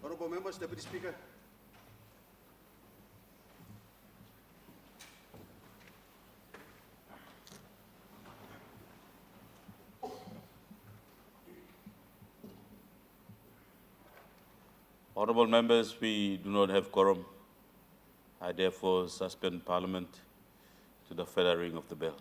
Honourable members, Deputy Speaker. Honourable members, we do not have quorum. I therefore suspend Parliament to the further reading of the bill.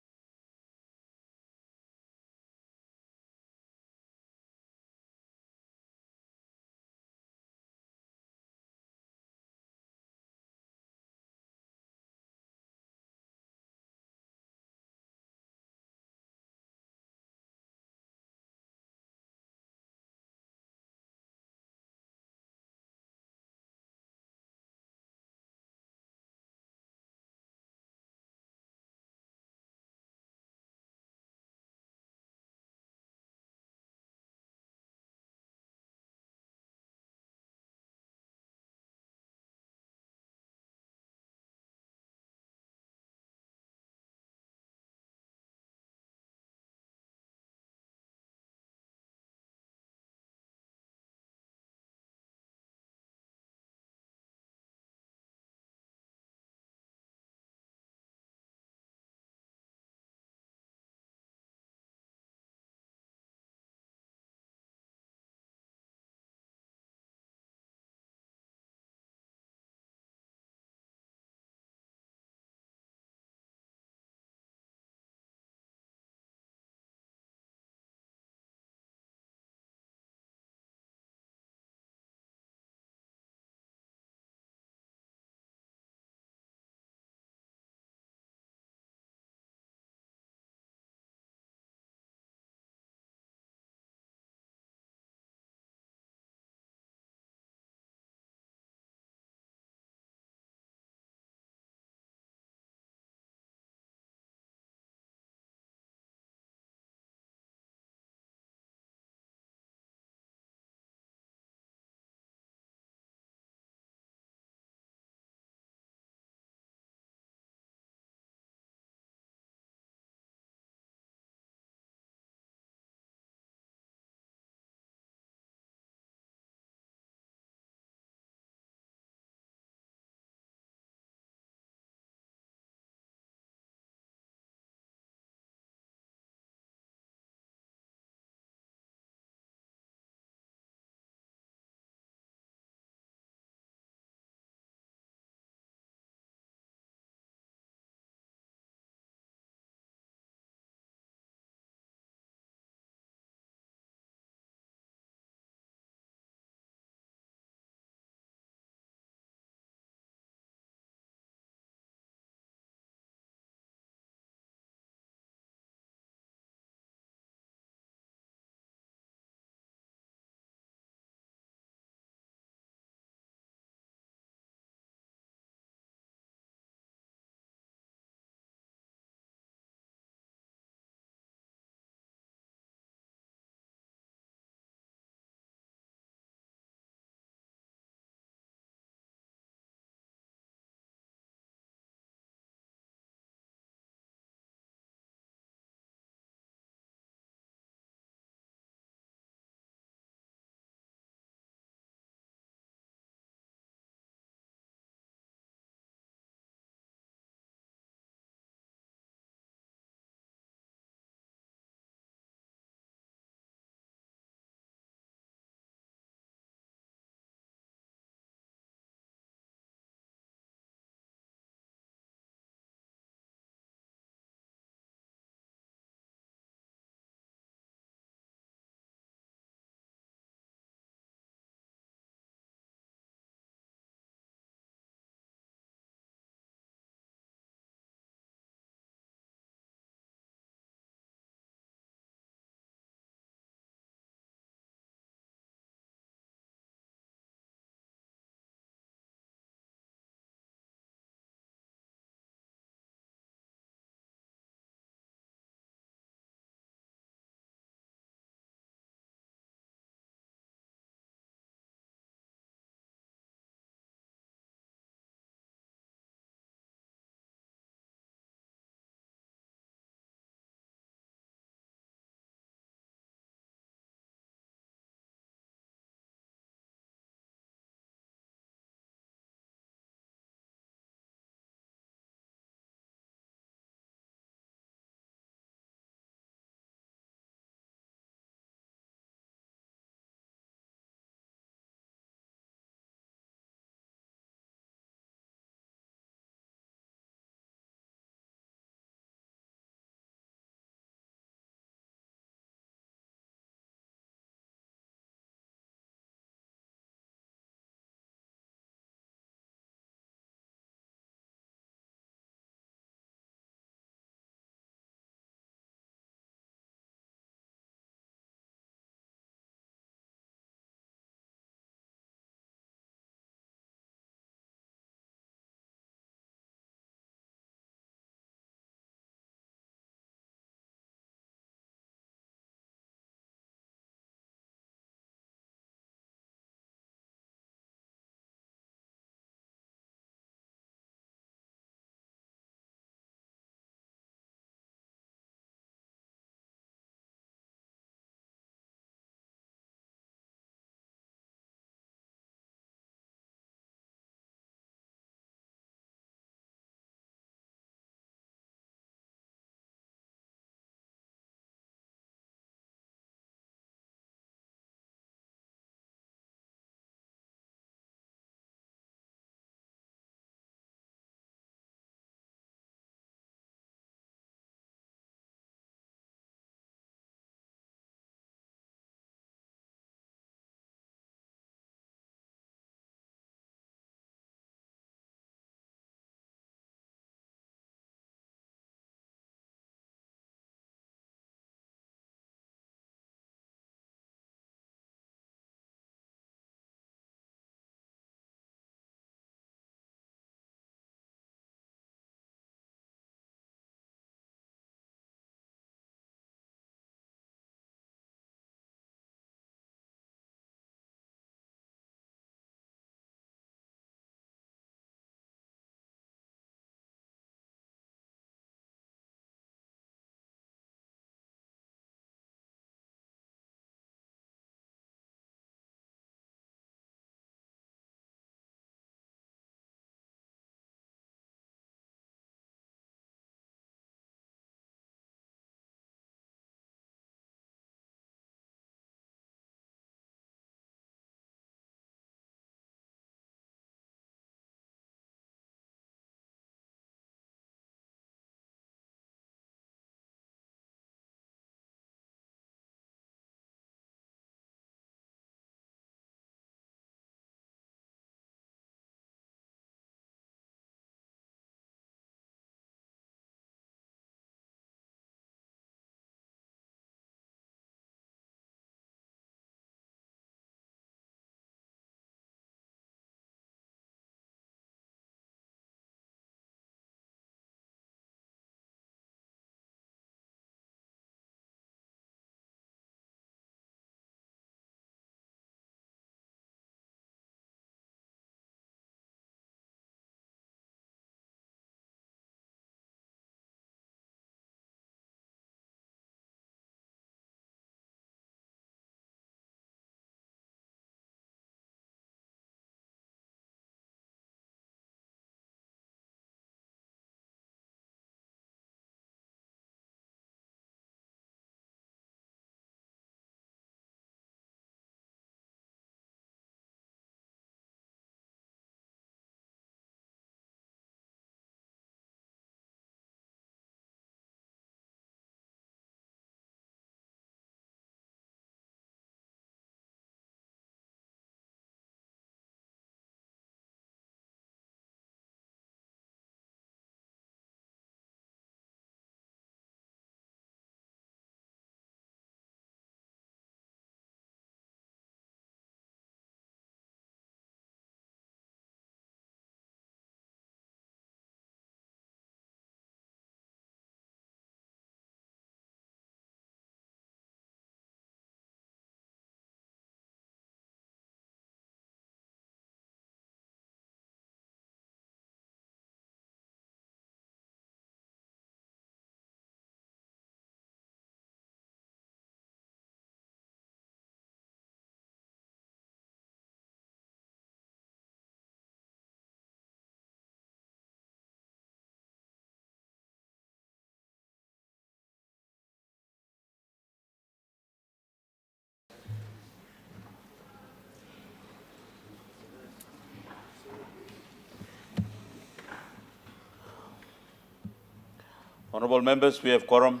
Honourable members, we have quorum.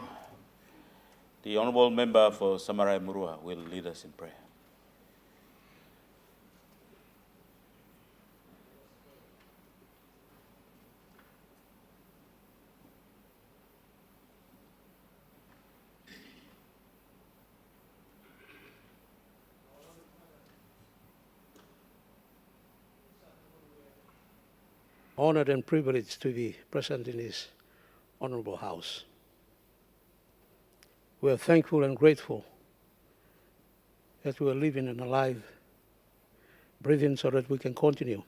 The Honourable Member for Samarai Murua will lead us in prayer. Honored and privileged to be present in this honorable house. We are thankful and grateful that we are living and alive, breathing so that we can continue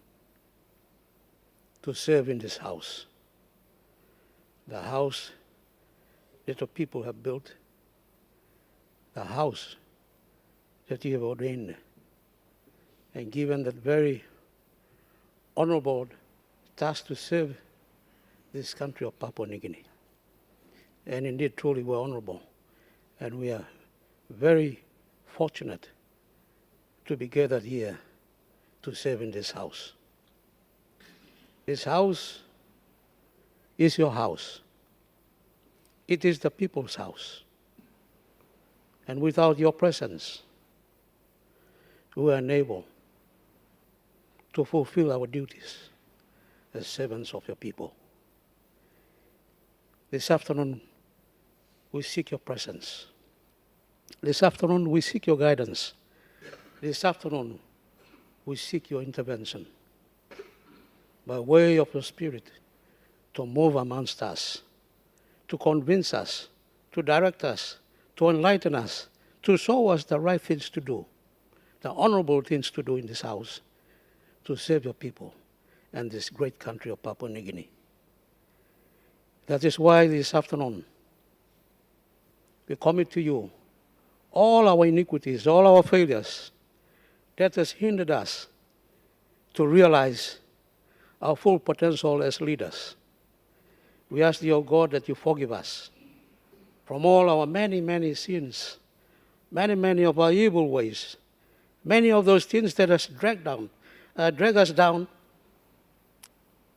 to serve in this house. The house that the people have built, the house that you have ordained and given that very honorable task to serve this country of Papua New Guinea. And indeed, truly, we're honorable. And we are very fortunate to be gathered here to serve in this house. This house is your house. It is the people's house. And without your presence, we are unable to fulfill our duties as servants of your people. This afternoon, we seek your presence. This afternoon, we seek your guidance. This afternoon, we seek your intervention by way of your Spirit to move amongst us, to convince us, to direct us, to enlighten us, to show us the right things to do, the honorable things to do in this house, to serve your people and this great country of Papua New Guinea. That is why this afternoon we commit to you all our iniquities, all our failures that has hindered us to realize our full potential as leaders. We ask thee, O God, that you forgive us from all our many, many sins, many of our evil ways, many of those things that has drag us down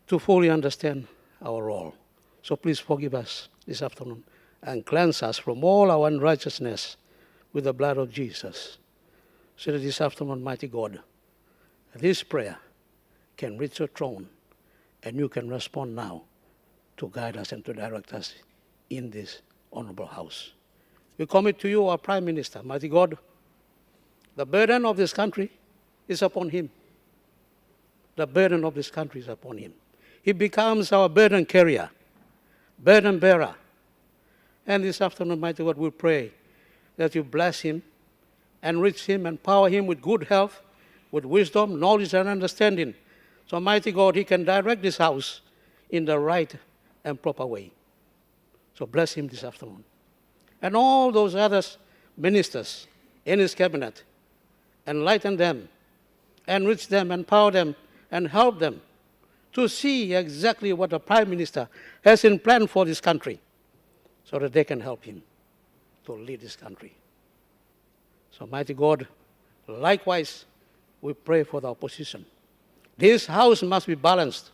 to fully understand our role. So please forgive us this afternoon and cleanse us from all our unrighteousness with the blood of Jesus. So that this afternoon, mighty God, this prayer can reach your throne and you can respond now to guide us and to direct us in this honorable house. We commit to you our Prime Minister, mighty God. The burden of this country is upon him. The burden of this country is upon him. He becomes our burden carrier, burden bearer. And this afternoon, mighty God, we pray that you bless him, enrich him, empower him with good health, with wisdom, knowledge, and understanding. So, mighty God, he can direct this house in the right and proper way. So bless him this afternoon. And all those other ministers in his cabinet, enlighten them, enrich them, empower them, and help them to see exactly what the Prime Minister has in plan for this country so that they can help him to lead this country. So, mighty God, likewise, we pray for the opposition. This house must be balanced.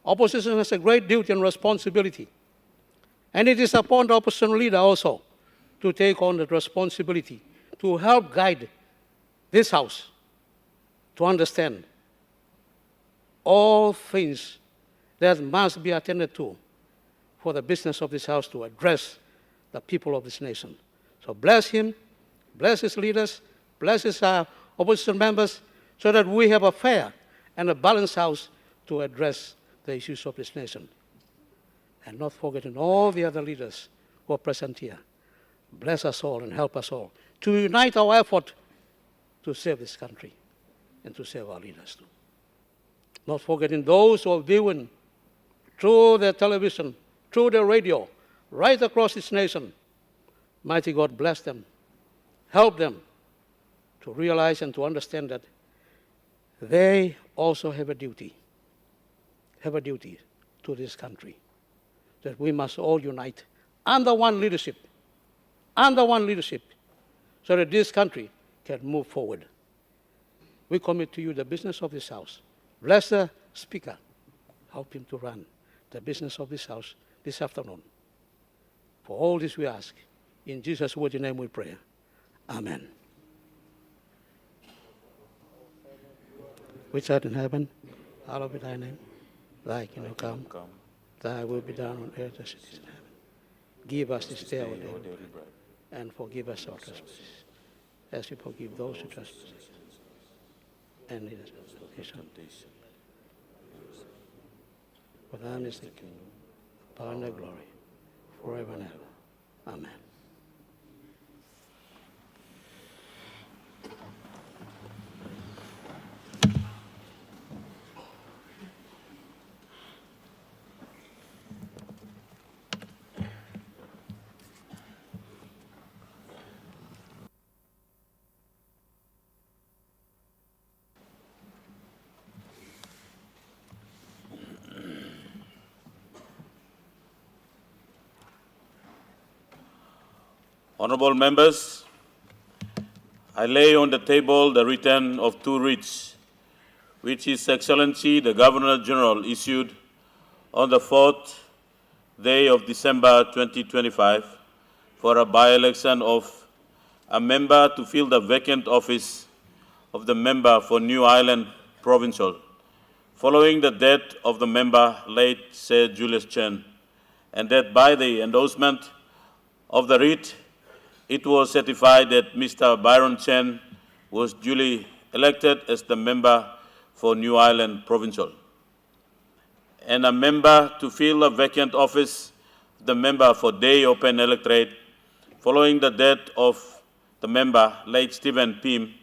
Opposition has a great duty and responsibility. And it is upon the opposition leader also to take on the responsibility to help guide this house to understand all things that must be attended to for the business of this house to address the people of this nation. So bless him, bless his leaders, bless his opposition members, so that we have a fair and a balanced house to address the issues of this nation. And not forgetting all the other leaders who are present here. Bless us all and help us all to unite our effort to save this country and to save our leaders too. Not forgetting those who are viewing through their television, through their radio, right across this nation. Mighty God, bless them. Help them to realize and to understand that they also have a duty to this country, that we must all unite under one leadership, so that this country can move forward. We commit to you the business of this house. Bless the Speaker. Help him to run the business of this house this afternoon. For all this we ask. In Jesus' worthy name we pray. Amen. Which art in heaven, hallowed be thy name. Thy kingdom come, thy will be done on earth as it is in heaven. Give us this day our daily bread, and forgive us our trespasses, as we forgive those who trespass. And lead us into temptation. For thine is the kingdom, power, and the glory, forever and ever. Amen. Honorable members, I lay on the table the return of two writs, which His Excellency the Governor-General issued on the 4th day of December 2025 for a by-election of a member to fill the vacant office of the member for New Ireland Provincial, following the death of the member, late Sir Julius Chen, and that by the endorsement of the writ, it was certified that Mr. Byron Chen was duly elected as the member for New Ireland Provincial, and a member to fill a vacant office, the member for Day Open Electorate, following the death of the member, late Stephen Pym,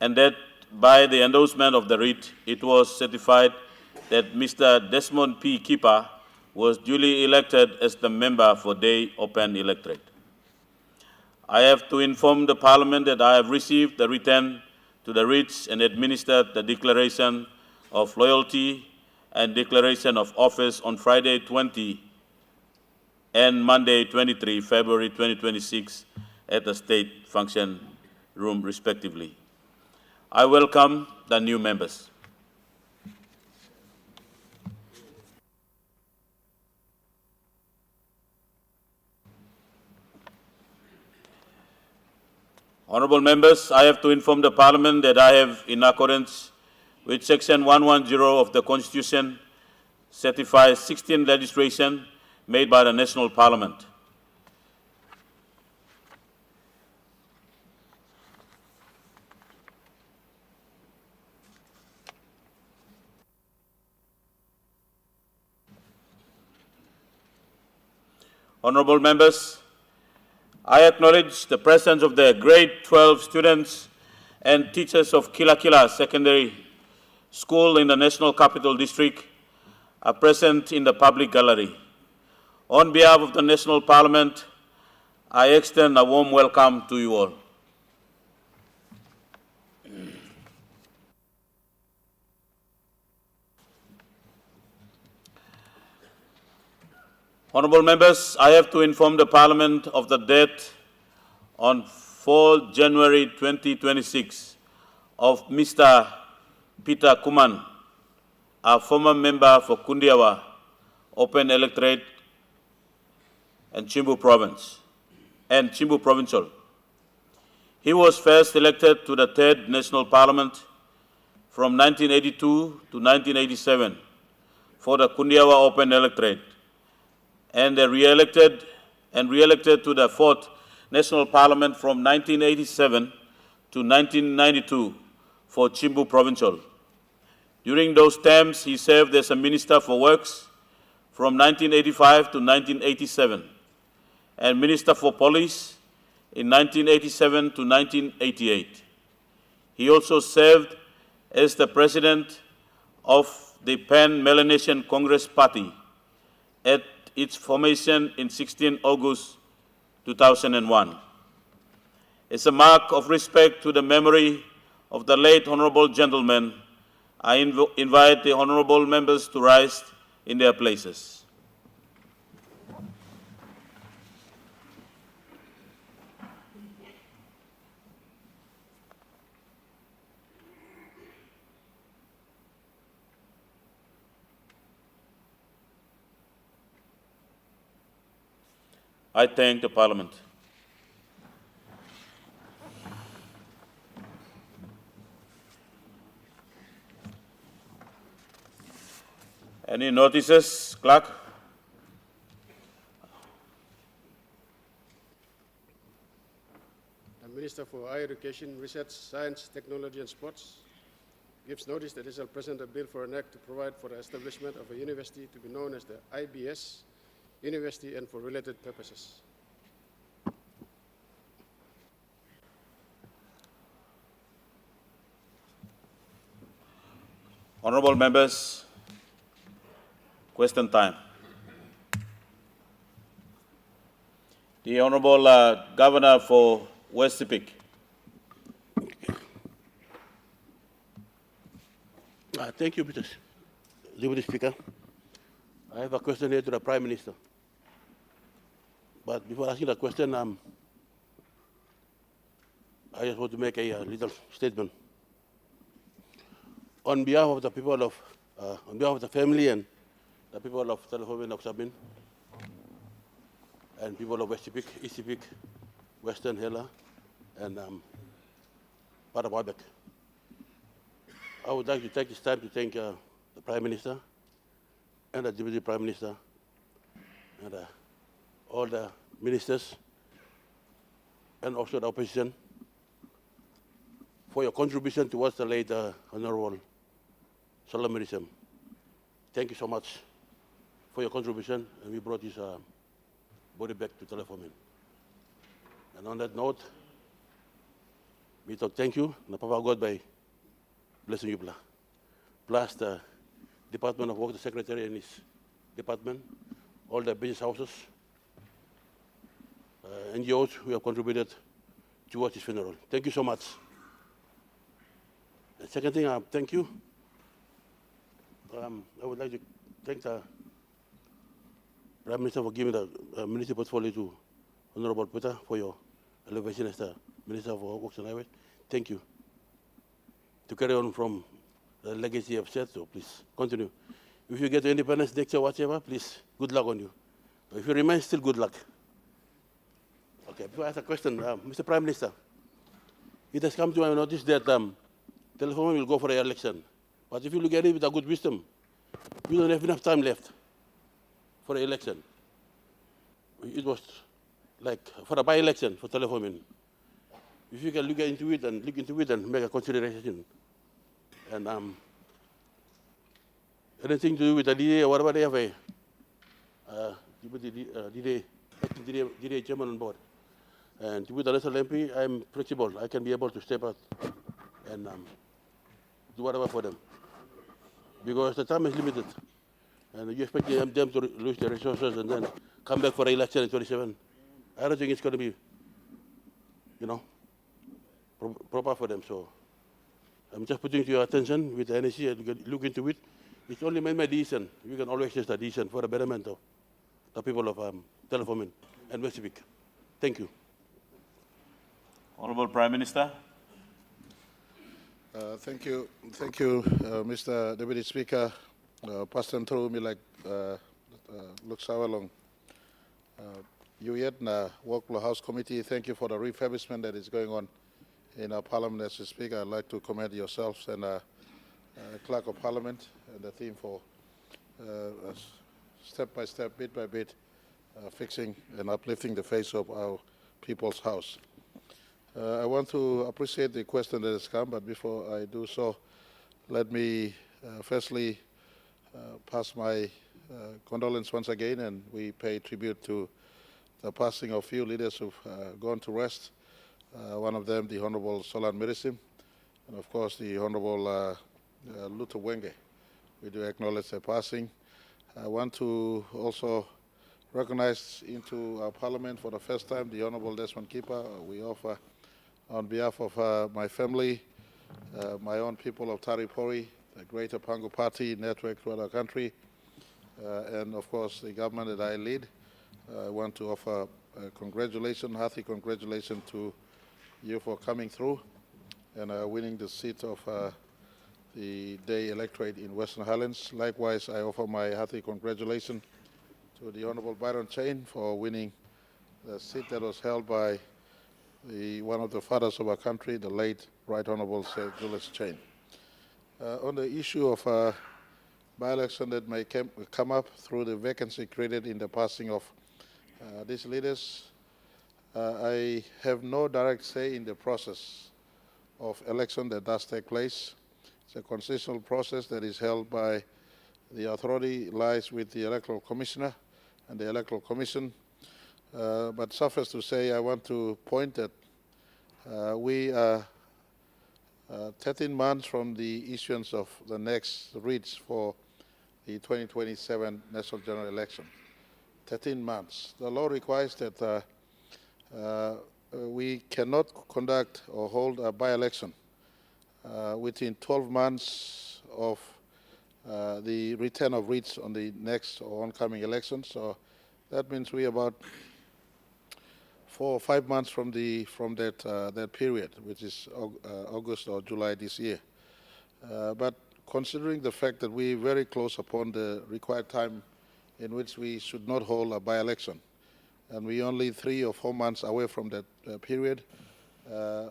and that by the endorsement of the writ, it was certified that Mr. Desmond P. Keeper was duly elected as the member for Day Open Electorate. I have to inform the Parliament that I have received the return to the writs and administered the declaration of loyalty and declaration of office on Friday 20 and Monday 23 February 2026 at the State Function Room, respectively. I welcome the new members. Honourable members, I have to inform the Parliament that I have, in accordance with Section 110 of the Constitution, certified 16 legislation made by the National Parliament. Honourable members, I acknowledge the presence of the grade 12 students and teachers of Kila Kila Secondary School in the National Capital District are present in the public gallery. On behalf of the National Parliament, I extend a warm welcome to you all. Honourable members, I have to inform the Parliament of the death on 4 January 2026 of Mr. Peter Kuman, a former member for Kundiawa Open Electorate and Chimbu Provincial. He was first elected to the 3rd National Parliament from 1982 to 1987 for the Kundiawa Open Electorate, and re-elected to the 4th National Parliament from 1987 to 1992 for Chimbu Provincial. During those terms, he served as a Minister for Works from 1985 to 1987 and Minister for Police in 1987 to 1988. He also served as the President of the Pan-Melanesian Congress Party at its formation in 16 August 2001. As a mark of respect to the memory of the late honourable gentleman, I invite the honourable members to rise in their places. I thank the Parliament. Any notices, Clerk? The Minister for Higher Education, Research, Science, Technology and Sports gives notice that he shall present a bill for an act to provide for the establishment of a university to be known as the IBS University and for related purposes. Honorable members, question time. The Honorable Governor for West Sepik. Thank you, Mr. Deputy Speaker. I have a question here to the Prime Minister. But before asking the question, I just want to make a little statement. On behalf of the people of, on behalf of the family and the people of Telephone of Sabin, and people of West Sepik, East Sepik, Western Hela, and part of Wabek. I would like to take this time to thank the Prime Minister and the Deputy Prime Minister and all the ministers and also the opposition for your contribution towards the late Honorable Solomon. Thank you so much for your contribution, and we brought his body back to Telephone. And on that note, we talk thank you, and Papa God by blessing you, plus the Department of Work, the Secretary and his department, all the business houses, NGOs who have contributed towards his funeral. Thank you so much. The second thing, thank you. I would like to thank the Prime Minister for giving the ministry portfolio to Honorable Peter for your elevation as the Minister for Works and Highways. Thank you. To carry on from the legacy of set, so please continue. If you get to independence next year, whatever, please, good luck on you. But if you remain, still good luck. Okay, before I ask a question, Mr. Prime Minister, it has come to my notice that Telephone will go for the election. But if you look at it with a good wisdom, we don't have enough time left for the election. It was like for a by-election for Telephone. If you can look into it and make a consideration, and anything to do with the DA or whatever they have DA chairman on board. And with the national MP, I'm flexible. I can be able to step out and do whatever for them. Because the time is limited. And you expect them to lose their resources and then come back for the election in 27. I don't think it's going to be, proper for them. So I'm just putting to your attention with the NEC and look into it. It's only made my decision. You can always use the decision for the betterment of the people of Telephone and West Sepik. Thank you. Honorable Prime Minister. Thank you, Mr. Deputy Speaker. Pastor through me like look so long. You yet na Work House Committee. Thank you for the refurbishment that is going on in our Parliament. As you speak, I'd like to commend yourselves and Clerk of Parliament and the team for step by step, bit by bit, fixing and uplifting the face of our people's house. I want to appreciate the question that has come, but before I do so, let me firstly pass my condolence once again, and we pay tribute to the passing of few leaders who've gone to rest. One of them, the Honorable Solan Mirisim, and of course the Honorable Luther Wenge. We do acknowledge their passing. I want to also recognize into our Parliament for the first time the Honorable Desmond Kipa. We offer on behalf of my family, my own people of Taripori, the Greater Pangu Party network throughout our country, and of course the government that I lead. I want to offer congratulations, hearty congratulations to you for coming through and winning the seat of the day electorate in Western Highlands. Likewise, I offer my hearty congratulations to the Honourable Byron Chain for winning the seat that was held by one of the fathers of our country, the late Right Honorable Sir Julius Chain. On the issue of by-election that may come up through the vacancy created in the passing of these leaders, I have no direct say in the process of election that does take place. It's a constitutional process that is held by the authority lies with the Electoral Commissioner and the Electoral Commission. But suffice to say, I want to point that we are 13 months from the issuance of the next writs for the 2027 National General Election. 13 months. The law requires that we cannot conduct or hold a by-election within 12 months of the return of writs on the next or oncoming election. So that means we are about 4 or 5 months from that period, which is August or July this year. But considering the fact that we're very close upon the required time in which we should not hold a by-election, and we're only 3 or 4 months away from that period,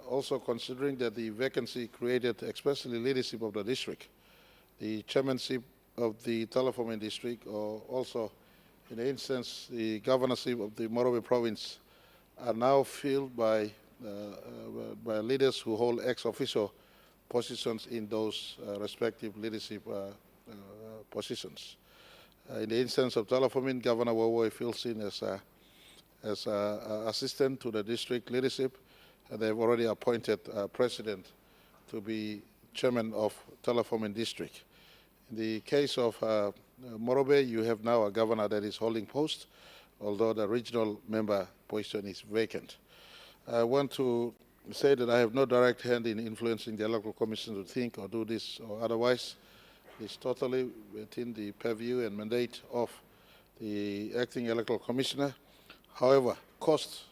also considering that the vacancy created, especially leadership of the district, the chairmanship of the Telephone district, or also in the instance the governorship of the Morobe province, are now filled by leaders who hold ex-officio positions in those respective leadership positions. In the instance of Telephone, Governor Wawoy fills in as assistant to the district leadership, and they've already appointed a president to be chairman of Telephone district. In the case of Morobe, you have now a governor that is holding post, although the regional member position is vacant. I want to say that I have no direct hand in influencing the electoral commission to think or do this or otherwise. It's totally within the purview and mandate of the acting electoral commissioner. However, costs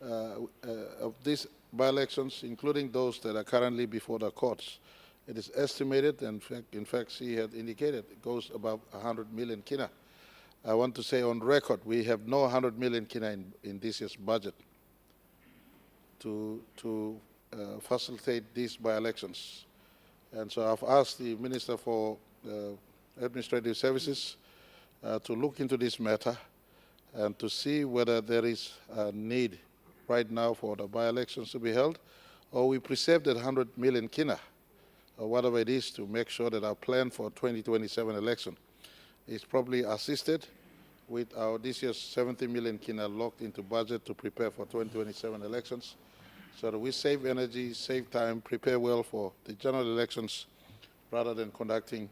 of these by-elections, including those that are currently before the courts, it is estimated, and in fact she had indicated, it goes above 100 million kina. I want to say on record, we have no 100 million kina in this year's budget to facilitate these by-elections. And so I've asked the Minister for Administrative Services to look into this matter and to see whether there is a need right now for the by-elections to be held, or we preserve that 100 million kina, or whatever it is, to make sure that our plan for 2027 election is probably assisted with our this year's 70 million kina locked into budget to prepare for 2027 elections, so that we save energy, save time, prepare well for the general elections, rather than conducting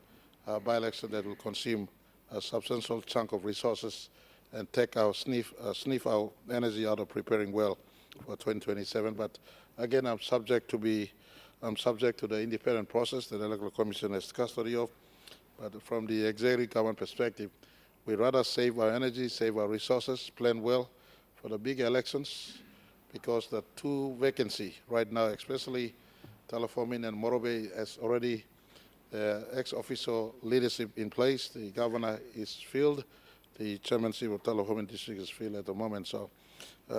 a by-election that will consume a substantial chunk of resources and take our sniff our energy out of preparing well for 2027. But again, I'm subject to the independent process that the Electoral Commission has custody of. But from the executive government perspective, we rather save our energy, save our resources, plan well for the big elections, because the 2 vacancy right now, especially Telephone and Morobe, has already ex-officio leadership in place. The governor is filled. The chairmanship of Telephone district is filled at the moment. So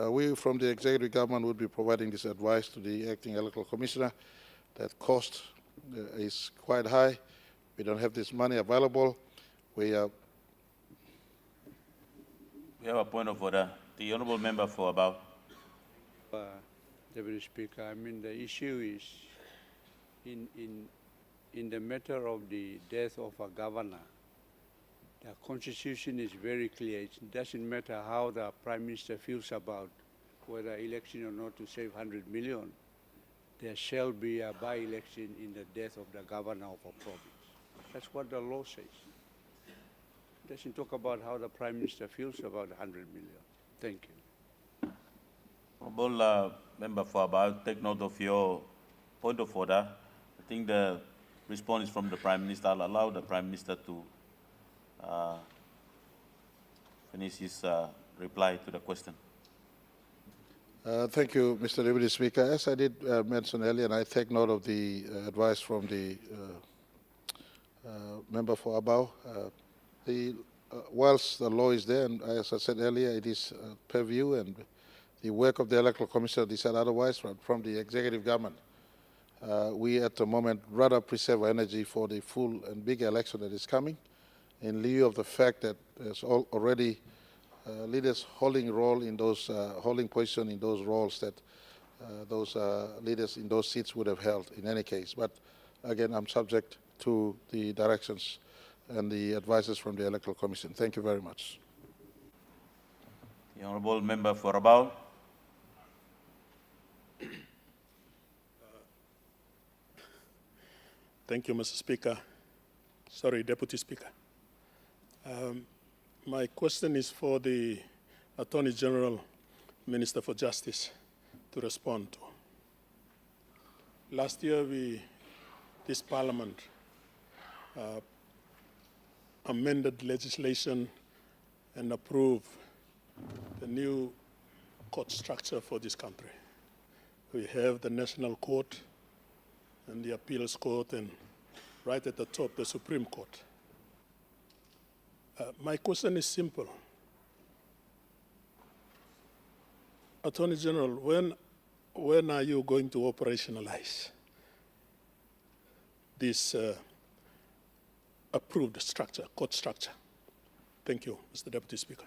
we from the executive government would be providing this advice to the acting electoral commissioner that cost is quite high. We don't have this money available. We have a point of order. The honourable member for about. Deputy Speaker, I mean the issue is in the matter of the death of a governor. The Constitution is very clear. It doesn't matter how the Prime Minister feels about whether election or not to save 100 million. There shall be a by-election in the death of the governor of a province. That's what the law says. It doesn't talk about how the Prime Minister feels about 100 million. Thank you. Honourable member for about, take note of your point of order. I think the response is from the Prime Minister. I'll allow the Prime Minister to finish his reply to the question. Thank you, Mr. Deputy Speaker. As I did mention earlier, and I take note of the advice from the member for Abao, whilst the law is there, and as I said earlier, it is purview and the work of the Electoral Commission decide otherwise from the executive government. We at the moment rather preserve energy for the full and big election that is coming, in lieu of the fact that there's already leaders holding role in those holding position in those roles that those leaders in those seats would have held in any case. But again, I'm subject to the directions and the advices from the Electoral Commission. Thank you very much. The Honourable Member for Rabaul. Thank you, Mr. Speaker. Sorry, Deputy Speaker. My question is for the Attorney General, Minister for Justice, to respond to. Last year, this Parliament amended legislation and approved the new court structure for this country. We have the National Court and the Appeals Court, and right at the top, the Supreme Court. My question is simple. Attorney General, when are you going to operationalize this approved structure, court structure? Thank you, Mr. Deputy Speaker.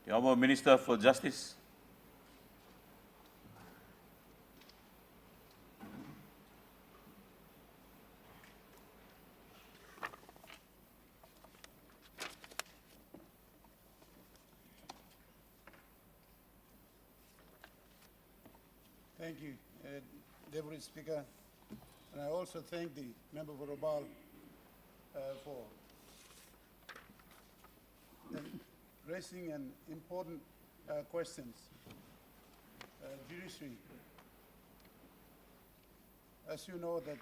The Honourable Minister for Justice. Thank you, Deputy Speaker. And I also thank the member for Rabaul for raising an important questions. Judiciary. As you know that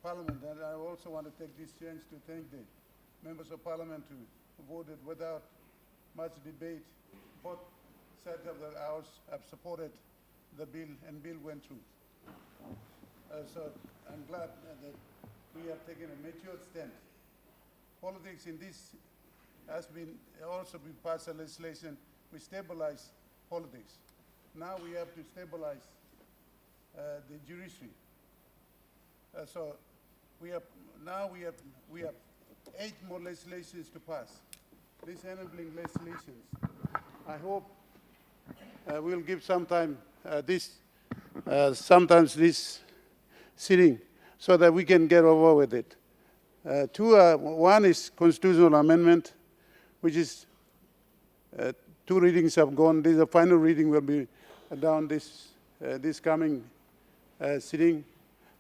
Parliament, and I also want to take this chance to thank the members of Parliament who voted without much debate. Both sides of the House have supported the bill, and bill went through. So I'm glad that we have taken a mature stand. Politics in this has been also been passed a legislation. We stabilize politics. Now we have to stabilize the judiciary. So we have 8 more legislations to pass. These enabling legislations. I hope we'll give some time sometimes this sitting so that we can get over with it. One is constitutional amendment, which is 2 readings have gone. The final reading will be down this coming sitting.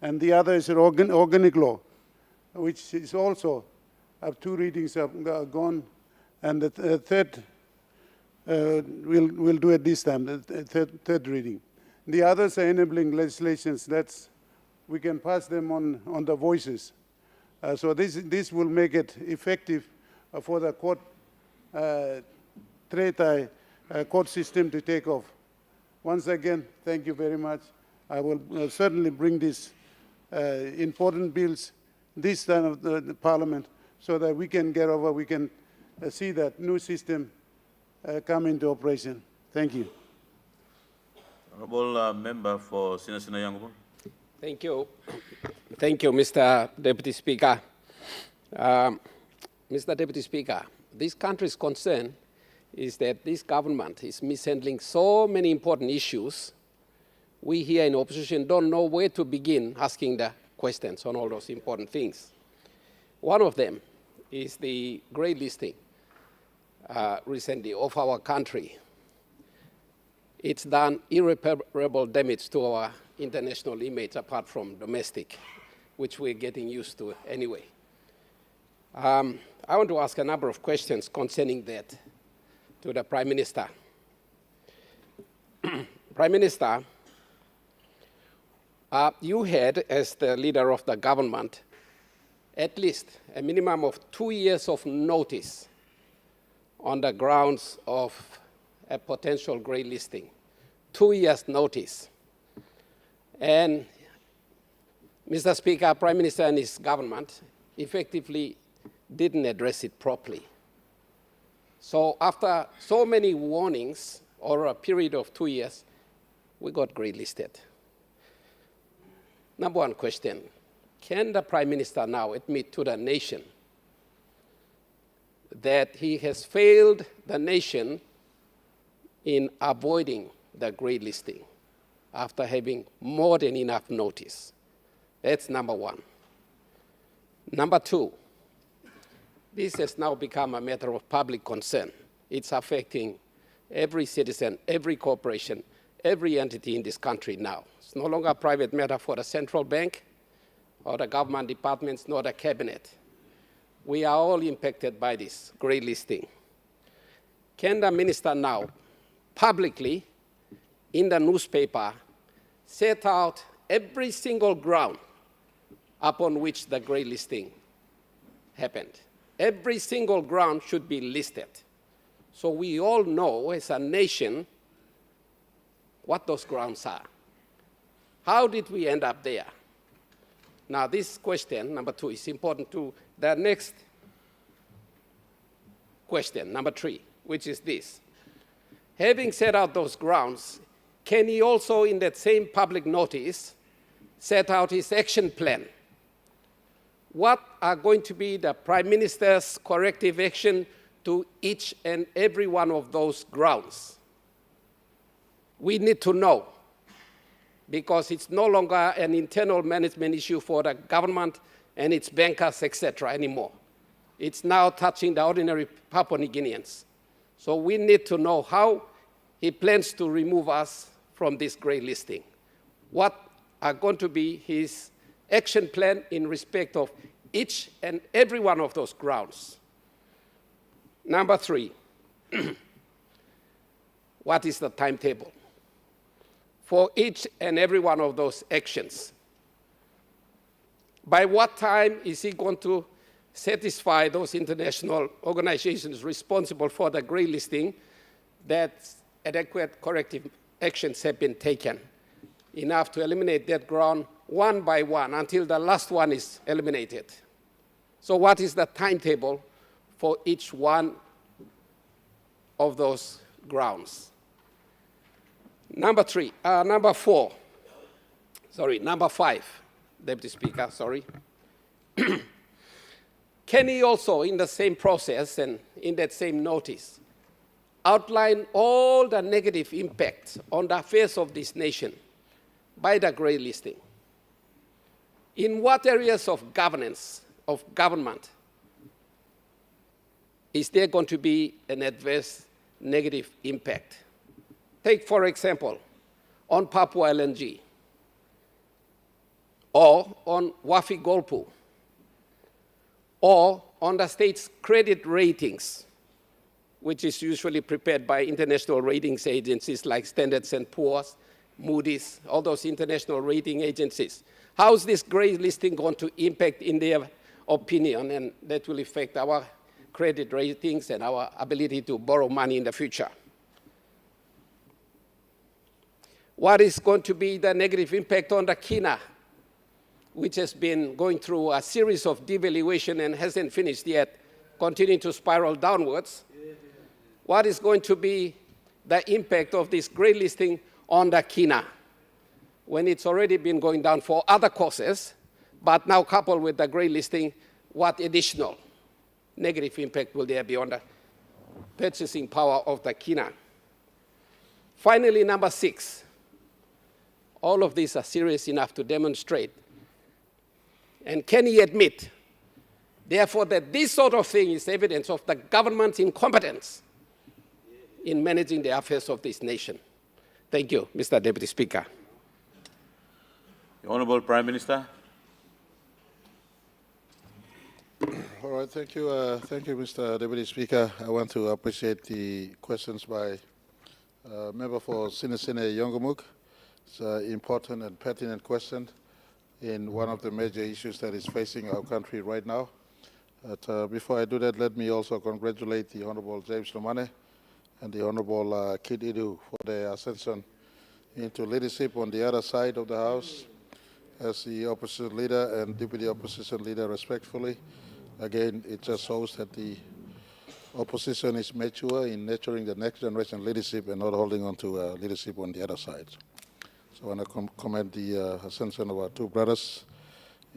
And the other is organic law, which is also 2 readings have gone. And the third, we'll do it this time, the third reading. The others are enabling legislations. We can pass them on the voices. So this will make it effective for the court court system to take off. Once again, thank you very much. I will certainly bring these important bills this time of the Parliament so that we can get over, we can see that new system come into operation. Thank you. Honourable Member for Sinasina Yangon. Thank you. Thank you, Mr. Deputy Speaker. Mr. Deputy Speaker, this country's concern is that this government is mishandling so many important issues. We here in opposition don't know where to begin asking the questions on all those important things. One of them is the grey listing recently of our country. It's done irreparable damage to our international image apart from domestic, which we're getting used to anyway. I want to ask a number of questions concerning that to the Prime Minister. Prime Minister, you had, as the leader of the government, at least a minimum of 2 years of notice on the grounds of a potential grey listing. 2 years notice. And Mr. Speaker, Prime Minister and his government effectively didn't address it properly. So after so many warnings, or a period of 2 years, we got grey listed. Number one question, can the Prime Minister now admit to the nation that he has failed the nation in avoiding the grey listing after having more than enough notice? That's number one. Number two, this has now become a matter of public concern. It's affecting every citizen, every corporation, every entity in this country now. It's no longer a private matter for the central bank or the government departments, nor the cabinet. We are all impacted by this grey listing. Can the minister now publicly in the newspaper set out every single ground upon which the grey listing happened? Every single ground should be listed. So we all know as a nation what those grounds are. How did we end up there? Now this question, number two, is important to the next question, number three, which is this. Having set out those grounds, can he also in that same public notice set out his action plan? What are going to be the Prime Minister's corrective action to each and every one of those grounds? We need to know, because it's no longer an internal management issue for the government and its bankers, etc. anymore. It's now touching the ordinary Papua New Guineans. So we need to know how he plans to remove us from this grey listing. What are going to be his action plan in respect of each and every one of those grounds? Number three, what is the timetable for each and every one of those actions? By what time is he going to satisfy those international organizations responsible for the grey listing that adequate corrective actions have been taken, enough to eliminate that ground one by one until the last one is eliminated? So what is the timetable for each one of those grounds? Number five, Deputy Speaker, sorry. Can he also, in the same process and in that same notice, outline all the negative impacts on the affairs of this nation by the grey listing? In what areas of governance, of government, is there going to be an adverse negative impact? Take, for example, on Papua LNG, or on Wafi Golpu, or on the state's credit ratings, which is usually prepared by international ratings agencies like Standard & Poor's, Moody's, all those international rating agencies. How is this grey listing going to impact in their opinion, and that will affect our credit ratings and our ability to borrow money in the future? What is going to be the negative impact on the Guinea, which has been going through a series of devaluation and hasn't finished yet, continuing to spiral downwards? What is going to be the impact of this grey listing on the Guinea, when it's already been going down for other causes, but now coupled with the grey listing, what additional negative impact will there be on the purchasing power of the Guinea? Finally, number six, all of these are serious enough to demonstrate. And can he admit, therefore, that this sort of thing is evidence of the government's incompetence in managing the affairs of this nation? Thank you, Mr. Deputy Speaker. The Honourable Prime Minister. All right, thank you, Mr. Deputy Speaker. I want to appreciate the questions by member for Sinisene Yongomuk. It's an important and pertinent question in one of the major issues that is facing our country right now. But before I do that, let me also congratulate the Honourable James Lomane and the Honourable Kid Idu for their ascension into leadership on the other side of the House as the opposition leader and deputy opposition leader respectfully. Again, it just shows that the opposition is mature in nurturing the next generation leadership and not holding on to leadership on the other side. So I want to commend the ascension of our two brothers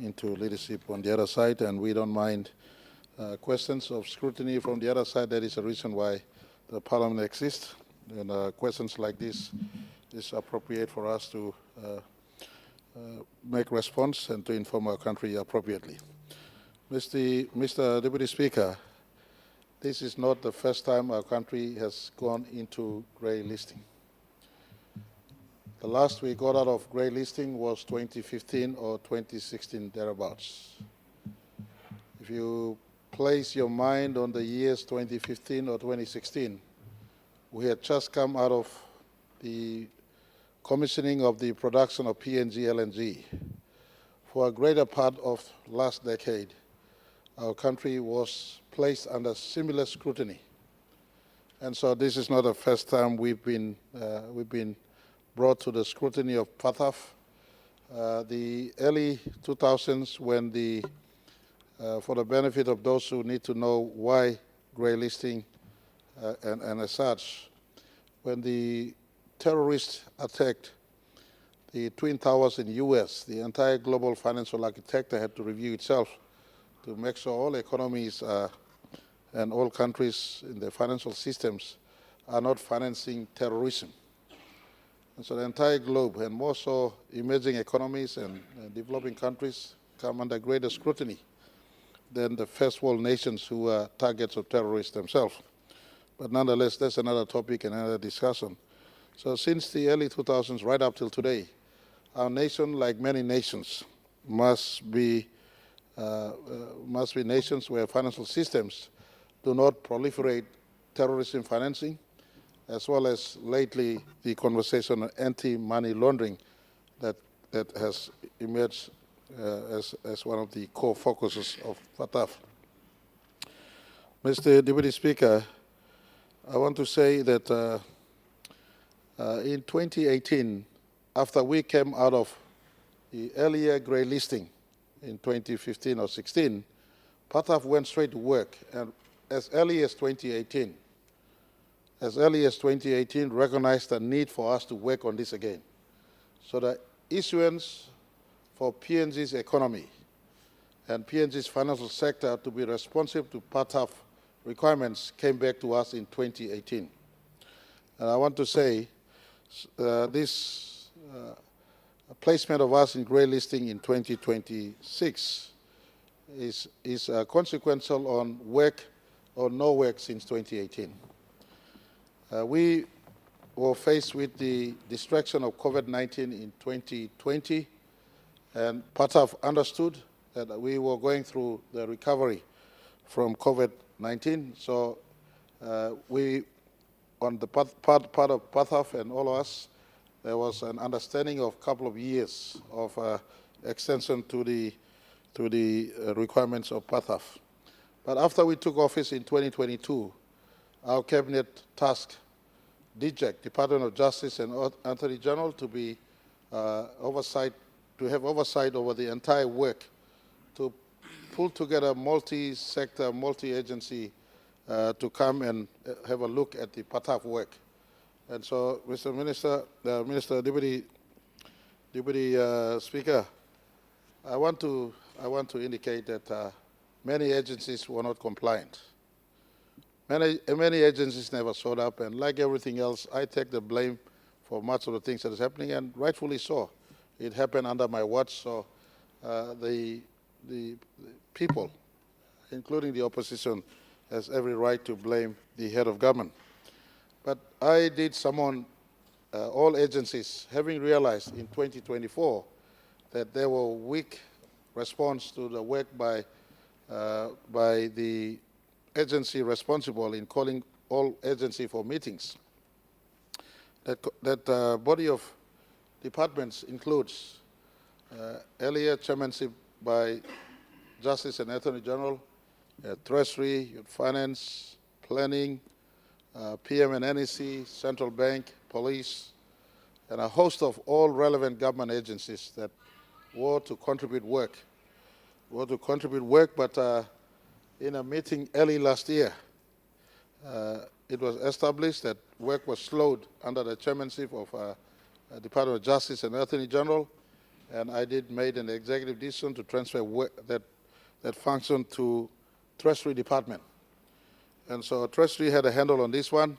into leadership on the other side, and we don't mind questions of scrutiny from the other side. That is the reason why the Parliament exists, and questions like this is appropriate for us to make response and to inform our country appropriately. Mr. Deputy Speaker, this is not the first time our country has gone into grey listing. The last we got out of grey listing was 2015 or 2016, thereabouts. If you place your mind on the years 2015 or 2016, we had just come out of the commissioning of the production of PNG LNG. For a greater part of last decade, our country was placed under similar scrutiny. And so this is not the first time we've been brought to the scrutiny of PATAF. The early 2000s, when for the benefit of those who need to know why grey listing and as such, when the terrorists attacked the Twin Towers in the US, the entire global financial architecture had to review itself to make sure all economies and all countries in the financial systems are not financing terrorism. And so the entire globe, and more so emerging economies and developing countries, come under greater scrutiny than the first world nations who are targets of terrorists themselves. But nonetheless, that's another topic and another discussion. So since the early 2000s right up till today, our nation, like many nations, must be nations where financial systems do not proliferate terrorism financing, as well as lately the conversation on anti-money laundering that has emerged as one of the core focuses of FATF. Mr. Deputy Speaker, I want to say that in 2018, after we came out of the earlier grey listing in 2015 or 16, FATF went straight to work, and as early as 2018, recognized the need for us to work on this again. So the issuance for PNG's economy and PNG's financial sector to be responsive to FATF requirements came back to us in 2018. And I want to say this placement of us in grey listing in 2026 is consequential on work or no work since 2018. We were faced with the distraction of COVID-19 in 2020, and FATF understood that we were going through the recovery from COVID-19. So we, on the part of FATF and all of us, there was an understanding of a couple of years of extension to the requirements of FATF. But after we took office in 2022, our cabinet tasked DJEC, Department of Justice and Attorney General, to be have oversight over the entire work, to pull together multi-sector, multi-agency to come and have a look at the FATF work. And so, Mr. Minister, Deputy Speaker, I want to indicate that many agencies were not compliant. Many agencies never showed up, and like everything else, I take the blame for much of the things that is happening, and rightfully so. It happened under my watch, so the people, including the opposition, has every right to blame the head of government. But I did summon all agencies, having realized in 2024 that there were weak response to the work by the agency responsible in calling all agency for meetings. That body of departments includes earlier chairmanship by Justice and Attorney General, Treasury, Finance, Planning, PM and NEC, Central Bank, Police, and a host of all relevant government agencies that were to contribute work. But in a meeting early last year, it was established that work was slowed under the chairmanship of Department of Justice and Attorney General, and I made an executive decision to transfer work that function to Treasury Department. And so Treasury had a handle on this one,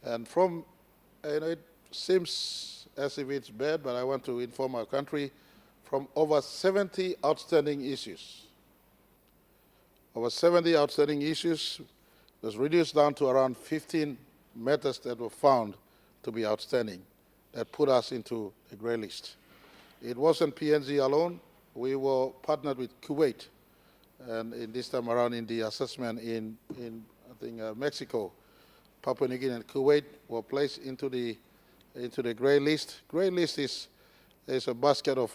and it seems as if it's bad, but I want to inform our country, from over 70 outstanding issues. Over 70 outstanding issues was reduced down to around 15 matters that were found to be outstanding that put us into a grey list. It wasn't PNG alone. We were partnered with Kuwait, and in this time around in the assessment in I think Mexico, Papua New Guinea and Kuwait were placed into the grey list. Grey list is a basket of,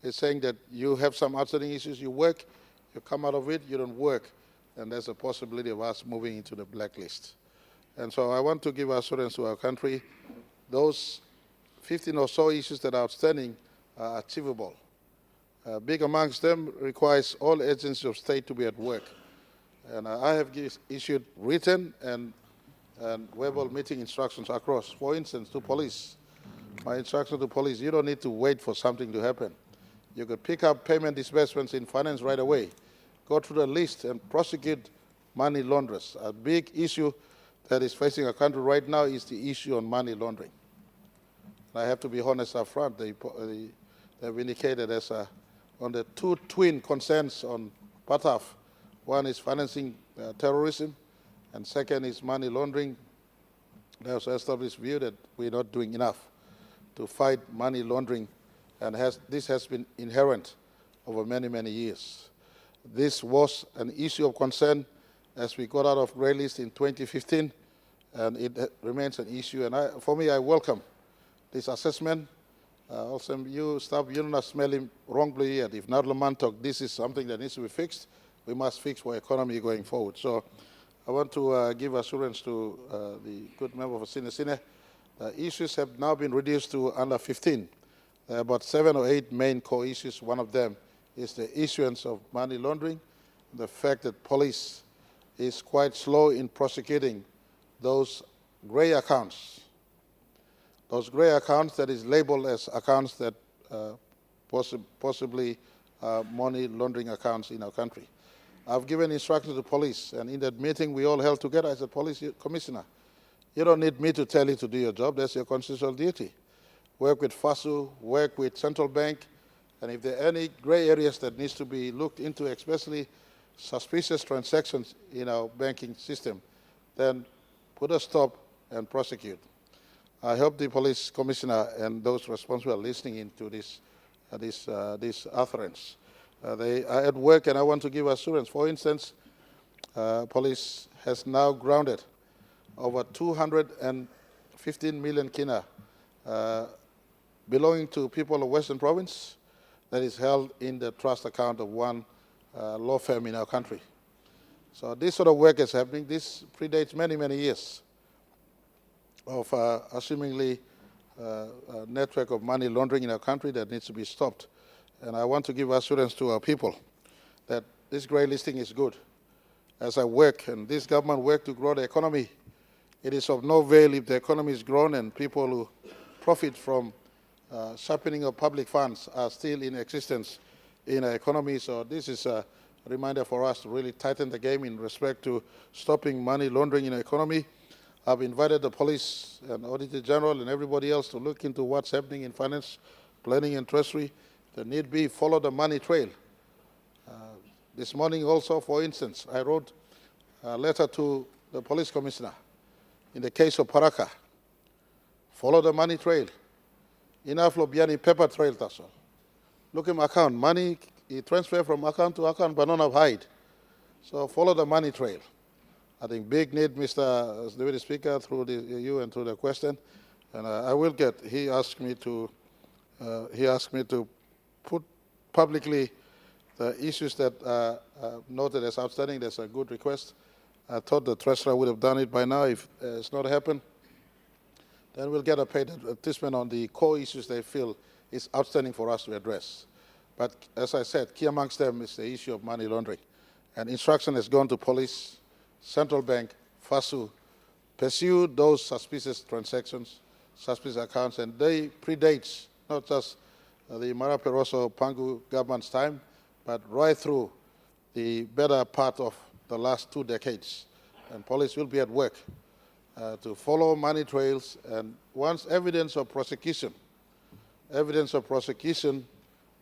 it's saying that you have some outstanding issues, you work, you come out of it, you don't work, and there's a possibility of us moving into the blacklist. And so I want to give assurance to our country, those 15 or so issues that are outstanding are achievable. Big amongst them requires all agencies of state to be at work. And I have issued written and verbal meeting instructions across. For instance, to police. My instruction to police, you don't need to wait for something to happen. You could pick up payment disbursements in finance right away. Go through the list and prosecute money launderers. A big issue that is facing our country right now is the issue on money laundering. And I have to be honest up front. They've indicated as on the two twin concerns on PATAF. One is financing terrorism, and second is money laundering. There's an established view that we're not doing enough to fight money laundering, and this has been inherent over many, many years. This was an issue of concern as we got out of grey list in 2015, and it remains an issue. And for me, I welcome this assessment. Also, you're not smelling wrongly yet. If not Lamantok, this is something that needs to be fixed. We must fix for economy going forward. So I want to give assurance to the good member for Sine. Issues have now been reduced to under 15. There are about 7 or 8 main core issues. One of them is the issuance of money laundering, the fact that police is quite slow in prosecuting those grey accounts. Those grey accounts that is labeled as accounts that possibly money laundering accounts in our country. I've given instructions to police, and in that meeting we all held together as a police commissioner. You don't need me to tell you to do your job. That's your constitutional duty. Work with FASU, work with central bank, and if there are any gray areas that needs to be looked into, especially suspicious transactions in our banking system, then put a stop and prosecute. I hope the police commissioner and those responsible are listening into this utterance. They are at work, and I want to give assurance. For instance, police has now grounded over 215 million kina belonging to people of Western Province that is held in the trust account of one law firm in our country. So this sort of work is happening. This predates many, many years of assumingly a network of money laundering in our country that needs to be stopped. And I want to give assurance to our people that this grey listing is good. As I work, and this government work to grow the economy, it is of no avail if the economy is grown and people who profit from sharpening of public funds are still in existence in our economy. So this is a reminder for us to really tighten the game in respect to stopping money laundering in our economy. I've invited the police and Auditor General and everybody else to look into what's happening in finance, planning and treasury. The need be follow the money trail. This morning also, for instance, I wrote a letter to the police commissioner in the case of Paraka. Follow the money trail. Enough lobiani paper trail taso. Look at my account. Money transfer from account to account, but none of hide. So follow the money trail. I think big need, Mr. Deputy Speaker, through you and through the question, and I will get. He asked me to put publicly the issues that are noted as outstanding. That's a good request. I thought the Treasurer would have done it by now. If it's not happened, then we'll get a paid advertisement on the core issues they feel is outstanding for us to address. But as I said, key amongst them is the issue of money laundering. And instruction has gone to police, central bank, first to pursue those suspicious transactions, suspicious accounts, and they predate not just the Maraperoso Pangu government's time, but right through the better part of the last 2 decades. And police will be at work to follow money trails, and once evidence of prosecution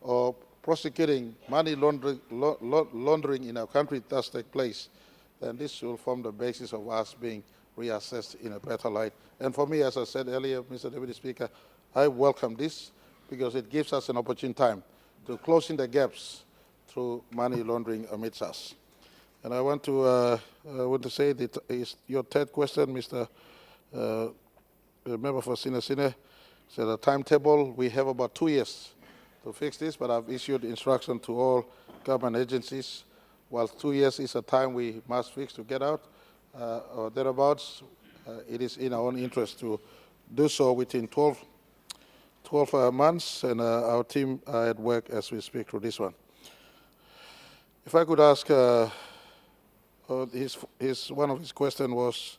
or prosecuting money laundering in our country does take place, then this will form the basis of us being reassessed in a better light. And for me, as I said earlier, Mr. Deputy Speaker, I welcome this because it gives us an opportune time to close in the gaps through money laundering amidst us. And I want to say that is your third question, Mr. Member for Sine. So the timetable, we have about 2 years to fix this, but I've issued instruction to all government agencies. While 2 years is a time we must fix to get out, or thereabouts, it is in our own interest to do so within 12 months, and our team are at work as we speak through this one. If I could ask, one of his questions was,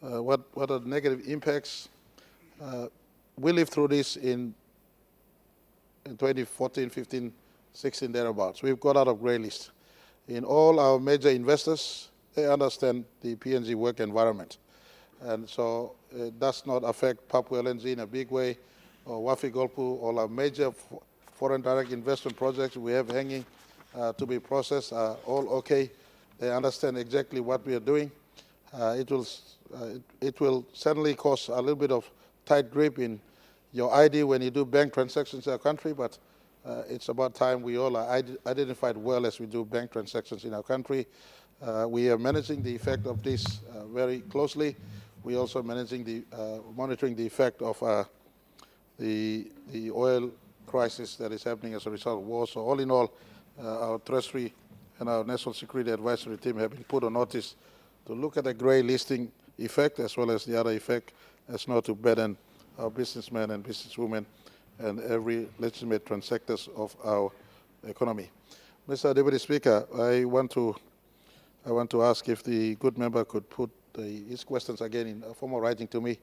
what are the negative impacts? We lived through this in 2014, 15, 16, thereabouts. We've got out of grey list. In all our major investors, they understand the PNG work environment. And so it does not affect Papua LNG in a big way, or Wafi Golpu, all our major foreign direct investment projects we have hanging to be processed are all okay. They understand exactly what we are doing. It will certainly cause a little bit of tight grip in your ID when you do bank transactions in our country, but it's about time we all are identified well as we do bank transactions in our country. We are managing the effect of this very closely. We're also managing monitoring the effect of the oil crisis that is happening as a result of war. So all in all, our Treasury and our National Security Advisory Team have been put on notice to look at the grey listing effect as well as the other effect, as not to burden our businessmen and businesswomen and every legitimate transactors of our economy. Mr. Deputy Speaker, I want to ask if the good member could put his questions again in a formal writing to me.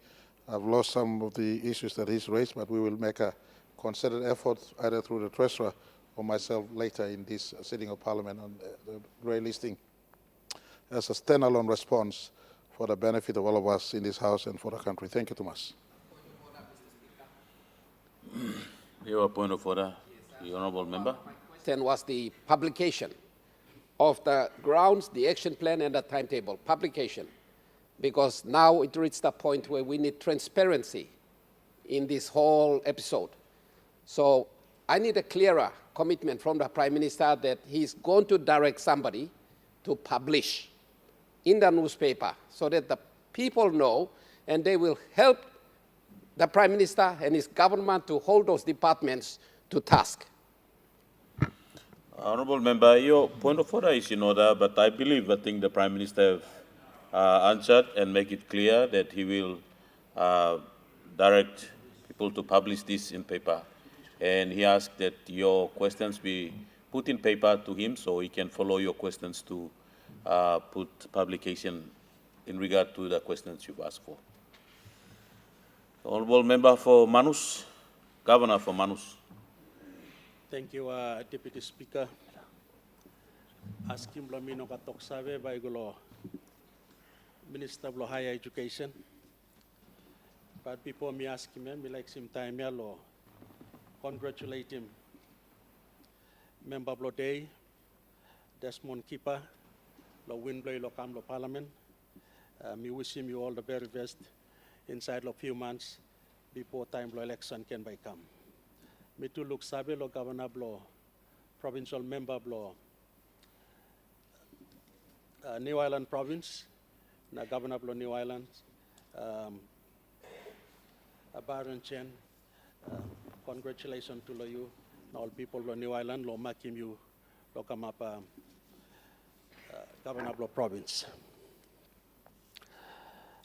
I've lost some of the issues that he's raised, but we will make a concerted effort either through the Treasurer or myself later in this sitting of Parliament on the grey listing as a standalone response for the benefit of all of us in this House and for the country. Thank you too much. Your point of order, the honourable member. Then was the publication of the grounds, the action plan, and the timetable. Publication, because now it reached a point where we need transparency in this whole episode. So I need a clearer commitment from the Prime Minister that he's going to direct somebody to publish in the newspaper so that the people know, and they will help the Prime Minister and his government to hold those departments to task. Honourable member, your point of order is in order, but I think the Prime Minister have answered and make it clear that he will direct people to publish this in paper. And he asked that your questions be put in paper to him so he can follow your questions to put publication in regard to the questions you've asked for. Honourable member for Manus, Governor for Manus. Thank you, Deputy Speaker. Asking Blamino Katok Sabe by Minister of Higher Education. But before me ask him, me like him time lo congratulate him. Member of Day, Desmond Keeper, lo win bloy lo kam lo Parliament. Me wish him you all the very best inside a few months before time lo election can by come. Me too look sabe lo governor blo provincial member blo New Island province na governor blo New Island Baron Chen congratulations to you all people blo New Island lo makim you lo come up governor blo province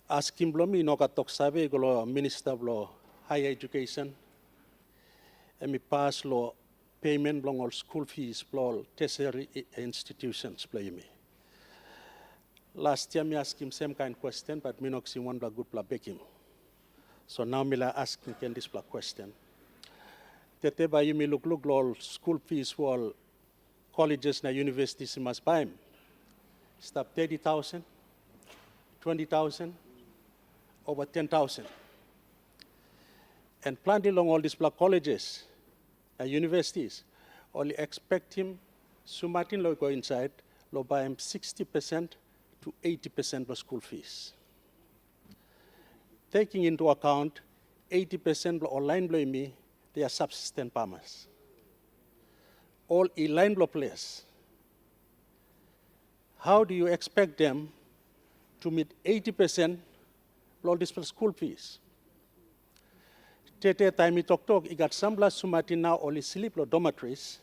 asking blo mi no katok sabe golo minister blo higher education and me pass law payment belong all school fees belong tertiary institutions play me. Last year, me asked him same kind of question, but me not see one good back him. So now me la ask him can this question. Tete ba you me look all school fees for colleges na universities must buy him. Stop 30,000, 20,000, over 10,000. And planting along all these black colleges and universities, only expect him, Sumatin lo go inside, lo buy him 60% to 80% of school fees. Taking into account 80% of online blow me, they are subsistence farmers. All e-line blow players. How do you expect them to meet 80% of this school fees? Tete time talk, I got some blast Sumatin now only sleep lo dormitories.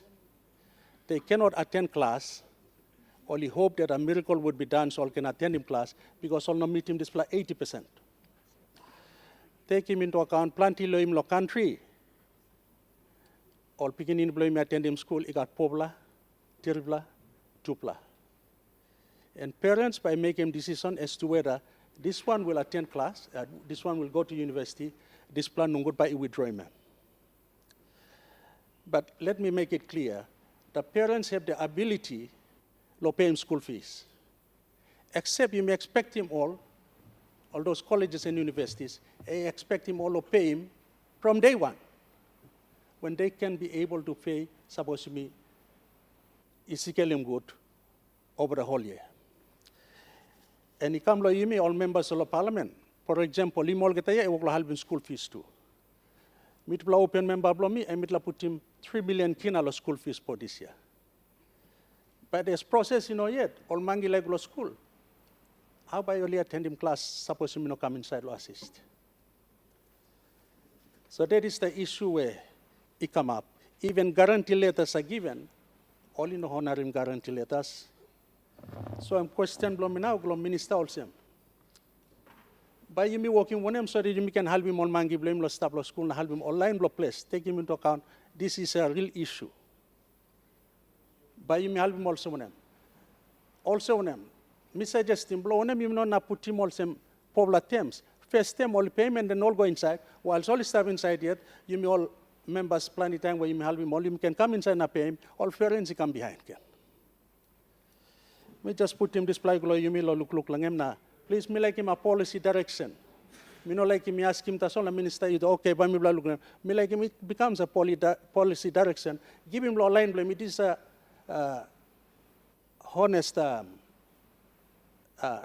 They cannot attend class. Only hope that a miracle would be done so all can attend in class because all not meet him display 80%. Take him into account, plenty lo him lo country. All beginning blow him attend him school, I got Pobla, Tirvla, Tupla. And parents by making decision as to whether this one will attend class, this one will go to university, this plan no good by withdrawal. But let me make it clear, the parents have the ability to pay him school fees. Except you may expect him all those colleges and universities, I expect him all to pay him from day one, when they can be able to pay, suppose me, Isikelim good over the whole year. And he come to me, all members of the parliament. For example, he all get a half school fees too. Meet open member blow me, and meet put him 3 billion kina school fees for this year. But there's process, yet, all mangi like school. How about only attending class, suppose you come inside to assist? So that is the issue where it come up. Even guarantee letters are given, only no honoring guarantee letters. So I'm questioning me now, minister also. By you me working one so that you can help him on mangi blame lo stop lo school, help him online lo place, take him into account. This is a real issue. By you me help him also one them. Also one them. Me suggest him blow one them, you know na put him also pobla terms. First term all payment and all go inside. While all stuff inside yet, you may all members plan the time where you may help him all, you can come inside and pay him, all parents come behind. Me just put him display glow, you may look lang him na. Please me like him a policy direction. Me no like him, me ask him to the minister, okay, but me look me like him, it becomes a policy direction. Give him law line blame. It is a honest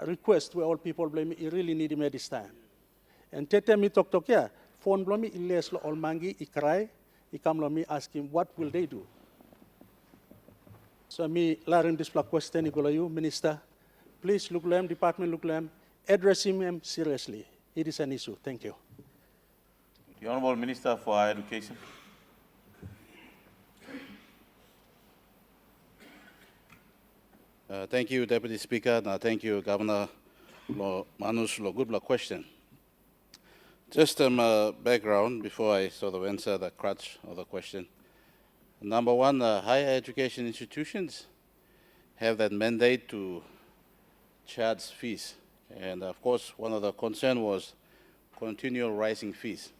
request where all people blame me. You really need him at this time. And tete me talk yeah, phone blame me, iles lo all mangi, I cry, I come lo me ask him, what will they do? So me learn this question, you, minister. Please look them, department look them, address him seriously. It is an issue. Thank you. The Honorable Minister for Higher Education. Thank you, Deputy Speaker. Thank you, Governor Manus good question. Just background before I sort of answer the crutch of the question. Number one, higher education institutions have that mandate to charge fees. And of course, one of the concern was continual rising fees.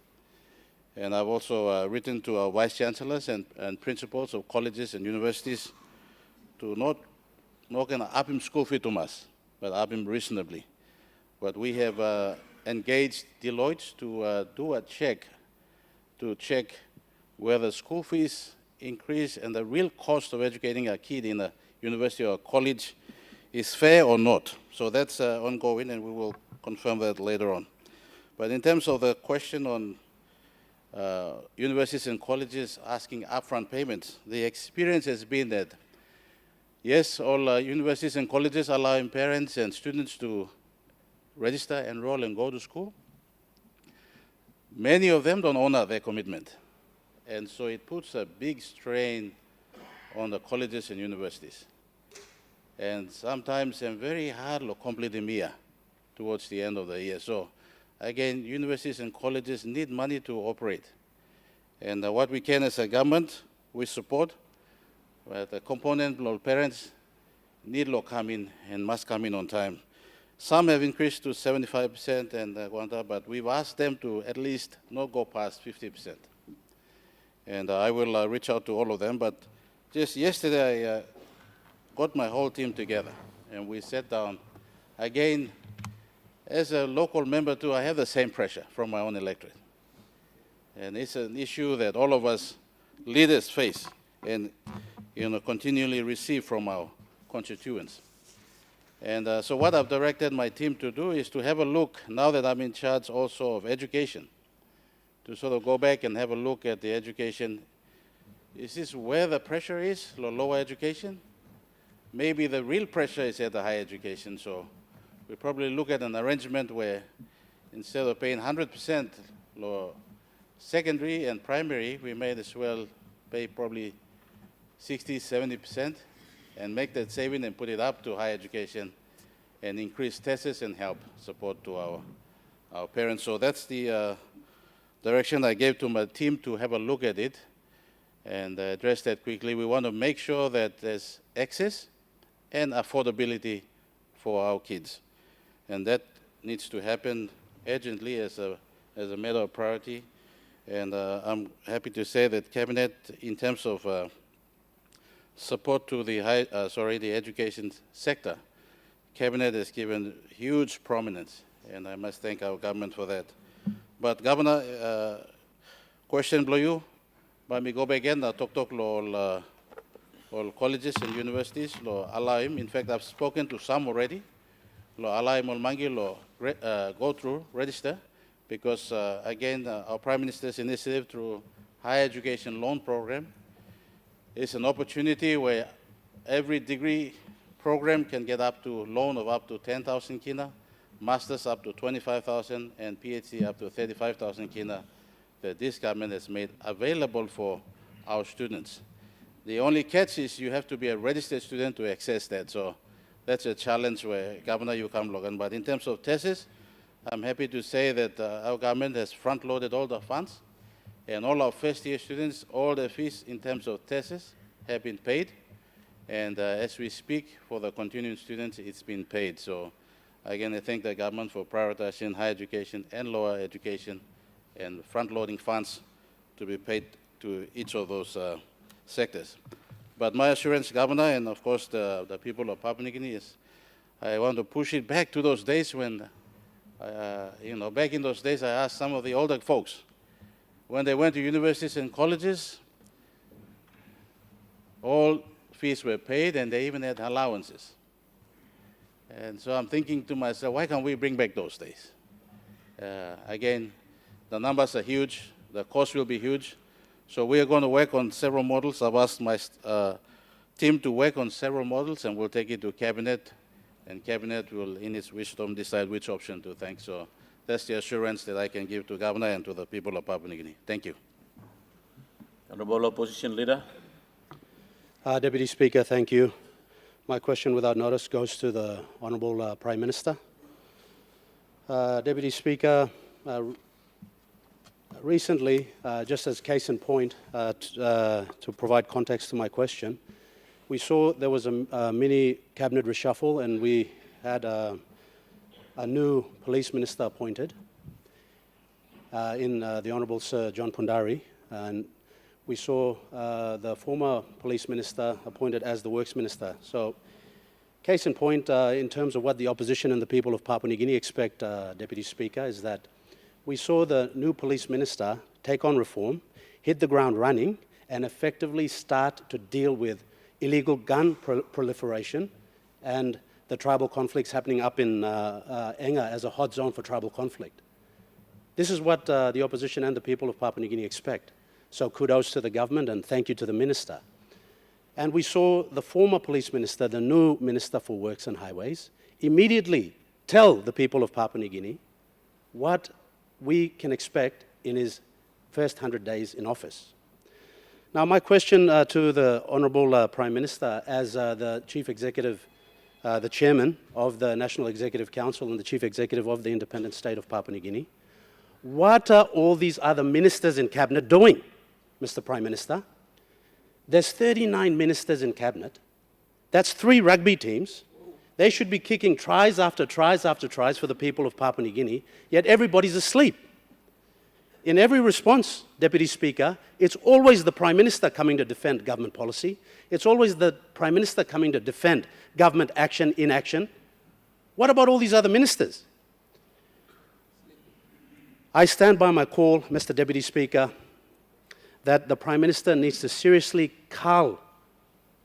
And I've also written to our vice chancellors and principals of colleges and universities to not up him school fee to us, but up him reasonably. But we have engaged Deloitte to do a check, to check whether school fees increase and the real cost of educating a kid in a university or college is fair or not. So that's ongoing, and we will confirm that later on. But in terms of the question on universities and colleges asking upfront payments, the experience has been that, yes, all universities and colleges allowing parents and students to register, enroll, and go to school. Many of them don't honor their commitment. And so it puts a big strain on the colleges and universities. And sometimes I'm very hard to complete the year towards the end of the year. So again, universities and colleges need money to operate. And what we can as a government, we support. But the component of parents need to come in and must come in on time. Some have increased to 75% and but we've asked them to at least not go past 50%. And I will reach out to all of them. But just yesterday, I got my whole team together, and we sat down. Again, as a local member too, I have the same pressure from my own electorate. And it's an issue that all of us leaders face and continually receive from our constituents. And so what I've directed my team to do is to have a look, now that I'm in charge also of education, to sort of go back and have a look at the education. Is this where the pressure is, lower education? Maybe the real pressure is at the higher education, so we probably look at an arrangement where instead of paying 100% secondary and primary, we may as well pay probably 60, 70% and make that saving and put it up to higher education and increase tests and help support to our parents. So that's the direction I gave to my team to have a look at it and address that quickly. We want to make sure that there's access and affordability for our kids. And that needs to happen urgently as a matter of priority. And I'm happy to say that Cabinet, in terms of support to the the education sector, Cabinet has given huge prominence, and I must thank our government for that. But Governor, question below you, but me go back again, talk all colleges and universities, allow him. In fact, I've spoken to some already. Allow him go through, register, because again, our Prime Minister's initiative through higher education loan program is an opportunity where every degree program can get up to loan of up to 10,000 kina, masters up to 25,000, and PhD up to 35,000 kina that this government has made available for our students. The only catch is you have to be a registered student to access that. So that's a challenge where, Governor, you come, Logan. But in terms of tests, I'm happy to say that our government has front-loaded all the funds, and all our first-year students, all the fees in terms of tests have been paid. And as we speak, for the continuing students, it's been paid. So again, I thank the government for prioritizing higher education and lower education and front-loading funds to be paid to each of those sectors. But my assurance, Governor, and of course the people of Papua New Guinea, is I want to push it back to those days when, back in those days, I asked some of the older folks, when they went to universities and colleges, all fees were paid and they even had allowances. And so I'm thinking to myself, why can't we bring back those days? Again, the numbers are huge, the cost will be huge. So we are going to work on several models. I've asked my team to work on several models, and we'll take it to Cabinet, and Cabinet will, in its wisdom, decide which option to take. So that's the assurance that I can give to Governor and to the people of Papua New Guinea. Thank you. Honourable Opposition Leader. Deputy Speaker, thank you. My question without notice goes to the Honourable Prime Minister. Deputy Speaker, recently, just as case in point, to provide context to my question, we saw there was a mini cabinet reshuffle and we had a new police minister appointed in the Honourable Sir John Pundari, and we saw the former police minister appointed as the works minister. So, case in point, in terms of what the opposition and the people of Papua New Guinea expect, Deputy Speaker, is that we saw the new police minister take on reform, hit the ground running, and effectively start to deal with illegal gun proliferation and the tribal conflicts happening up in Enga as a hot zone for tribal conflict. This is what the opposition and the people of Papua New Guinea expect. So kudos to the government and thank you to the minister. And we saw the former police minister, the new Minister for Works and Highways, immediately tell the people of Papua New Guinea what we can expect in his first 100 days in office. Now, my question to the Honourable Prime Minister, as the Chief Executive, the Chairman of the National Executive Council and the Chief Executive of the independent state of Papua New Guinea, what are all these other ministers in Cabinet doing, Mr. Prime Minister? There's 39 ministers in Cabinet. That's 3 rugby teams. They should be kicking tries after tries after tries for the people of Papua New Guinea, yet everybody's asleep. In every response, Deputy Speaker, it's always the Prime Minister coming to defend government policy. It's always the Prime Minister coming to defend government action, inaction. What about all these other ministers? I stand by my call, Mr. Deputy Speaker, that the Prime Minister needs to seriously cull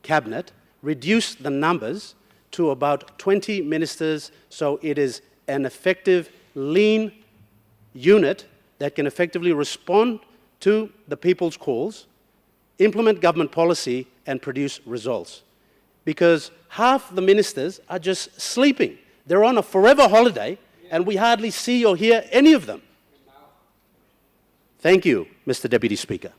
Cabinet, reduce the numbers to about 20 ministers so it is an effective, lean unit that can effectively respond to the people's calls, implement government policy, and produce results. Because half the ministers are just sleeping. They're on a forever holiday, and we hardly see or hear any of them. Thank you, Mr. Deputy Speaker.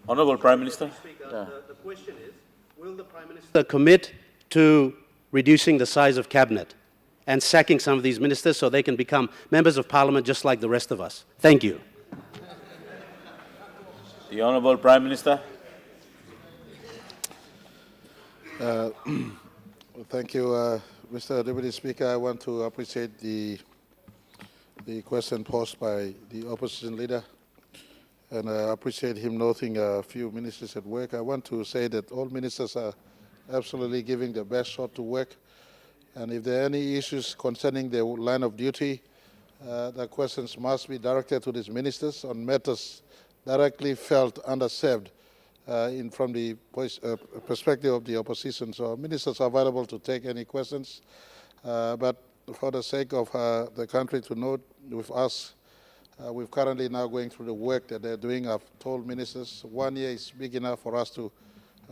Honourable Prime Minister. The question is, will the Prime Minister commit to reducing the size of Cabinet and sacking some of these ministers so they can become members of Parliament just like the rest of us? Thank you. The Honourable Prime Minister. Thank you, Mr. Deputy Speaker. I want to appreciate the question posed by the opposition leader, and I appreciate him noting a few ministers at work. I want to say that all ministers are absolutely giving their best shot to work, and if there are any issues concerning their line of duty, the questions must be directed to these ministers on matters directly felt underserved from the perspective of the opposition. So ministers are available to take any questions, but for the sake of the country to note with us, we're currently now going through the work that they're doing. I've told ministers 1 year is big enough for us to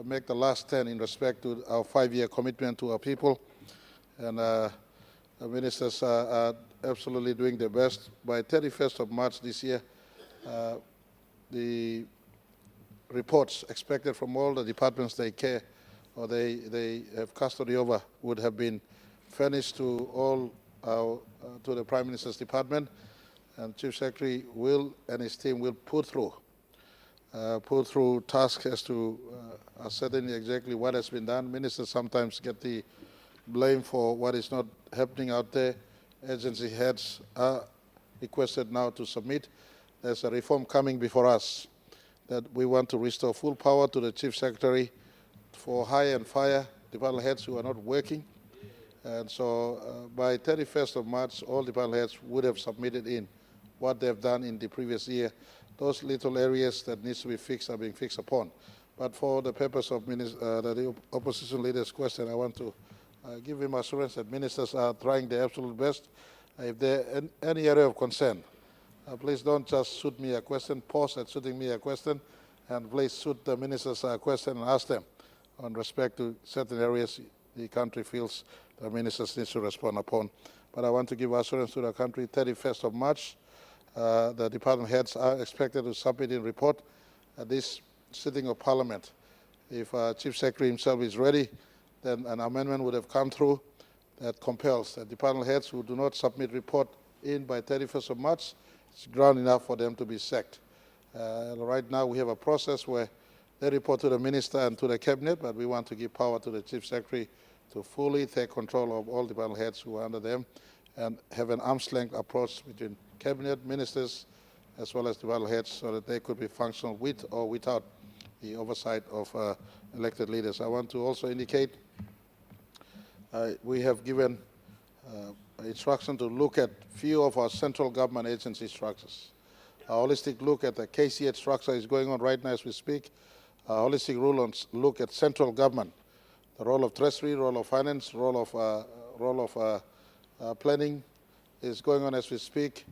make the last 10 in respect to our 5-year commitment to our people. And the ministers are absolutely doing their best. By 31st of March this year, the reports expected from all the departments they care or they have custody over would have been furnished to all to the Prime Minister's department, and Chief Secretary will and his team will put through tasks as to ascertain exactly what has been done. Ministers sometimes get the blame for what is not happening out there. Agency heads are requested now to submit. There's a reform coming before us that we want to restore full power to the Chief Secretary for hire and fire department heads who are not working. And so by 31st of March, all department heads would have submitted in what they've done in the previous year. Those little areas that needs to be fixed are being fixed upon. But for the purpose of the opposition leader's question, I want to give him assurance that ministers are trying their absolute best. If there is any area of concern, please don't just shoot me a question, pause at shooting me a question, and please shoot the ministers a question and ask them on respect to certain areas the country feels the ministers need to respond upon. But I want to give assurance to the country, 31st of March, the department heads are expected to submit a report at this sitting of Parliament. If Chief Secretary himself is ready, then an amendment would have come through that compels the department heads who do not submit report in by 31st of March, it's ground enough for them to be sacked. Right now we have a process where they report to the minister and to the cabinet, but we want to give power to the Chief Secretary to fully take control of all department heads who are under them and have an arm's length approach between cabinet, ministers, as well as department heads so that they could be functional with or without the oversight of elected leaders. I want to also indicate we have given instruction to look at few of our central government agency structures. A holistic look at the KCH structure is going on right now as we speak. A holistic look at central government, the role of treasury, role of finance, role of planning is going on as we speak.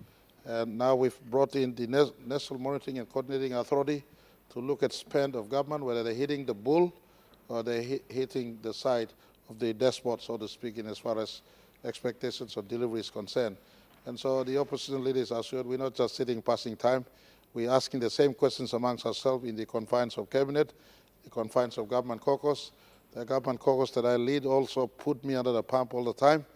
And now we've brought in the National Monitoring and Coordinating Authority to look at spend of government, whether they're hitting the bull or they're hitting the side of the dashboard, so to speak, in as far as expectations or delivery is concerned. And so the opposition leaders are assured we're not just sitting passing time. We're asking the same questions amongst ourselves in the confines of cabinet, the confines of government caucus. The government caucus that I lead also put me under the pump all the time.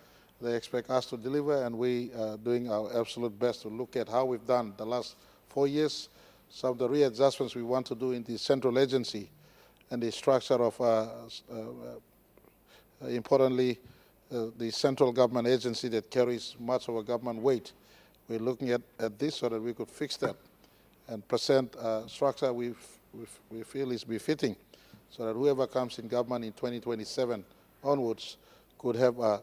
They expect us to deliver, and we are doing our absolute best to look at how we've done the last 4 years some of the readjustments we want to do in the central agency and the structure of, importantly, the central government agency that carries much of a government weight. We're looking at this so that we could fix that and present a structure we feel is befitting, so that whoever comes in government in 2027 onwards could have a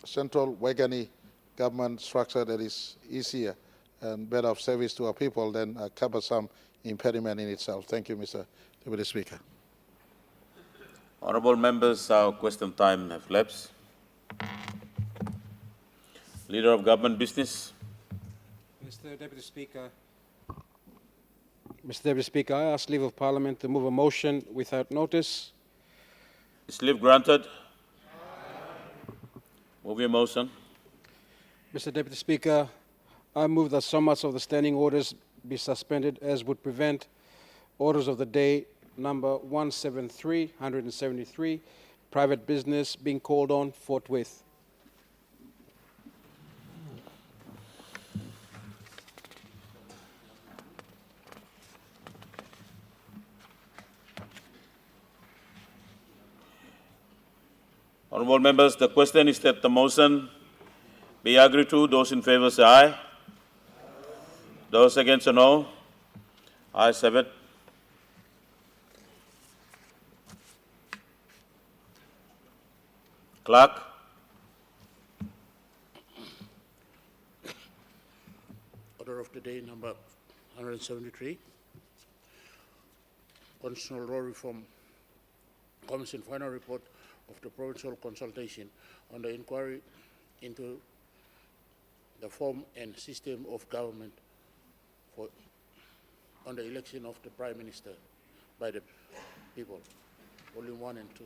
central wagony government structure that is easier and better of service to our people than a cumbersome impediment in itself. Thank you, Mr. Deputy Speaker. Honourable members, our question time has lapsed. Leader of Government Business. Mr. Deputy Speaker, I ask leave of Parliament to move a motion without notice. Is leave granted? Move your motion. Mr. Deputy Speaker, I move that so much of the standing orders be suspended as would prevent orders of the day number 173, private business, being called on forthwith. Honourable members, the question is that the motion be agreed to. Those in favour say aye. Those against say no. Ayes have it. Clerk. Order of the day number 173. Constitutional Law Reform Commission final report of the provincial consultation on the inquiry into the form and system of government on the election of the Prime Minister by the people, Volume 1 and 2.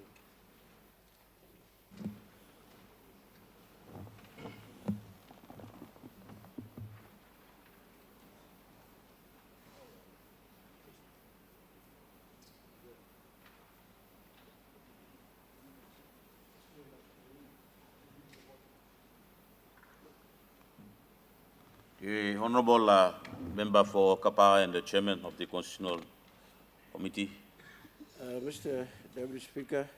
The Honourable Member for Kapara and the Chairman of the Constitutional Committee. Mr. Deputy Speaker,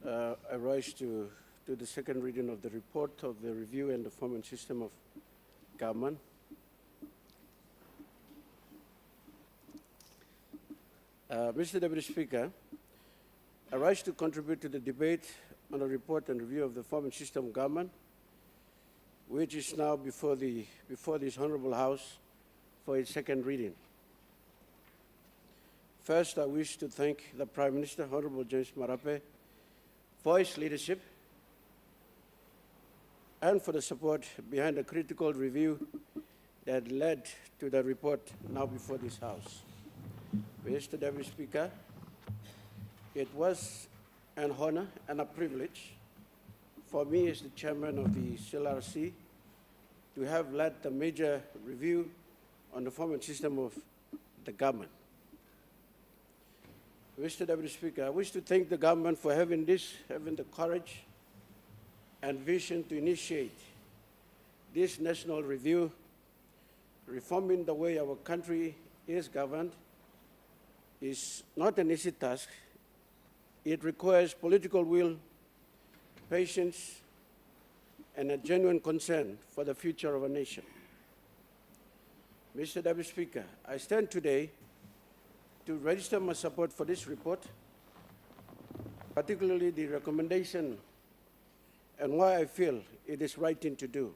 I rise to the second reading of the report of the review and the form and system of government. Mr. Deputy Speaker, I rise to contribute to the debate on the report and review of the form and system of government, which is now before this Honourable House for its second reading. First, I wish to thank the Prime Minister, Honourable James Marape, for his leadership and for the support behind the critical review that led to the report now before this House. Mr. Deputy Speaker, it was an honour and a privilege for me as the Chairman of the CLRC to have led the major review on the form and system of the government. Mr. Deputy Speaker, I wish to thank the government for having the courage and vision to initiate this national review. Reforming the way our country is governed is not an easy task. It requires political will, patience, and a genuine concern for the future of our nation. Mr. Deputy Speaker, I stand today to register my support for this report, particularly the recommendation and why I feel it is right thing to do.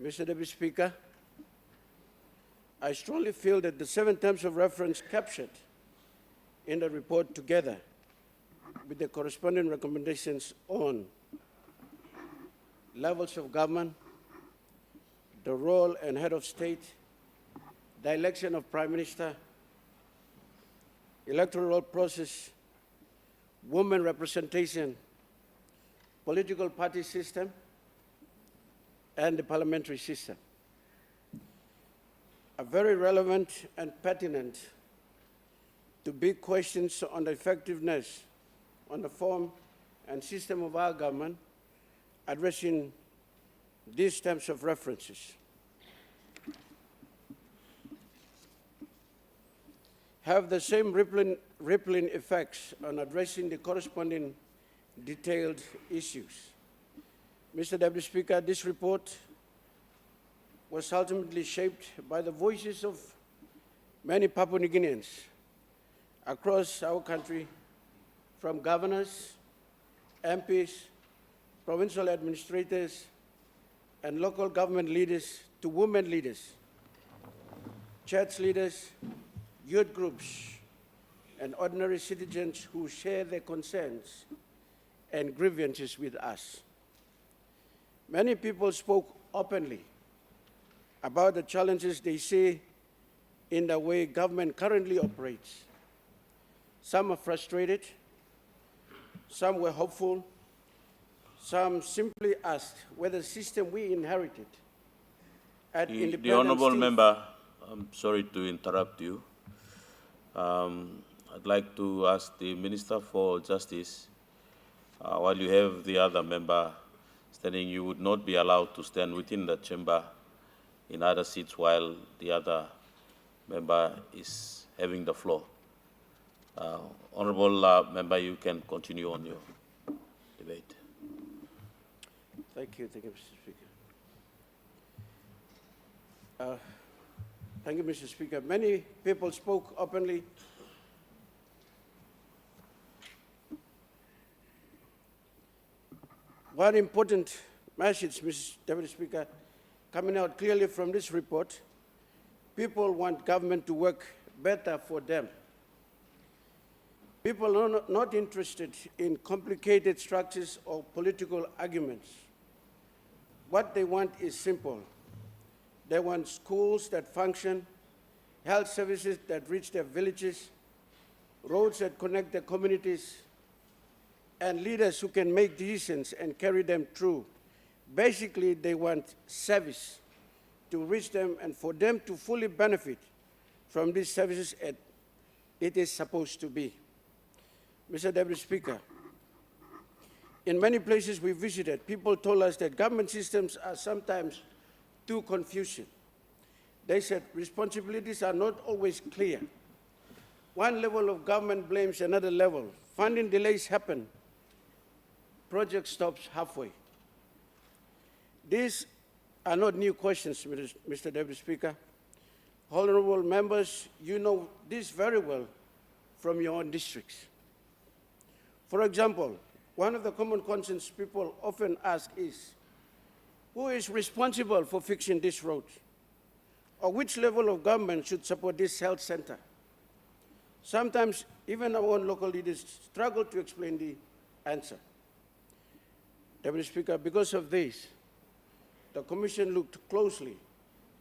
Mr. Deputy Speaker, I strongly feel that the 7 terms of reference captured in the report, together with the corresponding recommendations on levels of government, the role and head of state, the election of Prime Minister, electoral process, women representation, political party system, and the parliamentary system are very relevant and pertinent to big questions on the effectiveness on the form and system of our government, addressing these terms of references. have the same rippling effects on addressing the corresponding detailed issues. Mr. Deputy Speaker, this report was ultimately shaped by the voices of many Papua New Guineans across our country, from governors, MPs, provincial administrators, and local government leaders to women leaders, church leaders, youth groups, and ordinary citizens who share their concerns and grievances with us. Many people spoke openly about the challenges they see in the way government currently operates. Some are frustrated, some were hopeful, some simply asked whether the system we inherited at independence. The honourable member, I'm sorry to interrupt you. I'd like to ask the Minister for Justice, while you have the other member standing, you would not be allowed to stand within the chamber in other seats while the other member is having the floor. Honourable member, you can continue on your debate. Thank you, Mr. Speaker. Thank you, Mr. Speaker. Many people spoke openly. One important message, Mr. Deputy Speaker, coming out clearly from this report: people want government to work better for them. People are not interested in complicated structures or political arguments. What they want is simple. They want schools that function, health services that reach their villages, roads that connect their communities, and leaders who can make decisions and carry them through. Basically, they want service to reach them and for them to fully benefit from these services as it is supposed to be. Mr. Deputy Speaker, in many places we visited, people told us that government systems are sometimes too confusing. They said responsibilities are not always clear. One level of government blames another level. Funding delays happen. Project stops halfway. These are not new questions, Mr. Deputy Speaker. Honorable members, you know this very well from your own districts. For example, one of the common concerns people often ask is, who is responsible for fixing this road? Or which level of government should support this health center? Sometimes even our own local leaders struggle to explain the answer. Deputy Speaker, because of this, the Commission looked closely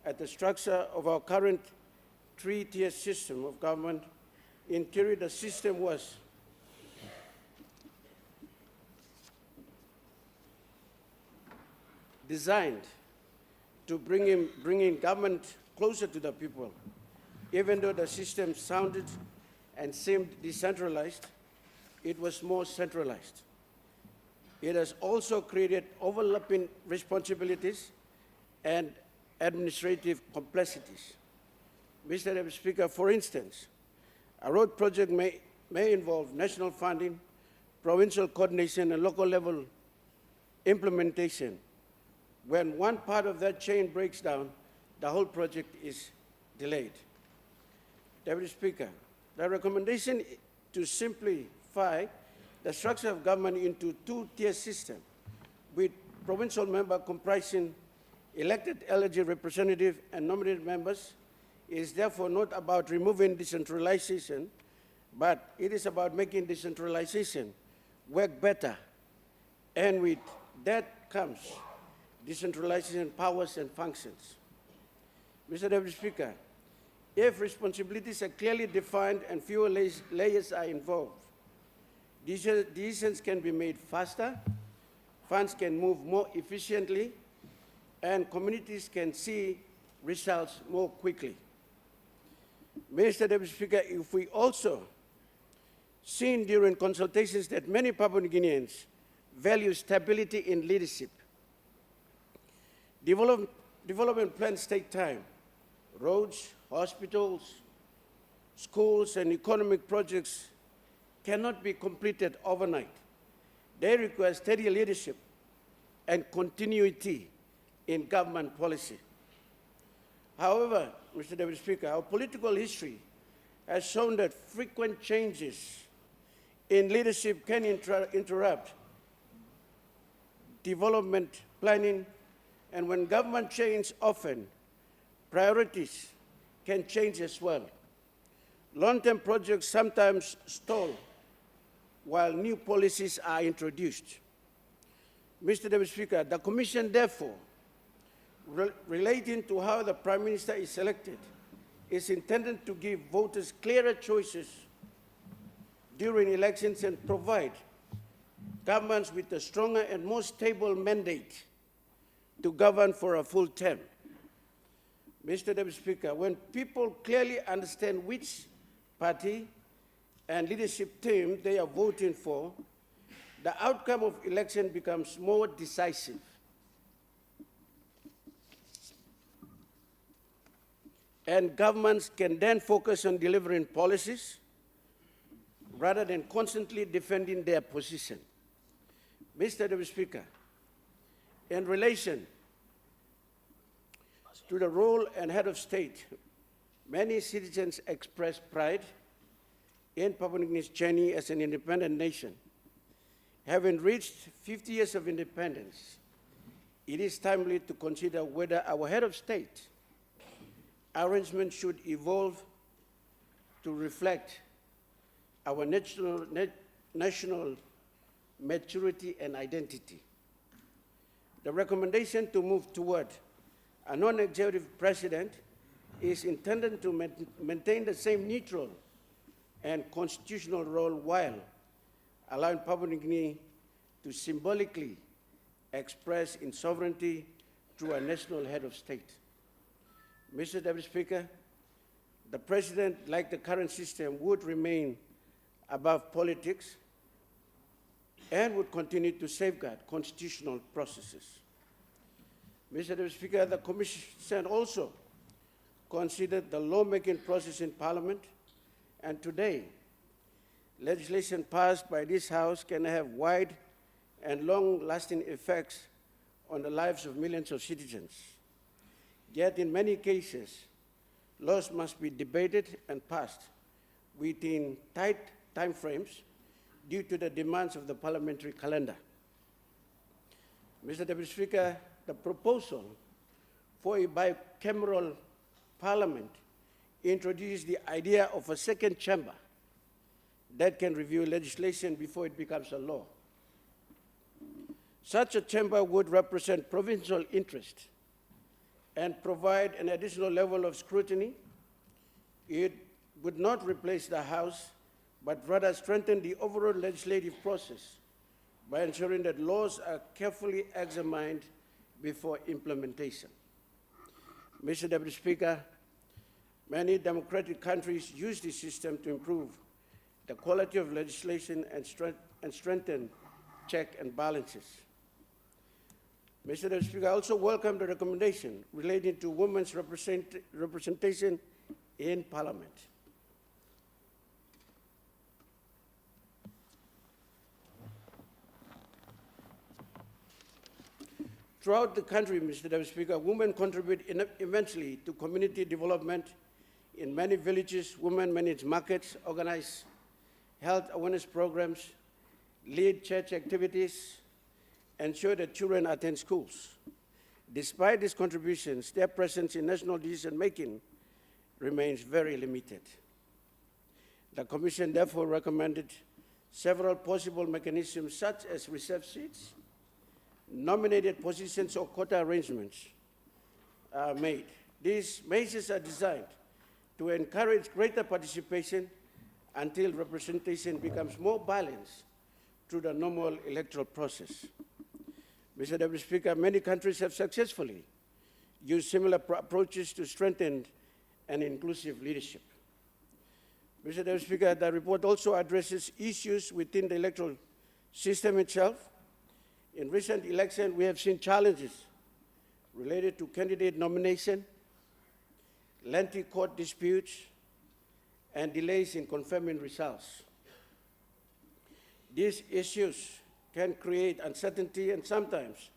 at the structure of our current three-tier system of government. In theory, the system was designed to bring in government closer to the people. Even though the system sounded and seemed decentralized, it was more centralized. It has also created overlapping responsibilities and administrative complexities. Mr. Deputy Speaker, for instance, a road project may involve national funding, provincial coordination, and local level implementation. When one part of that chain breaks down, the whole project is delayed. Deputy Speaker, the recommendation to simplify the structure of government into two-tier system with provincial member comprising elected eligible representative and nominated members is therefore not about removing decentralization, but it is about making decentralization work better. And with that comes decentralization powers and functions. Mr. Deputy Speaker, if responsibilities are clearly defined and fewer layers are involved, decisions can be made faster, funds can move more efficiently, and communities can see results more quickly. Mr. Deputy Speaker, if we also seen during consultations that many Papua New Guineans value stability in leadership. Development plans take time. Roads, hospitals, schools, and economic projects cannot be completed overnight. They require steady leadership and continuity in government policy. However, Mr. Deputy Speaker, our political history has shown that frequent changes in leadership can interrupt development planning, and when government changes often, priorities can change as well. Long-term projects sometimes stall while new policies are introduced. Mr. Deputy Speaker, the Commission therefore, relating to how the Prime Minister is selected, is intended to give voters clearer choices during elections and provide governments with a stronger and more stable mandate to govern for a full term. Mr. Deputy Speaker, when people clearly understand which party and leadership team they are voting for, the outcome of election becomes more decisive. And governments can then focus on delivering policies rather than constantly defending their position. Mr. Deputy Speaker, in relation to the role and head of state, many citizens express pride in Papua New Guinea's journey as an independent nation. Having reached 50 years of independence, it is timely to consider whether our head of state arrangement should evolve to reflect our national maturity and identity. The recommendation to move toward a non-executive president is intended to maintain the same neutral and constitutional role while allowing Papua New Guinea to symbolically express its sovereignty through a national head of state. Mr. Deputy Speaker, the President, like the current system, would remain above politics and would continue to safeguard constitutional processes. Mr. Deputy Speaker, the Commission also considered the lawmaking process in Parliament, and today, legislation passed by this House can have wide and long-lasting effects on the lives of millions of citizens. Yet in many cases, laws must be debated and passed within tight timeframes due to the demands of the parliamentary calendar. Mr. Deputy Speaker, the proposal for a bicameral parliament introduced the idea of a second chamber that can review legislation before it becomes a law. Such a chamber would represent provincial interest and provide an additional level of scrutiny. It would not replace the House, but rather strengthen the overall legislative process by ensuring that laws are carefully examined before implementation. Mr. Deputy Speaker, many democratic countries use this system to improve the quality of legislation and strengthen checks and balances. Mr. Deputy Speaker, I also welcome the recommendation relating to women's representation in Parliament. Throughout the country, Mr. Deputy Speaker, women contribute immensely to community development. In many villages, women manage markets, organize health awareness programs, lead church activities, ensure that children attend schools. Despite these contributions, their presence in national decision-making remains very limited. The Commission therefore recommended several possible mechanisms such as reserve seats, nominated positions or quota arrangements are made. These measures are designed to encourage greater participation until representation becomes more balanced through the normal electoral process. Mr. Deputy Speaker, many countries have successfully used similar approaches to strengthen an inclusive leadership. Mr. Deputy Speaker, the report also addresses issues within the electoral system itself. In recent elections, we have seen challenges related to candidate nomination, lengthy court disputes, and delays in confirming results. These issues can create uncertainty and sometimes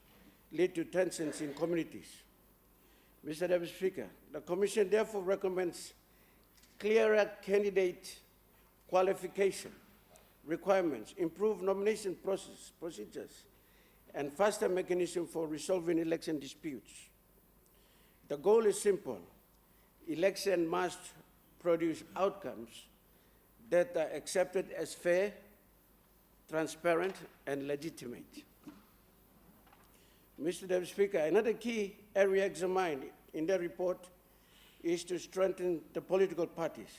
lead to tensions in communities. Mr. Deputy Speaker, the Commission therefore recommends clearer candidate qualification requirements, improved nomination procedures, and faster mechanism for resolving election disputes. The goal is simple. Election must produce outcomes that are accepted as fair, transparent, and legitimate. Mr. Deputy Speaker, another key area examined in the report is to strengthen the political parties.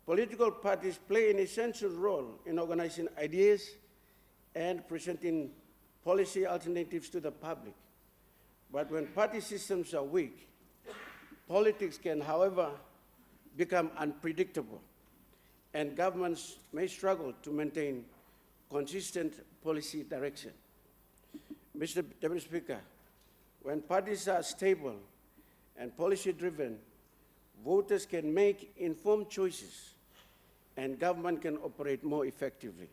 Political parties play an essential role in organizing ideas and presenting policy alternatives to the public. But when party systems are weak, politics can, however, become unpredictable, and governments may struggle to maintain consistent policy direction. Mr. Deputy Speaker, when parties are stable and policy-driven, voters can make informed choices and government can operate more effectively.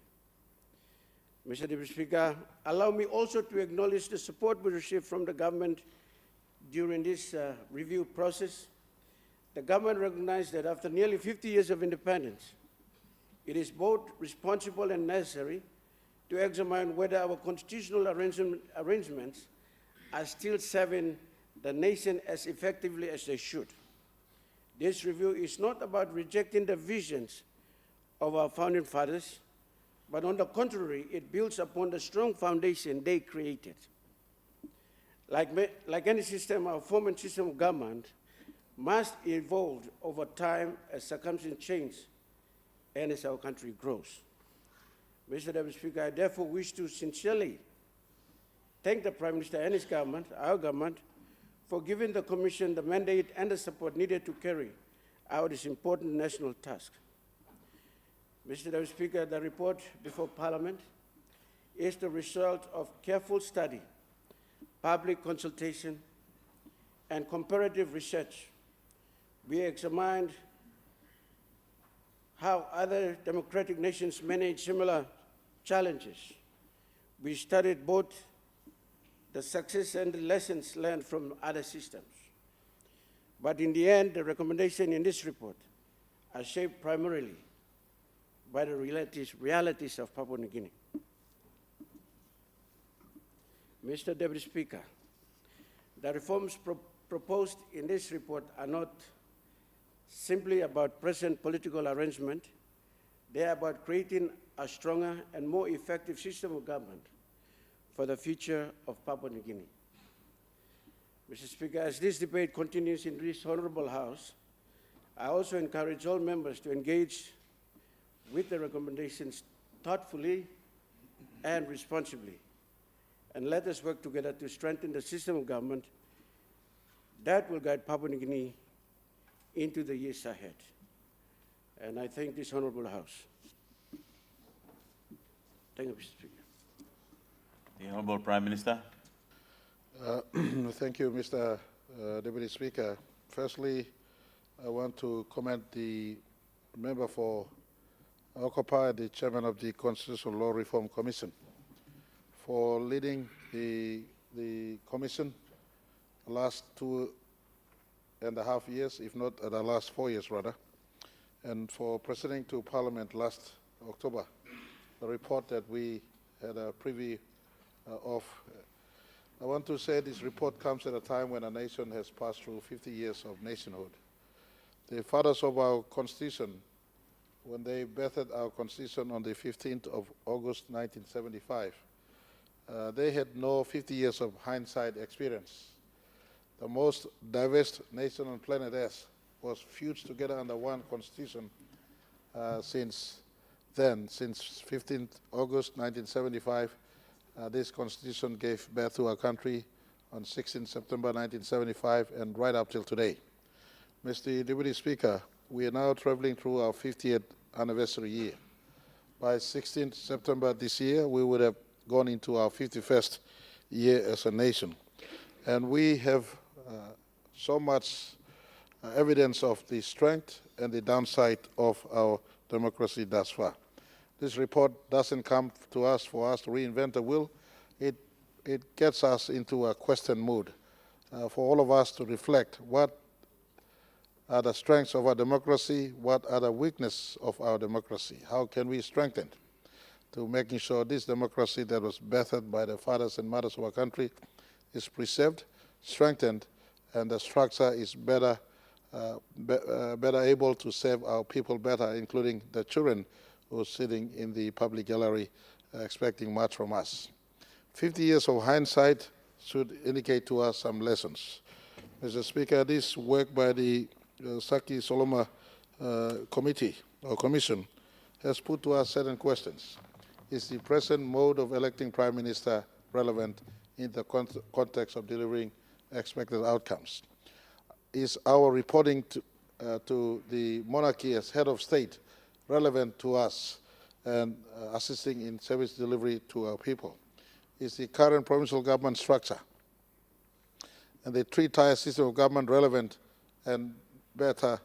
Mr. Deputy Speaker, allow me also to acknowledge the support we received from the government during this review process. The government recognized that after nearly 50 years of independence, it is both responsible and necessary to examine whether our constitutional arrangements are still serving the nation as effectively as they should. This review is not about rejecting the visions of our founding fathers, but on the contrary, it builds upon the strong foundation they created. Like any system, our form and system of government must evolve over time as circumstances change and as our country grows. Mr. Deputy Speaker, I therefore wish to sincerely thank the Prime Minister and his government, our government, for giving the Commission the mandate and the support needed to carry out this important national task. Mr. Deputy Speaker, the report before Parliament is the result of careful study, public consultation, and comparative research. We examined how other democratic nations manage similar challenges. We studied both the success and the lessons learned from other systems. But in the end, the recommendations in this report are shaped primarily by the realities of Papua New Guinea. Mr. Deputy Speaker, the reforms proposed in this report are not simply about present political arrangement. They are about creating a stronger and more effective system of government for the future of Papua New Guinea. Mr. Speaker, as this debate continues in this Honorable House, I also encourage all members to engage with the recommendations thoughtfully and responsibly. And let us work together to strengthen the system of government that will guide Papua New Guinea into the years ahead. And I thank this Honorable House. Thank you, Mr. Speaker. The Honorable Prime Minister. Thank you, Mr. Deputy Speaker. Firstly, I want to commend the member for Occupy, the chairman of the Constitutional Law Reform Commission, for leading the commission the last 2.5 years, if not the last 4 years rather, and for presenting to Parliament last October the report that we had a preview of. I want to say this report comes at a time when a nation has passed through 50 years of nationhood. The fathers of our Constitution, when they birthed our Constitution on the 15th of August 1975, they had no 50 years of hindsight experience. The most diverse nation on planet Earth was fused together under one Constitution since then. Since 15th August 1975, this Constitution gave birth to our country on 16 September 1975 and right up till today. Mr. Deputy Speaker, we are now traveling through our 50th anniversary year. By 16th September this year, we would have gone into our 51st year as a nation. And we have so much evidence of the strength and the downside of our democracy thus far. This report doesn't come to us for us to reinvent the wheel. It gets us into a question mood for all of us to reflect what are the strengths of our democracy, what are the weaknesses of our democracy, how can we strengthen to making sure this democracy that was bettered by the fathers and mothers of our country is preserved, strengthened, and the structure is better able to serve our people better, including the children who are sitting in the public gallery expecting much from us. 50 years of hindsight should indicate to us some lessons. Mr. Speaker, this work by the Saki Soloma Committee or Commission has put to us certain questions. Is the present mode of electing Prime Minister relevant in the context of delivering expected outcomes? Is our reporting to the monarchy as head of state relevant to us and assisting in service delivery to our people? Is the current provincial government structure and the three-tier system of government relevant and better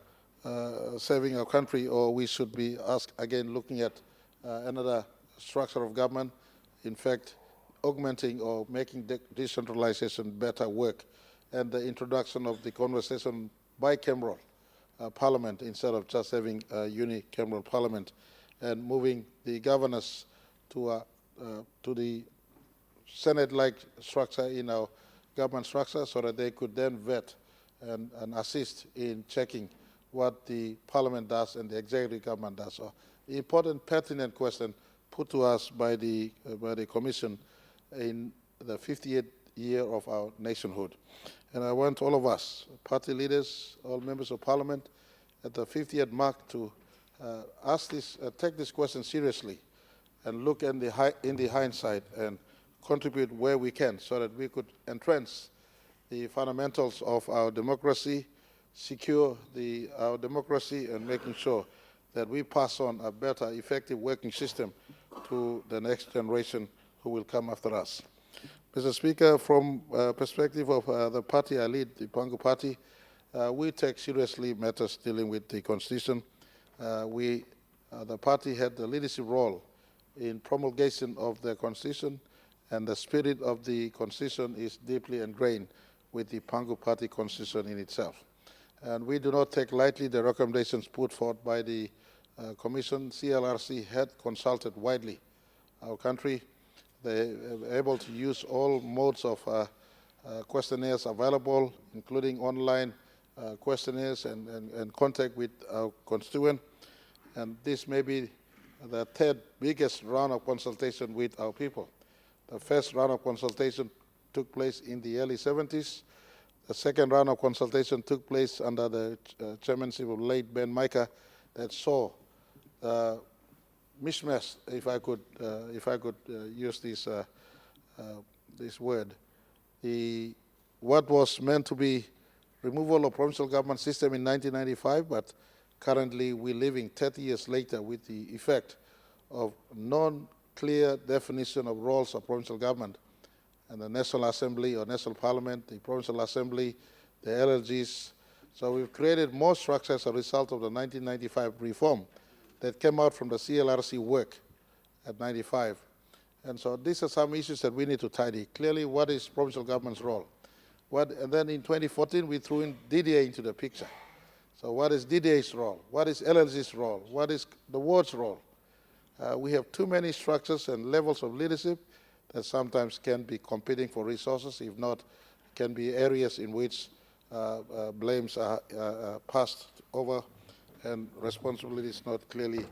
serving our country, or we should be again looking at another structure of government, in fact, augmenting or making decentralization better work, and the introduction of the conversation bicameral parliament instead of just having a unicameral parliament, and moving the governors to the Senate-like structure in our government structure so that they could then vet and assist in checking what the parliament does and the executive government does. So the important pertinent question put to us by the Commission in the 50th year of our nationhood. And I want all of us, party leaders, all members of parliament, at the 50th mark to take this question seriously and look in the hindsight and contribute where we can so that we could entrench the fundamentals of our democracy, secure our democracy, and making sure that we pass on a better, effective working system to the next generation who will come after us. Mr. Speaker, from perspective of the party I lead, the Pangu Party, we take seriously matters dealing with the Constitution. The party had the leadership role in promulgation of the Constitution, and the spirit of the Constitution is deeply ingrained with the Pangu Party Constitution in itself. And we do not take lightly the recommendations put forth by the Commission. CLRC had consulted widely our country. They were able to use all modes of questionnaires available, including online questionnaires and contact with our constituent. And this may be the third biggest round of consultation with our people. The first round of consultation took place in the early 70s. The second round of consultation took place under the chairmanship of late Ben Micah, that saw mishmash, if I could use this word. What was meant to be removal of provincial government system in 1995, but currently we're living 30 years later with the effect of non-clear definition of roles of provincial government and the National Assembly or National Parliament, the Provincial Assembly, the LLGs. So we've created more structure as a result of the 1995 reform that came out from the CLRC work at 95. And so these are some issues that we need to tidy. Clearly, what is provincial government's role? And then in 2014, we threw in DDA into the picture. So what is DDA's role? What is LLG's role? What is the ward's role? We have too many structures and levels of leadership that sometimes can be competing for resources, if not, can be areas in which blames are passed over and responsibilities not clearly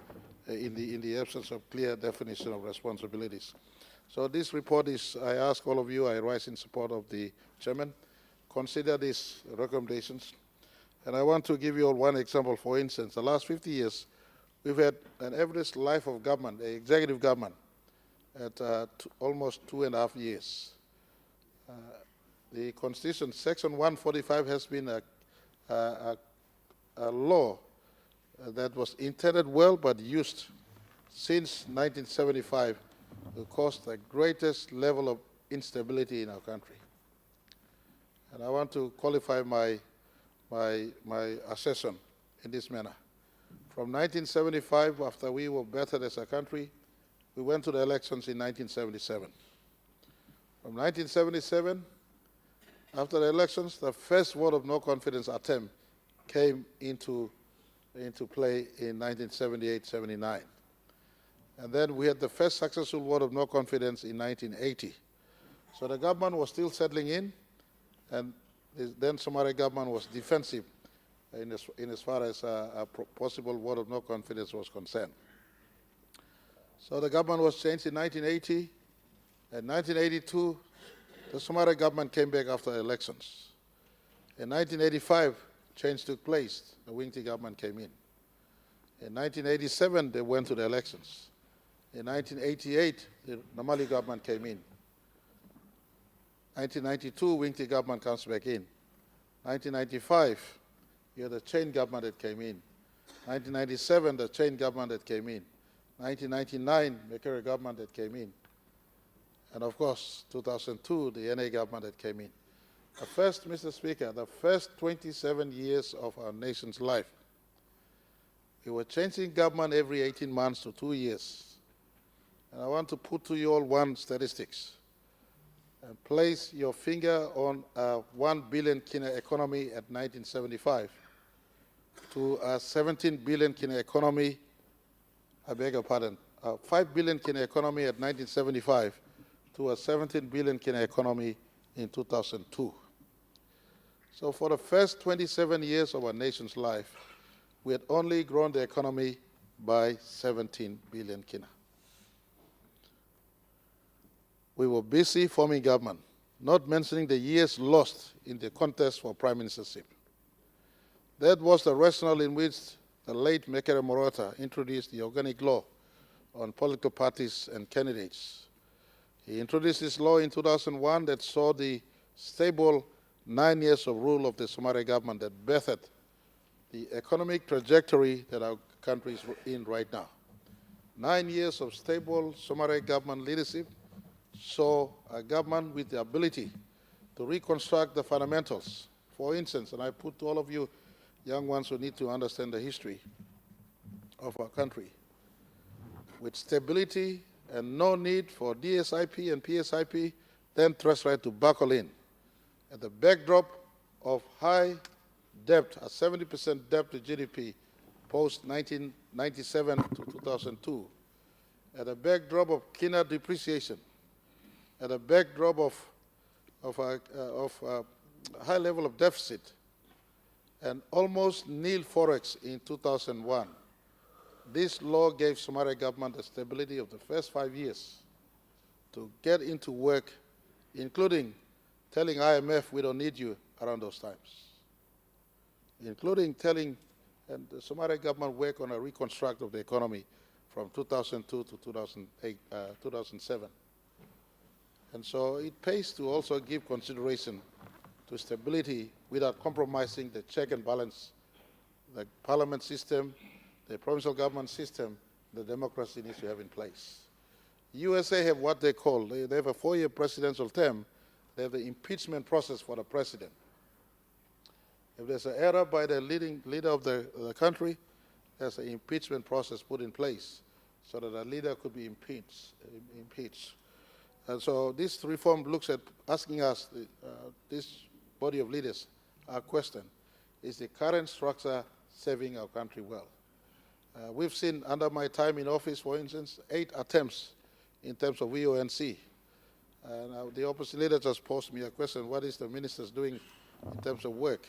in the absence of clear definition of responsibilities. So this report is, I ask all of you, I rise in support of the chairman, consider these recommendations. And I want to give you all one example. For instance, the last 50 years, we've had an average life of government, an executive government, at almost 2.5 years. The Constitution, Section 145, has been a law that was intended well but used since 1975 to cause the greatest level of instability in our country. And I want to qualify my my accession in this manner. From 1975, after we were bettered as a country, we went to the elections in 1977. From 1977, after the elections, the first vote of no confidence attempt came into play in 1978-79. And then we had the first successful vote of no confidence in 1980. So the government was still settling in, and the then Somali government was defensive in as far as a possible vote of no confidence was concerned. So the government was changed in 1980. In 1982, the Somali government came back after elections. In 1985, change took place. The Winti government came in. In 1987, they went to the elections. In 1988, the Namali government came in. 1992, Winti government comes back in. 1995, you had the chain government that came in. 1997, the chain government that came in. 1999, Mekere government that came in. And of course, 2002, the NA government that came in. The first, Mr. Speaker, the first 27 years of our nation's life, we were changing government every 18 months to 2 years. And I want to put to you all one statistics and place your finger on a 1 billion kina economy at 1975 to a 17 billion kina economy, I beg your pardon, a 5 billion kina economy at 1975 to a 17 billion kina economy in 2002. So for the first 27 years of our nation's life, we had only grown the economy by 17 billion kina. We were busy forming government, not mentioning the years lost in the contest for prime ministership. That was the rationale in which the late Mekere Morata introduced the organic law on political parties and candidates. He introduced this law in 2001 that saw the stable 9 years of rule of the Somali government that bettered the economic trajectory that our country is in right now. 9 years of stable Somali government leadership saw a government with the ability to reconstruct the fundamentals. For instance, and I put to all of you young ones who need to understand the history of our country, with stability and no need for DSIP and PSIP, then trust right to buckle in. At the backdrop of high debt, a 70% debt to GDP post-1997 to 2002, at the backdrop of kina depreciation, at a backdrop of a high level of deficit and almost nil forex in 2001, this law gave Somali government the stability of the first 5 years to get into work, including telling IMF we don't need you around those times, including telling and the Somali government work on a reconstruct of the economy from 2002 to 2007. And so it pays to also give consideration to stability without compromising the check and balance, the parliament system, the provincial government system, the democracy needs to have in place. USA have what they call, they have a 4-year presidential term, they have the impeachment process for the president. If there's an error by the leader of the country, there's an impeachment process put in place so that a leader could be impeached. And so this reform looks at asking us, this body of leaders, our question, is the current structure serving our country well? We've seen under my time in office, for instance, 8 attempts in terms of VONC. And the opposite leader just posed me a question, what is the ministers doing in terms of work?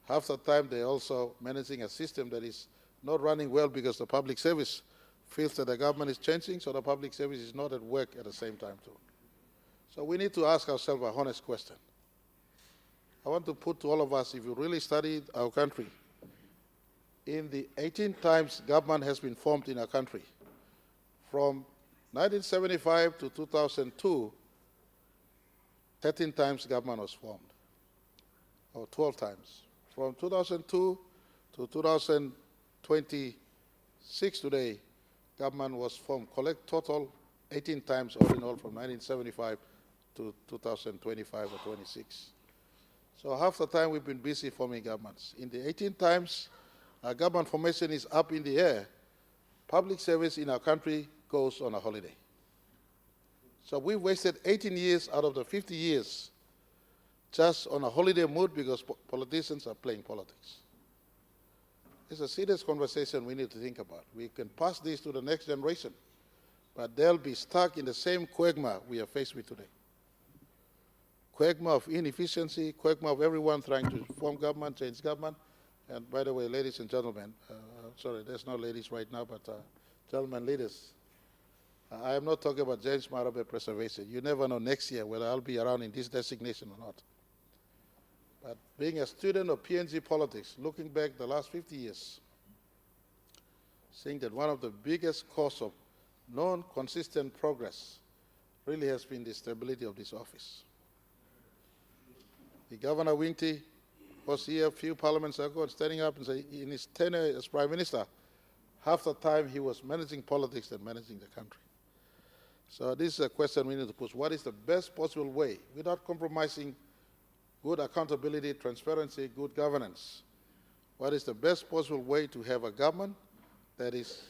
Half the time they're also managing a system that is not running well because the public service feels that the government is changing, so the public service is not at work at the same time too. So we need to ask ourselves a honest question. I want to put to all of us, if you really studied our country, in the 18 times government has been formed in our country, from 1975 to 2002, 13 times government was formed, or 12 times. From 2002 to 2026 today, government was formed, collect total 18 times all in all from 1975 to 2025 or 26. So half the time we've been busy forming governments. In the 18 times our government formation is up in the air, public service in our country goes on a holiday. So we've wasted 18 years out of the 50 years just on a holiday mood because politicians are playing politics. It's a serious conversation we need to think about. We can pass this to the next generation, but they'll be stuck in the same quagmire we are faced with today. Quagmire of inefficiency, quagmire of everyone trying to form government, change government. And by the way, ladies and gentlemen, sorry, there's no ladies right now, but gentlemen leaders, I am not talking about James Marabe preservation. You never know next year whether I'll be around in this designation or not. But being a student of PNG politics, looking back the last 50 years, seeing that one of the biggest causes of non-consistent progress really has been the stability of this office. The Governor Winty was here a few parliaments ago standing up and saying in his tenure as Prime Minister, half the time he was managing politics than managing the country. So this is a question we need to put. What is the best possible way, without compromising good accountability, transparency, good governance? What is the best possible way to have a government that is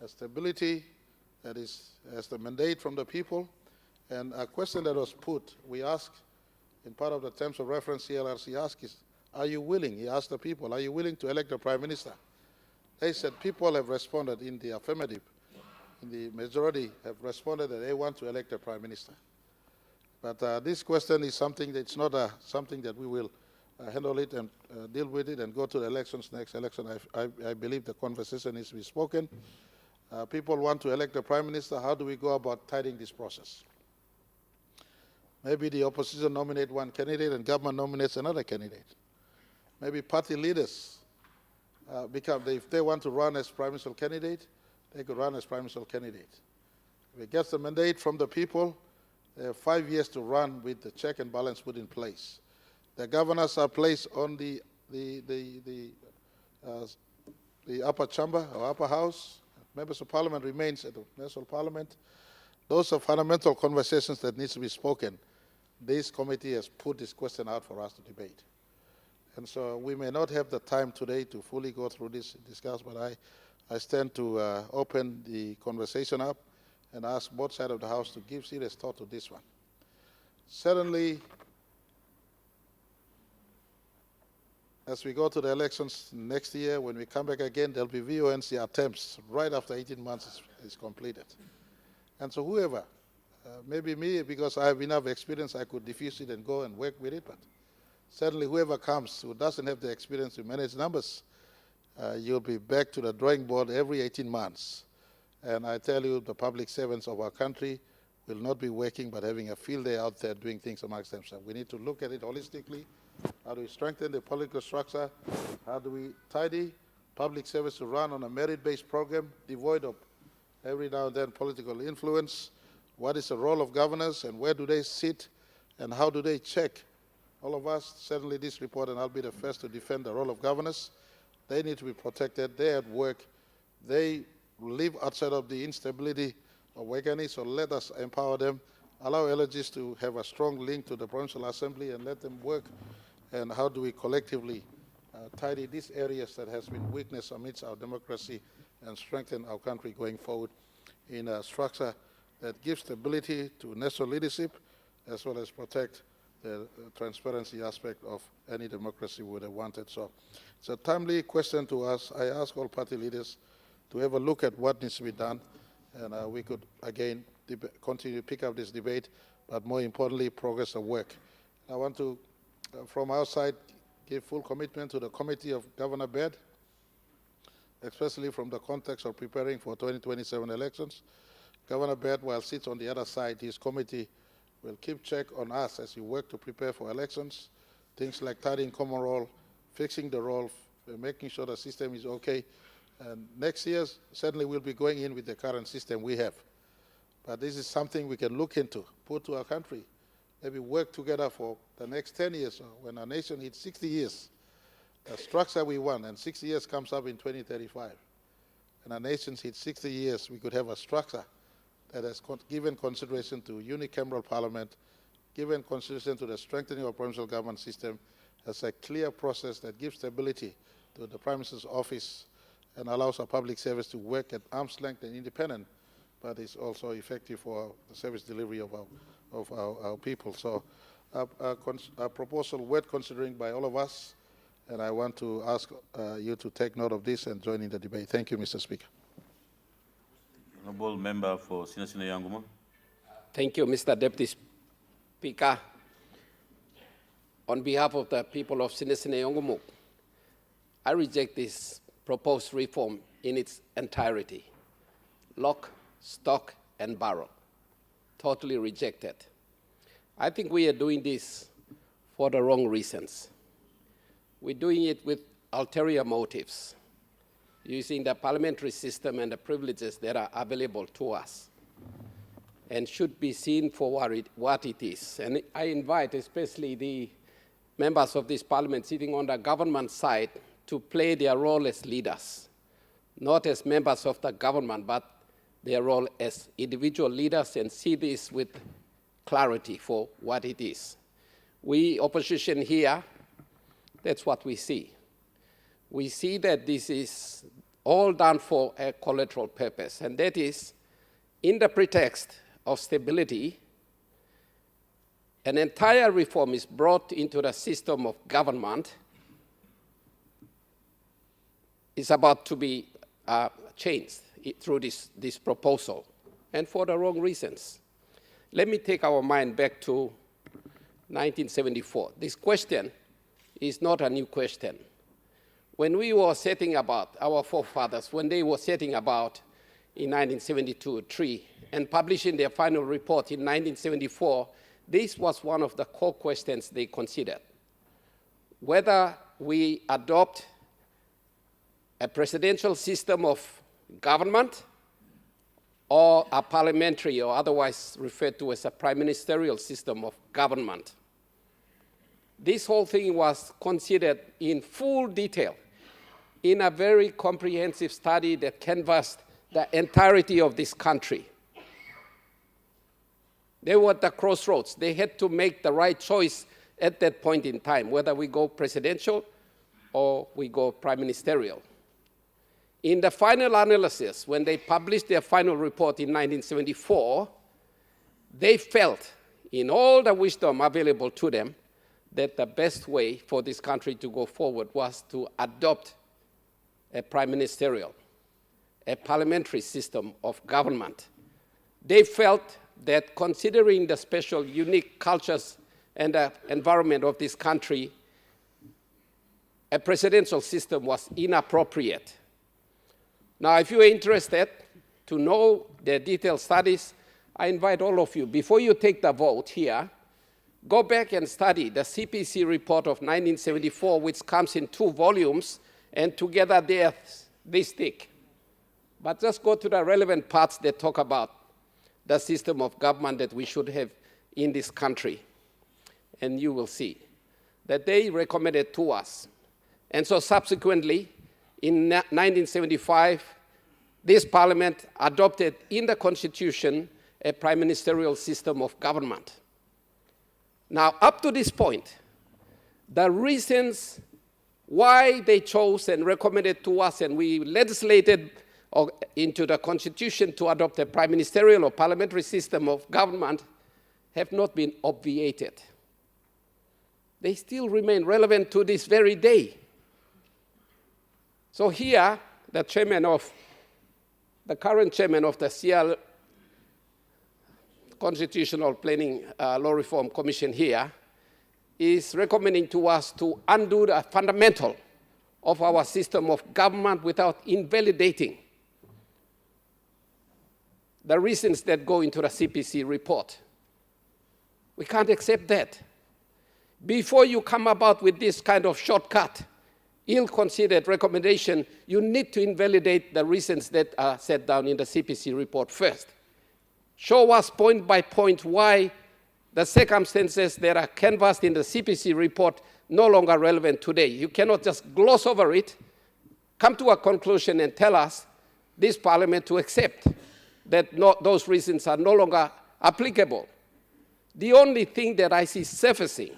a stability, that has the mandate from the people? And a question that was put, we asked in part of the terms of reference CLRC asked is, are you willing, he asked the people, are you willing to elect a Prime Minister? They said people have responded in the affirmative. In the majority have responded that they want to elect a Prime Minister. But this question is something that's not something that we will handle it and deal with it and go to the elections. Next election, I believe the conversation needs to be spoken. People want to elect a Prime Minister. How do we go about tidying this process? Maybe the opposition nominate one candidate and government nominates another candidate. Maybe party leaders if they want to run as Prime Minister candidate, they could run as Prime Minister candidate. If it gets the mandate from the people, they have 5 years to run with the check and balance put in place. The governors are placed on the upper chamber or upper house. Members of Parliament remains at the National Parliament. Those are fundamental conversations that need to be spoken. This committee has put this question out for us to debate. And so we may not have the time today to fully go through this, discuss, but I stand to open the conversation up and ask both sides of the House to give serious thought to this one. Certainly, as we go to the elections next year, when we come back again, there'll be VONC attempts right after 18 months is completed. And so whoever, maybe me, because I have enough experience, I could diffuse it and go and work with it, but certainly whoever comes who doesn't have the experience to manage numbers, you'll be back to the drawing board every 18 months. And I tell you, the public servants of our country will not be working but having a field day out there doing things amongst themselves. We need to look at it holistically. How do we strengthen the political structure? How do we tidy public service to run on a merit-based program devoid of every now and then political influence? What is the role of governors and where do they sit and how do they check? All of us, certainly this report, and I'll be the first to defend the role of governors. They need to be protected. They're at work. They live outside of the instability of Wagani, so let us empower them, allow LGs to have a strong link to the Provincial Assembly and let them work. And how do we collectively tidy these areas that has been weakness amidst our democracy and strengthen our country going forward in a structure that gives stability to national leadership as well as protect the transparency aspect of any democracy we would have wanted. So it's a timely question to us. I ask all party leaders to have a look at what needs to be done, and we could, again, continue to pick up this debate, but more importantly, progress the work. I want to, from our side, give full commitment to the Committee of Governor Baird, especially from the context of preparing for 2027 elections. Governor Baird, while sits on the other side, his committee will keep check on us as we work to prepare for elections, things like tidying common roll, fixing the roll, making sure the system is okay. And next year, certainly we'll be going in with the current system we have. But this is something we can look into, put to our country, maybe work together for the next 10 years, when our nation hits 60 years, the structure we want, and 60 years comes up in 2035. And our nation hits 60 years, we could have a structure that has given consideration to unicameral parliament, given consideration to the strengthening of provincial government system as a clear process that gives stability to the Prime Minister's office and allows our public service to work at arm's length and independent, but is also effective for the service delivery of our people. So a proposal worth considering by all of us, and I want to ask you to take note of this and join in the debate. Thank you, Mr. Speaker. Honorable Member for Sinasina Yangumo. Thank you, Mr. Deputy Speaker. On behalf of the people of Sinasina Yangumo, I reject this proposed reform in its entirety. Lock, stock, and barrel. Totally rejected. I think we are doing this for the wrong reasons. We're doing it with ulterior motives, using the parliamentary system and the privileges that are available to us, and should be seen for what it is. And I invite especially the members of this parliament sitting on the government side to play their role as leaders, not as members of the government, but their role as individual leaders, and see this with clarity for what it is. We, opposition here, that's what we see. We see that this is all done for a collateral purpose, and that is, in the pretext of stability, an entire reform is brought into the system of government. Is about to be changed through this proposal, and for the wrong reasons. Let me take our mind back to 1974. This question is not a new question. When we were setting about, our forefathers, when they were setting about in 1972 and publishing their final report in 1974, this was one of the core questions they considered. Whether we adopt a presidential system of government or a parliamentary, or otherwise referred to as a prime ministerial system of government. This whole thing was considered in full detail in a very comprehensive study that canvassed the entirety of this country. They were at the crossroads. They had to make the right choice at that point in time, whether we go presidential or we go prime ministerial. In the final analysis, when they published their final report in 1974, they felt, in all the wisdom available to them, that the best way for this country to go forward was to adopt a prime ministerial, a parliamentary system of government. They felt that considering the special, unique cultures and the environment of this country, a presidential system was inappropriate. Now, if you are interested to know the detailed studies, I invite all of you, before you take the vote here, go back and study the CPC report of 1974, which comes in 2 volumes, and together they're this thick. But just go to the relevant parts that talk about the system of government that we should have in this country, and you will see that they recommended to us. And so subsequently, in 1975, this parliament adopted in the constitution a prime ministerial system of government. Now, up to this point, the reasons why they chose and recommended to us, and we legislated into the constitution to adopt a prime ministerial or parliamentary system of government, have not been obviated. They still remain relevant to this very day. So here, the current chairman of the CL Constitutional Planning Law Reform Commission here is recommending to us to undo the fundamental of our system of government without invalidating the reasons that go into the CPC report. We can't accept that. Before you come about with this kind of shortcut, ill-considered recommendation, you need to invalidate the reasons that are set down in the CPC report first. Show us point by point why the circumstances that are canvassed in the CPC report no longer relevant today. You cannot just gloss over it, come to a conclusion and tell us, this parliament, to accept that those reasons are no longer applicable. The only thing that I see surfacing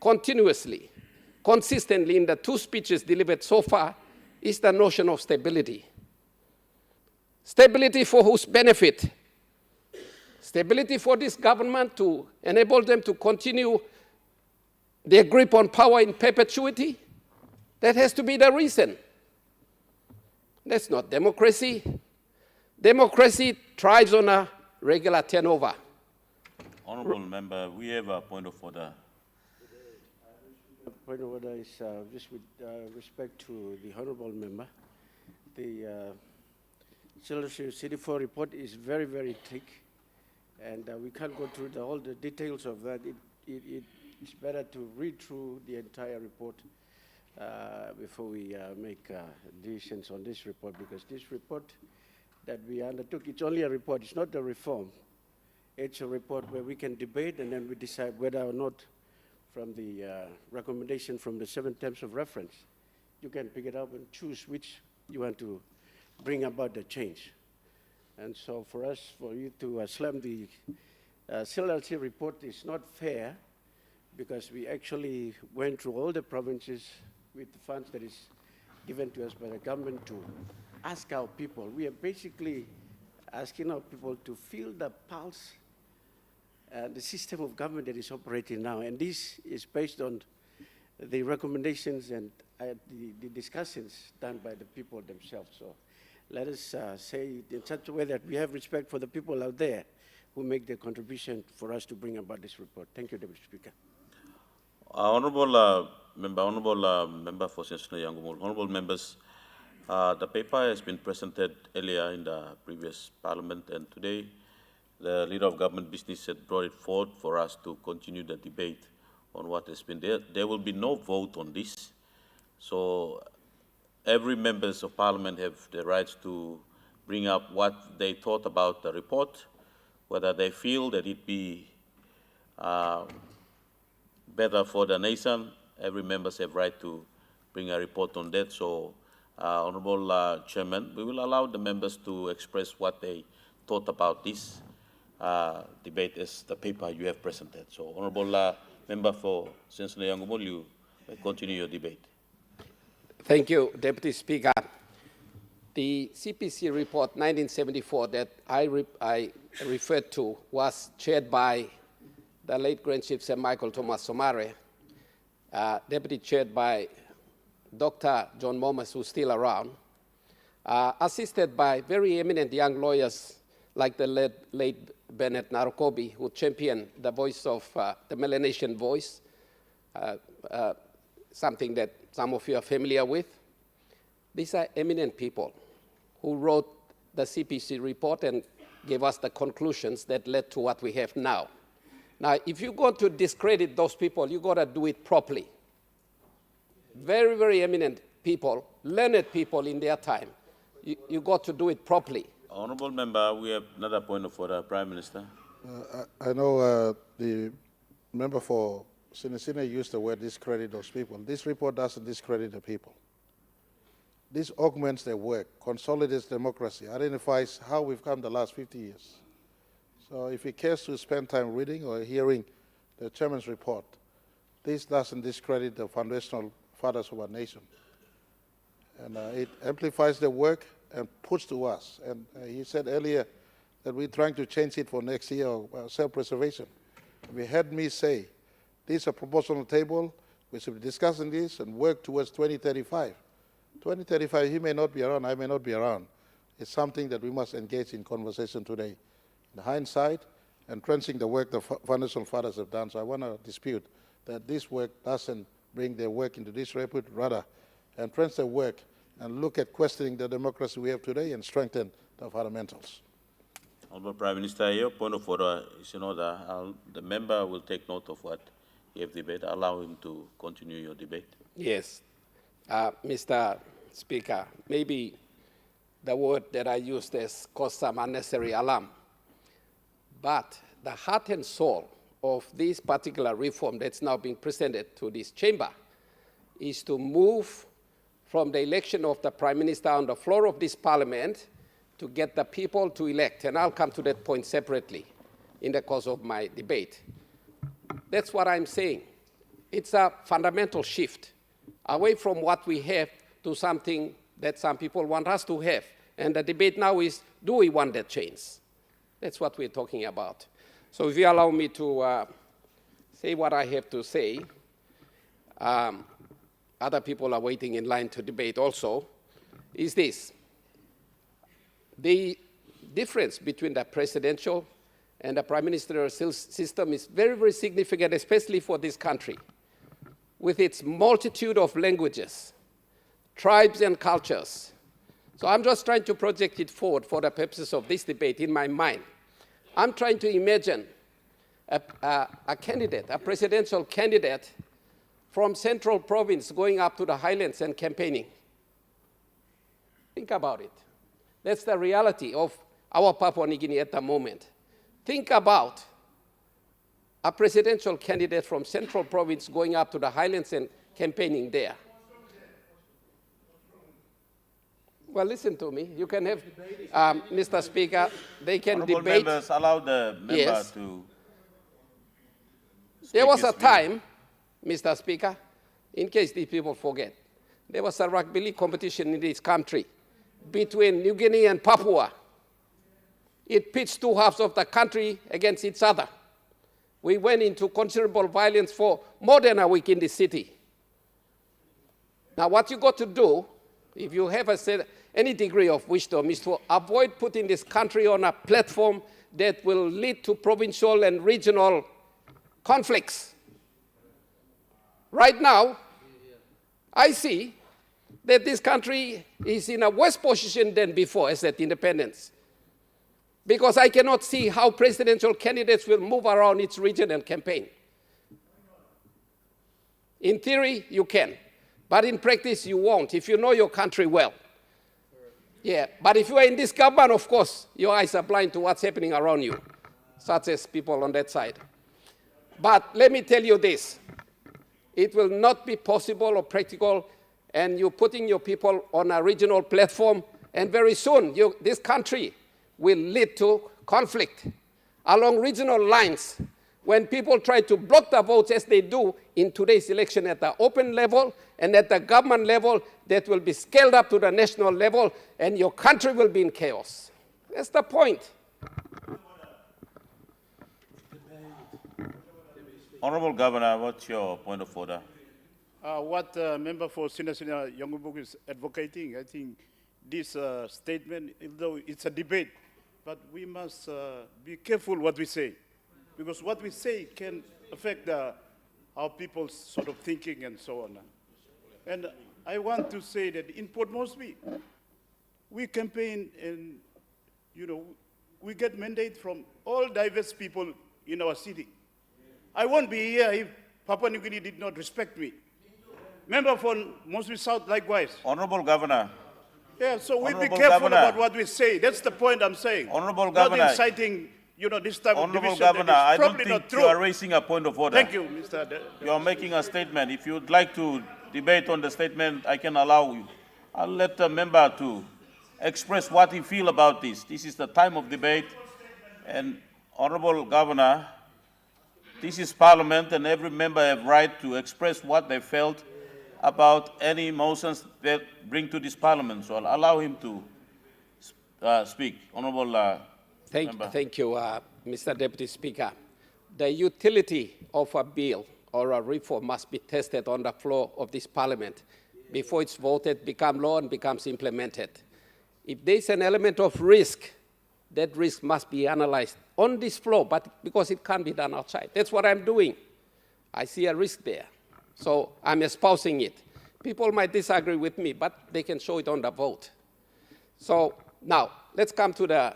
continuously, consistently in the two speeches delivered so far is the notion of stability. Stability for whose benefit? Stability for this government to enable them to continue their grip on power in perpetuity? That has to be the reason. That's not democracy. Democracy thrives on a regular turnover. Honourable member, we have a point of order. Point of order is just with respect to the honourable member. The Children's City 4 report is very, very thick, and we can't go through all the details of that. It's better to read through the entire report before we make decisions on this report, because this report that we undertook, it's only a report, it's not a reform. It's a report where we can debate and then we decide whether or not from the recommendation from the 7 terms of reference, you can pick it up and choose which you want to bring about the change. And so for us, for you to slam the CLLC report is not fair, because we actually went through all the provinces with the funds that is given to us by the government to ask our people. We are basically asking our people to feel the pulse and the system of government that is operating now. And this is based on the recommendations and the discussions done by the people themselves. So let us say in such a way that we have respect for the people out there who make their contribution for us to bring about this report. Thank you, Deputy Speaker. Honourable member for Sensible Yangumul, honourable members, the paper has been presented earlier in the previous parliament, and today the leader of government business had brought it forward for us to continue the debate on what has been there. There will be no vote on this, so every members of parliament have the rights to bring up what they thought about the report, whether they feel that it be better for the nation. Every members have right to bring a report on that. So, Honourable Chairman, we will allow the members to express what they thought about this debate as the paper you have presented. So, Honourable Member for Sensible Yangumul, you may continue your debate. Thank you, Deputy Speaker. The CPC report 1974 that I referred to was chaired by the late Grand Chief Sir Michael Thomas Somare, deputy chaired by Dr. John Momas, who's still around, assisted by very eminent young lawyers like the late Bernard Narokobi, who championed the voice of the Melanesian voice, something that some of you are familiar with. These are eminent people who wrote the CPC report and gave us the conclusions that led to what we have now. Now, if you're going to discredit those people, you've got to do it properly. Very, very eminent people, learned people in their time. You got to do it properly. Honourable member, we have another point of order, Prime Minister. I know the member for Sinisine used the word discredit those people. This report doesn't discredit the people. This augments their work, consolidates democracy, identifies how we've come the last 50 years. So if he cares to spend time reading or hearing the chairman's report, this doesn't discredit the foundational fathers of our nation. And it amplifies their work and puts to us. And he said earlier that we're trying to change it for next year, self-preservation. We heard me say, this is a proposal on the table, we should be discussing this and work towards 2035. 2035, he may not be around, I may not be around. It's something that we must engage in conversation today. In hindsight, entrenching the work the foundational fathers have done. So I want to dispute that this work doesn't bring their work into disrepute, rather entrench their work and look at questioning the democracy we have today and strengthen the fundamentals. Honourable Prime Minister, your point of order is in order. The member will take note of what you have debated. Allow him to continue your debate. Yes. Mr. Speaker, maybe the word that I used has caused some unnecessary alarm. But the heart and soul of this particular reform that's now being presented to this chamber is to move from the election of the Prime Minister on the floor of this Parliament to get the people to elect, and I'll come to that point separately, in the course of my debate. That's what I'm saying. It's a fundamental shift away from what we have to something that some people want us to have. And the debate now is, do we want that change? That's what we're talking about. So if you allow me to say what I have to say, other people are waiting in line to debate also, is this. The difference between the presidential and the prime ministerial system is very, very significant, especially for this country, with its multitude of languages, tribes, and cultures. So I'm just trying to project it forward for the purposes of this debate in my mind. I'm trying to imagine a candidate, a presidential candidate from Central Province going up to the highlands and campaigning. Think about it. That's the reality of our Papua New Guinea at the moment. Think about a presidential candidate from Central Province going up to the highlands and campaigning there. Well, listen to me. You can have, Mr. Speaker, they can Honorable debate. members, allow the member Yes. to There was his a time, Mr. Speaker, in case these people forget, there was a rugby league competition in this country between New Guinea and Papua. It pitched two halves of the country against each other. We went into considerable violence for more than a week in the city. Now, what you got to do, if you have any degree of wisdom, is to avoid putting this country on a platform that will lead to provincial and regional conflicts. Right now, I see that this country is in a worse position than before as at independence, because I cannot see how presidential candidates will move around its region and campaign. In theory, you can, but in practice, you won't if you know your country well. Yeah, but if you are in this government, of course, your eyes are blind to what's happening around you, such as people on that side. But let me tell you this. It will not be possible or practical, and you're putting your people on a regional platform, and very soon this country will lead to conflict along regional lines when people try to block the votes as they do in today's election at the open level and at the government level. That will be scaled up to the national level, and your country will be in chaos. That's the point. Honorable Governor, what's your point of order? What member for Sinasina Yongubuk is advocating, I think this statement, although it's a debate, but we must be careful what we say, because what we say can affect our people's sort of thinking and so on. And I want to say that in Port Moresby, we campaign and, we get mandate from all diverse people in our city. I won't be here if Papua New Guinea did not respect me. Member from Moresby South, likewise. Honorable Governor. Yeah, so we be Honorable careful Governor. about what we say. That's the point I'm saying. Honorable Governor. Not inciting, this type of Honorable division Governor, that I is don't probably think not you true. are raising a point of order. Thank you, Mr. You are making a statement. If you'd like to debate on the statement, I can allow you. I'll let the member to express what he feels about this. This is the time of debate. And Honorable Governor, this is Parliament, and every member have right to express what they felt about any motions that bring to this Parliament. So I'll allow him to speak. Honorable member. Thank you, Mr. Deputy Speaker. The utility of a bill or a reform must be tested on the floor of this Parliament before it's voted, become law, and becomes implemented. If there's an element of risk, that risk must be analyzed on this floor, but because it can't be done outside. That's what I'm doing. I see a risk there. So I'm espousing it. People might disagree with me, but they can show it on the vote. So now, let's come to the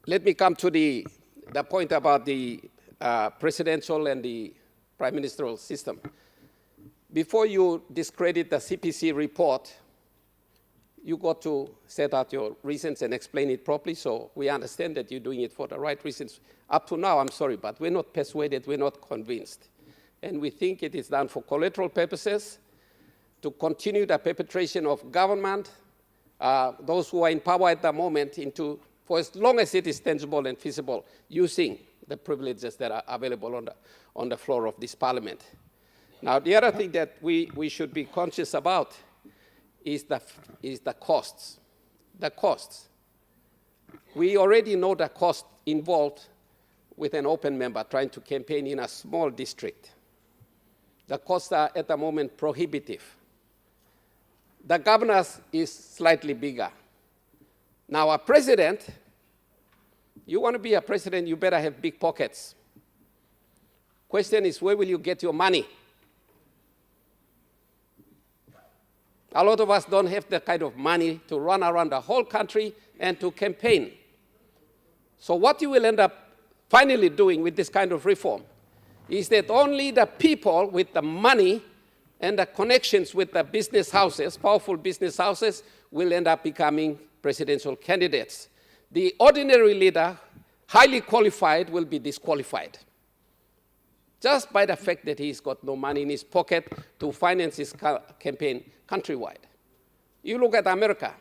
let me come to the point about the presidential and the prime ministerial system. Before you discredit the CPC report, you got to set out your reasons and explain it properly, so we understand that you're doing it for the right reasons. Up to now, I'm sorry, but we're not persuaded, we're not convinced. And we think it is done for collateral purposes, to continue the perpetration of government those who are in power at the moment into, for as long as it is tangible and feasible, using the privileges that are available on the floor of this parliament. Now, the other thing that we should be conscious about is the costs. The costs. We already know the cost involved with an open member trying to campaign in a small district. The costs are at the moment prohibitive. The governor's is slightly bigger. Now, a president, you want to be a president, you better have big pockets. Question is, where will you get your money? A lot of us don't have the kind of money to run around the whole country and to campaign. So what you will end up finally doing with this kind of reform is that only the people with the money and the connections with the business houses, powerful business houses, will end up becoming presidential candidates. The ordinary leader, highly qualified, will be disqualified just by the fact that he's got no money in his pocket to finance his campaign countrywide. You look at America.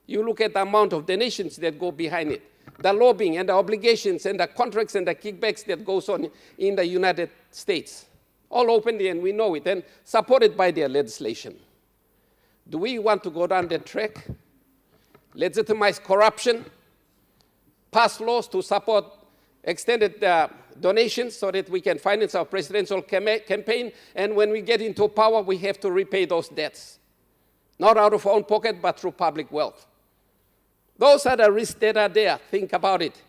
You look at the amount of donations that go behind it, the lobbying and the obligations and the contracts and the kickbacks that goes on in the United States, all openly, and we know it, and supported by their legislation. Do we want to go down that track? Legitimize corruption, pass laws to support extended donations so that we can finance our presidential campaign, and when we get into power, we have to repay those debts, not out of our own pocket, but through public wealth. Those are the risks that are there. Think about it.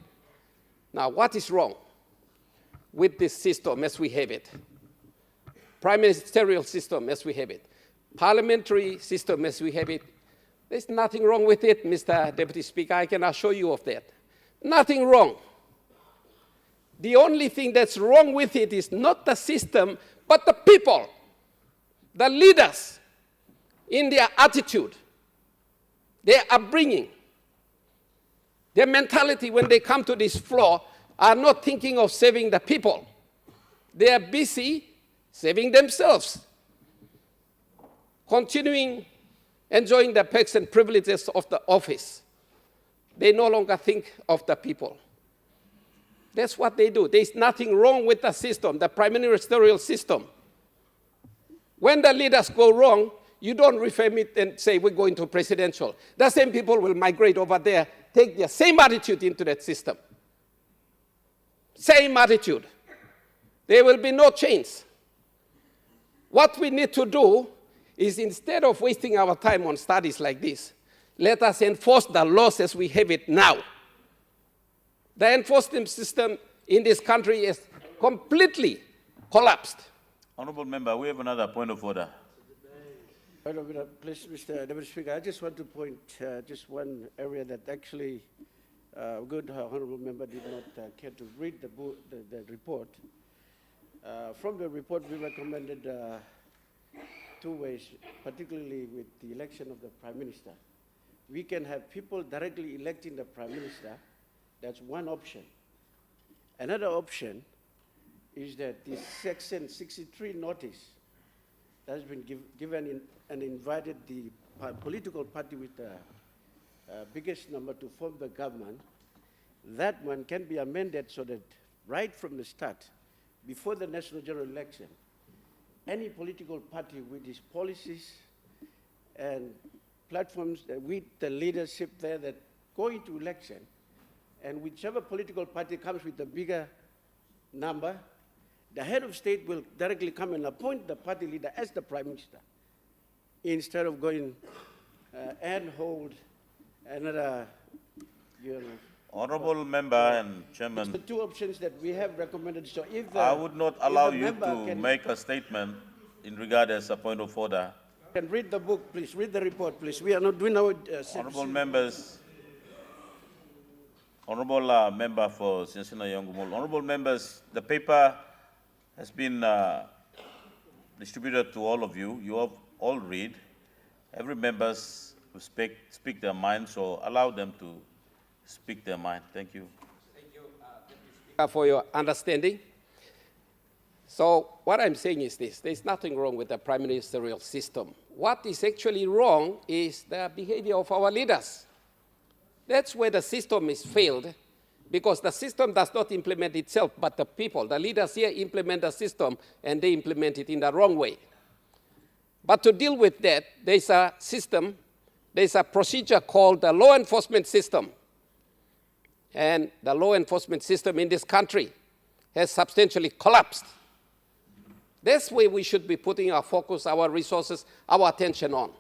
Now, what is wrong with this system as we have it? Prime ministerial system as we have it. Parliamentary system as we have it. There's nothing wrong with it, Mr. Deputy Speaker. I can assure you of that. Nothing wrong. The only thing that's wrong with it is not the system, but the people, the leaders, in their attitude, their upbringing, their mentality when they come to this floor are not thinking of saving the people. They are busy saving themselves, continuing enjoying the perks and privileges of the office. They no longer think of the people. That's what they do. There's nothing wrong with the system, the prime ministerial system. When the leaders go wrong, you don't reframe it and say we're going to presidential. The same people will migrate over there, take their same attitude into that system. Same attitude. There will be no change. What we need to do is, instead of wasting our time on studies like this, let us enforce the laws as we have it now. The enforcement system in this country is completely collapsed. Honourable Member, we have another point of order. Please, Mr. Deputy Speaker, I just want to point just one area that actually good Honourable Member did not care to read the report. From the report, we recommended two ways, particularly with the election of the Prime Minister. We can have people directly electing the Prime Minister. That's one option. Another option is that the Section 63 notice that has been given and invited the political party with the biggest number to form the government, that one can be amended so that right from the start, before the national general election, any political party with its policies and platforms, with the leadership there that go into election, and whichever political party comes with a bigger number, the head of state will directly come and appoint the party leader as the Prime Minister, instead of going and hold another, Honourable Member and Chairman, it's the two options that we have recommended. So if I would not allow you to make a statement in regard as a point of order. Can read the book, please. Read the report, please. We are not doing our... Honourable Members, Honourable Member for Sinsina Yongumul, Honourable Members, the paper has been distributed to all of you. You have all read. Every member will speak their mind, so allow them to speak their mind. Thank you. Thank you, Deputy Speaker, for your understanding. So what I'm saying is this. There's nothing wrong with the prime ministerial system. what is actually wrong is the behavior of our leaders. That's where the system is failed, because the system does not implement itself, but the people, the leaders here implement the system, and they implement it in the wrong way. But to deal with that, there's a system, there's a procedure called the law enforcement system. And the law enforcement system in this country has substantially collapsed. That's where we should be putting our focus, our resources, our attention on.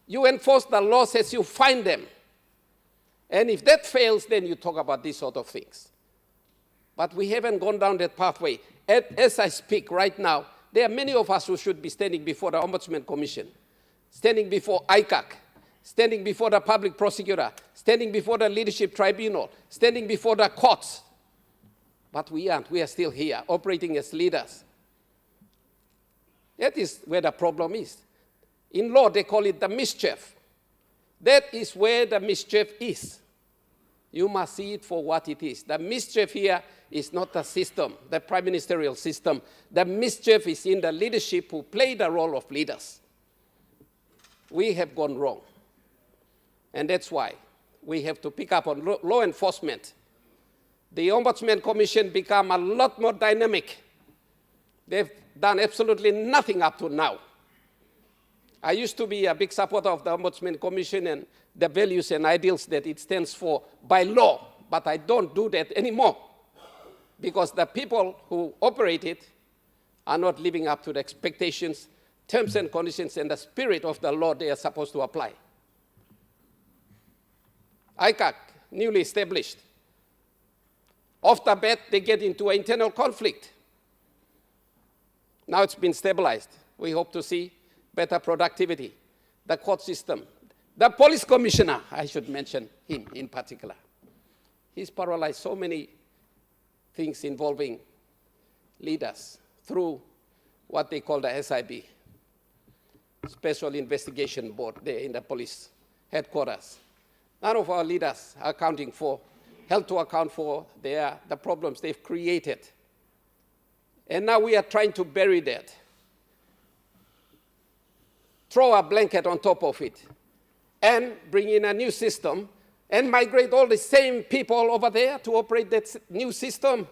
You enforce the laws as you find them. And if that fails, then you talk about these sort of things. But we haven't gone down that pathway. As I speak right now, there are many of us who should be standing before the Ombudsman Commission, standing before ICAC, standing before the public prosecutor, standing before the leadership tribunal, standing before the courts. But we aren't. We are still here, operating as leaders. That is where the problem is. In law, they call it the mischief. That is where the mischief is. You must see it for what it is. The mischief here is not the system, the prime ministerial system. The mischief is in the leadership who play the role of leaders. We have gone wrong. And that's why we have to pick up on law enforcement. The Ombudsman Commission become a lot more dynamic. They've done absolutely nothing up to now. I used to be a big supporter of the Ombudsman Commission and the values and ideals that it stands for by law, but I don't do that anymore because the people who operate it are not living up to the expectations, terms and conditions, and the spirit of the law they are supposed to apply. ICAC, newly established. Off the bat, they get into an internal conflict. Now it's been stabilized. We hope to see better productivity. The court system. The police commissioner, I should mention him in particular. He's paralyzed so many things involving leaders through what they call the SIB, Special Investigation Board, there in the police headquarters. None of our leaders are held to account for the problems they've created. And now we are trying to bury that. Throw a blanket on top of it and bring in a new system and migrate all the same people over there to operate that new system.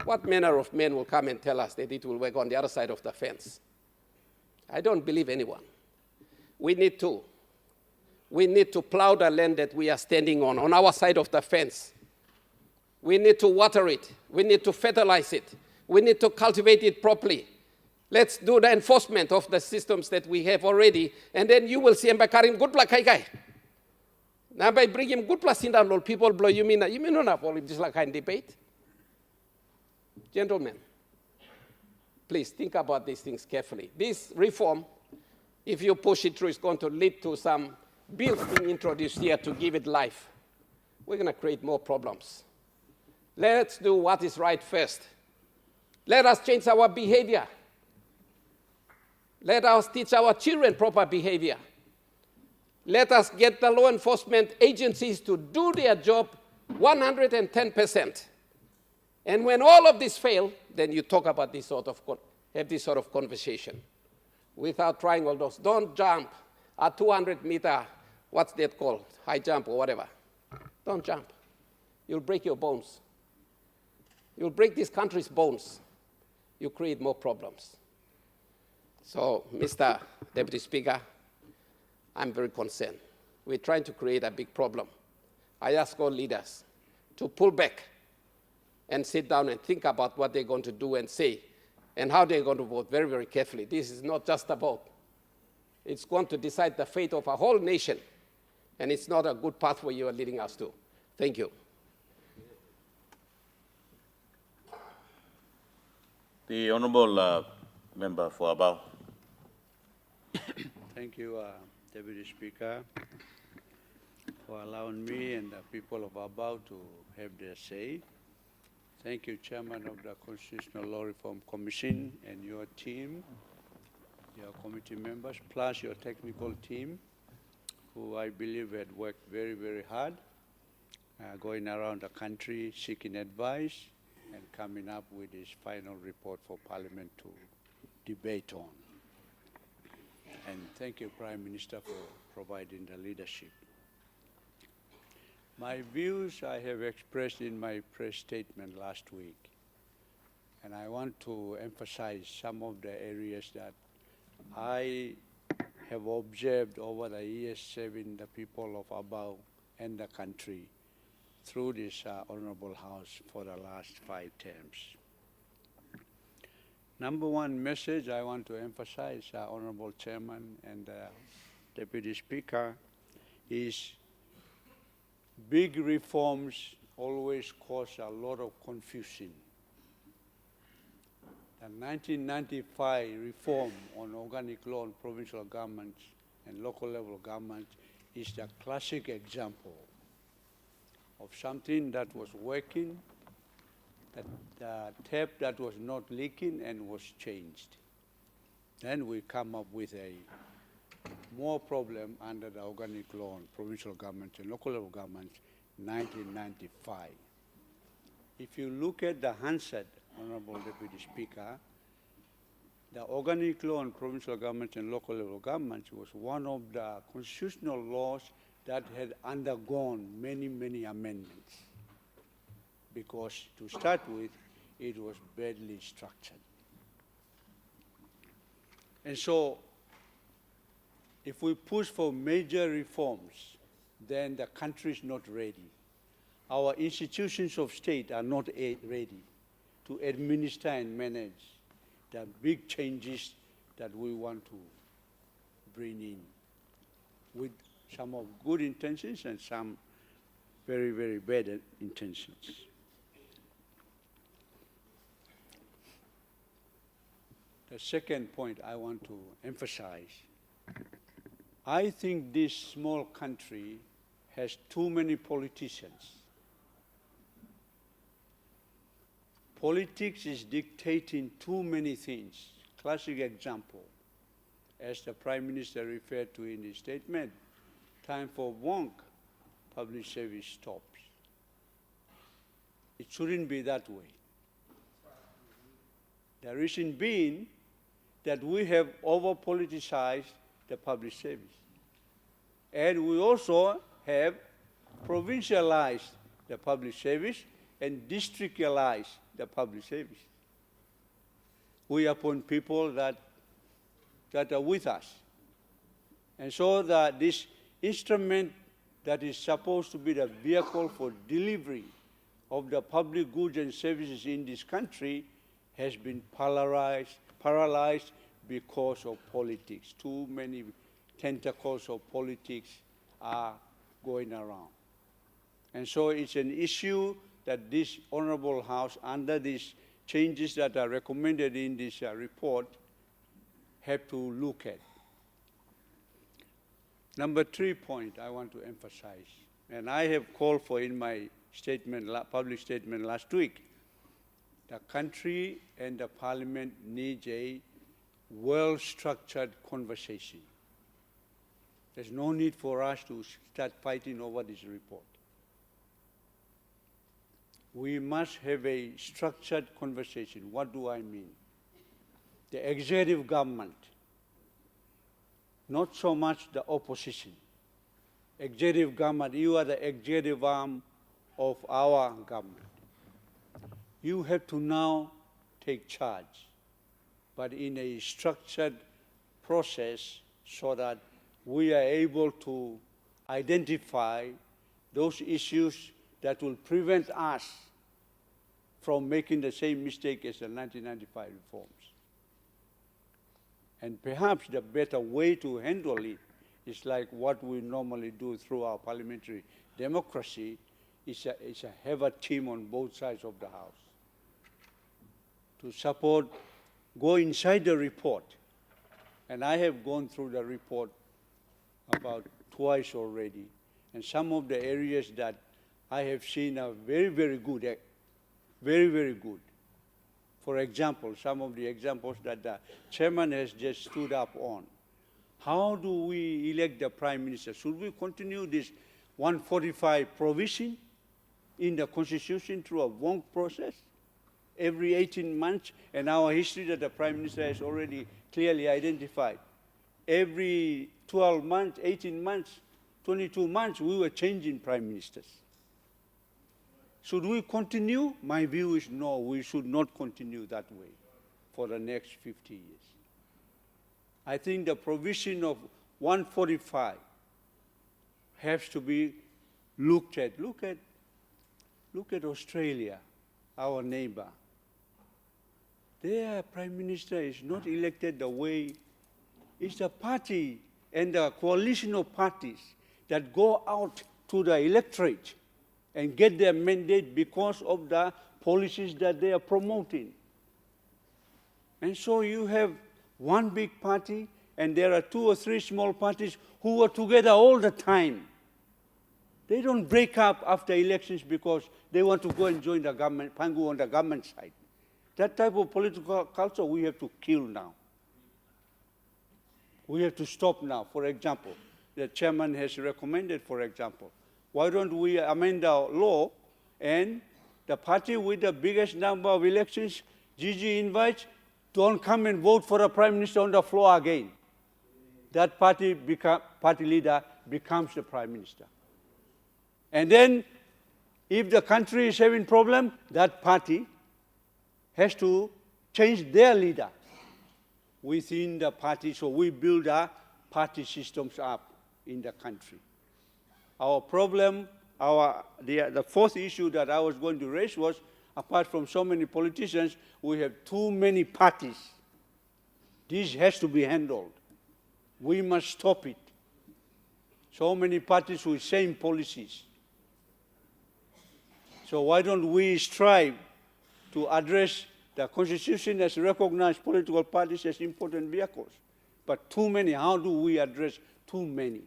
What manner of men will come and tell us that it will work on the other side of the fence? I don't believe anyone. We need to plow the land that we are standing on our side of the fence. We need to water it. We need to fertilize it. We need to cultivate it properly. Let's do the enforcement of the systems that we have already, and then you will see Mbakarim good luck kai. Now by bringing good plus in the people blow you mean not just like kind debate. Gentlemen, please think about these things carefully. This reform, if you push it through, is going to lead to some bills being introduced here to give it life. We're going to create more problems. Let's do what is right first. Let us change our behavior. Let us teach our children proper behavior. Let us get the law enforcement agencies to do their job 110%. And when all of this fail, then you talk about this sort of, have this sort of conversation. Without trying all those, don't jump a 200-meter, what's that called, high jump or whatever. Don't jump. You'll break your bones. You'll break this country's bones. You create more problems. So, Mr. Deputy Speaker, I'm very concerned. We're trying to create a big problem. I ask all leaders to pull back and sit down and think about what they're going to do and say and how they're going to vote very, very carefully. This is not just about. It's going to decide the fate of a whole nation, and it's not a good pathway you are leading us to. Thank you. The Honourable Member for Abao. Thank you, Deputy Speaker, for allowing me and the people of Abao to have their say. Thank you, Chairman of the Constitutional Law Reform Commission and your team, your committee members, plus your technical team, who I believe had worked very, very hard, going around the country seeking advice and coming up with this final report for Parliament to debate on. And thank you, Prime Minister, for providing the leadership. My views I have expressed in my press statement last week, and I want to emphasize some of the areas that I have observed over the years serving the people of Abau and the country through this Honorable House for the last 5 terms. Number one message I want to emphasize, Honorable Chairman and Deputy Speaker, is big reforms always cause a lot of confusion. The 1995 reform on organic law on provincial governments and local level governments is the classic example of something that was working, that the tap that was not leaking and was changed. Then we come up with a more problem under the organic law on provincial governments and local level governments, 1995. If you look at the Hansard, Honorable Deputy Speaker, the organic law on provincial governments and local level governments was one of the constitutional laws that had undergone many, many amendments, because to start with, it was badly structured. And so, if we push for major reforms, then the country is not ready. Our institutions of state are not ready to administer and manage the big changes that we want to bring in, with some of good intentions and some very, very bad intentions. The second point I want to emphasize, I think this small country has too many politicians. Politics is dictating too many things. Classic example, as the Prime Minister referred to in his statement, time for wonk, public service stops. It shouldn't be that way. The reason being that we have over-politicized the public service. And we also have provincialized the public service and districtalized the public service. We appoint people that are with us. And so that this instrument that is supposed to be the vehicle for delivery of the public goods and services in this country has been paralyzed because of politics. Too many tentacles of politics are going around. And so it's an issue that this Honorable House, under these changes that are recommended in this report, have to look at. Number 3 point I want to emphasize, and I have called for in my statement, public statement last week, the country and the Parliament needs a well-structured conversation. There's no need for us to start fighting over this report. We must have a structured conversation. What do I mean? The executive government, not so much the opposition. Executive government, you are the executive arm of our government. You have to now take charge, but in a structured process so that we are able to identify those issues that will prevent us from making the same mistake as the 1995 reforms. And perhaps the better way to handle it is like what we normally do through our parliamentary democracy, is have a team on both sides of the House to support, go inside the report. And I have gone through the report about twice already. And some of the areas that I have seen are very, very good, very, very good. For example, some of the examples that the chairman has just stood up on. How do we elect the Prime Minister? Should we continue this 145 provision in the Constitution through a wrong process? every 18 months, and our history that the Prime Minister has already clearly identified. Every 12 months, 18 months, 22 months, we were changing Prime Ministers. Should we continue? My view is no, we should not continue that way for the next 50 years. I think the provision of 145 has to be looked at. Look at Australia, our neighbor. Their Prime Minister is not elected the way. It's the party and the coalition of parties that go out to the electorate and get their mandate because of the policies that they are promoting. And so you have one big party, and there are 2 or 3 small parties who are together all the time. They don't break up after elections because they want to go and join the government, Pangu on the government side. That type of political culture we have to kill now. We have to stop now. For example, the chairman has recommended, for example, why don't we amend our law and the party with the biggest number of elections, Gigi invites, don't come and vote for a prime minister on the floor again. That party leader becomes the prime minister. And then, if the country is having problem, that party has to change their leader within the party. So we build our party systems up in the country. Our problem, the fourth issue that I was going to raise was, apart from so many politicians, we have too many parties. This has to be handled. We must stop it. So many parties with same policies. So why don't we strive to address the Constitution as recognized political parties as important vehicles? But too many, how do we address too many?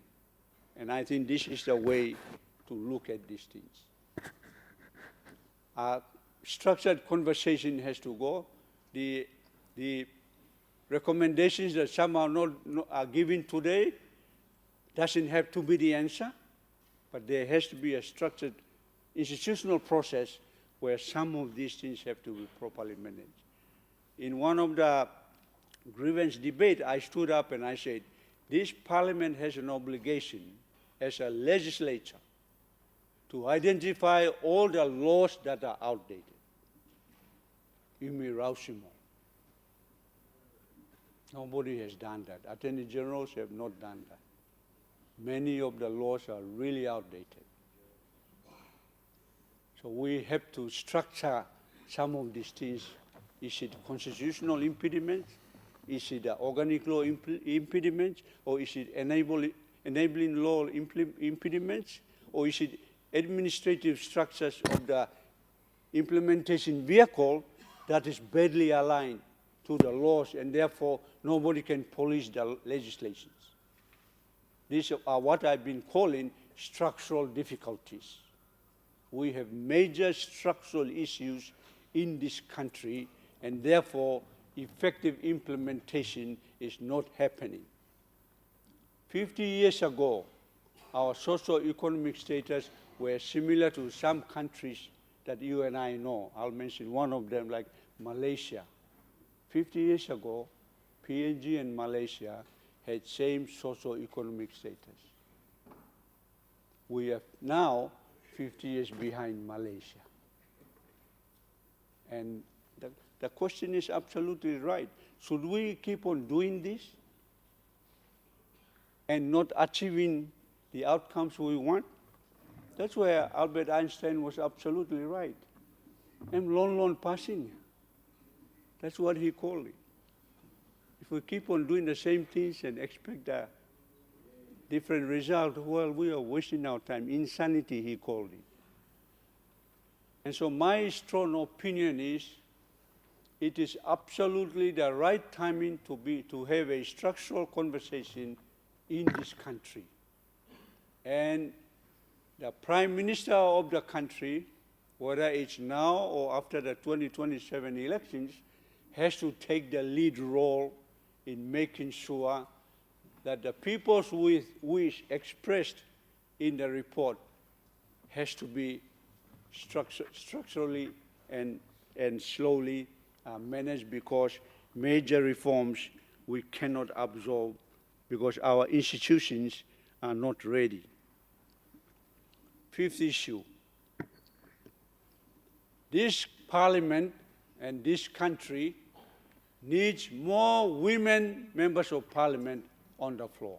And I think this is the way to look at these things. Structured conversation has to go. The recommendations that some are given today doesn't have to be the answer, but there has to be a structured institutional process where some of these things have to be properly managed. In one of the grievance debate, I stood up and I said, this parliament has an obligation as a legislature to identify all the laws that are outdated. Imi Rausimo. Nobody has done that. Attorney generals have not done that. Many of the laws are really outdated. So we have to structure some of these things. Is it constitutional impediments? Is it the organic law impediments? Or is it enabling law impediments? Or is it administrative structures of the implementation vehicle that is badly aligned to the laws, and therefore nobody can police the legislations? These are what I've been calling structural difficulties. We have major structural issues in this country, and therefore effective implementation is not happening. 50 years ago, our socio-economic status were similar to some countries that you and I know. I'll mention one of them, like Malaysia. 50 years ago, PNG and Malaysia had same socio-economic status. We are now 50 years behind Malaysia. And the question is absolutely right. Should we keep on doing this and not achieving the outcomes we want? That's where Albert Einstein was absolutely right. Lon passing. That's what he called it. If we keep on doing the same things and expect a different result, well, we are wasting our time. Insanity, he called it. And so my strong opinion is, it is absolutely the right timing to have a structural conversation in this country. And the Prime Minister of the country, whether it's now or after the 2027 elections, has to take the lead role in making sure that the people's wish expressed in the report has to be structurally and and slowly manage, because major reforms we cannot absorb because our institutions are not ready. Fifth issue. This parliament and this country needs more women members of parliament on the floor.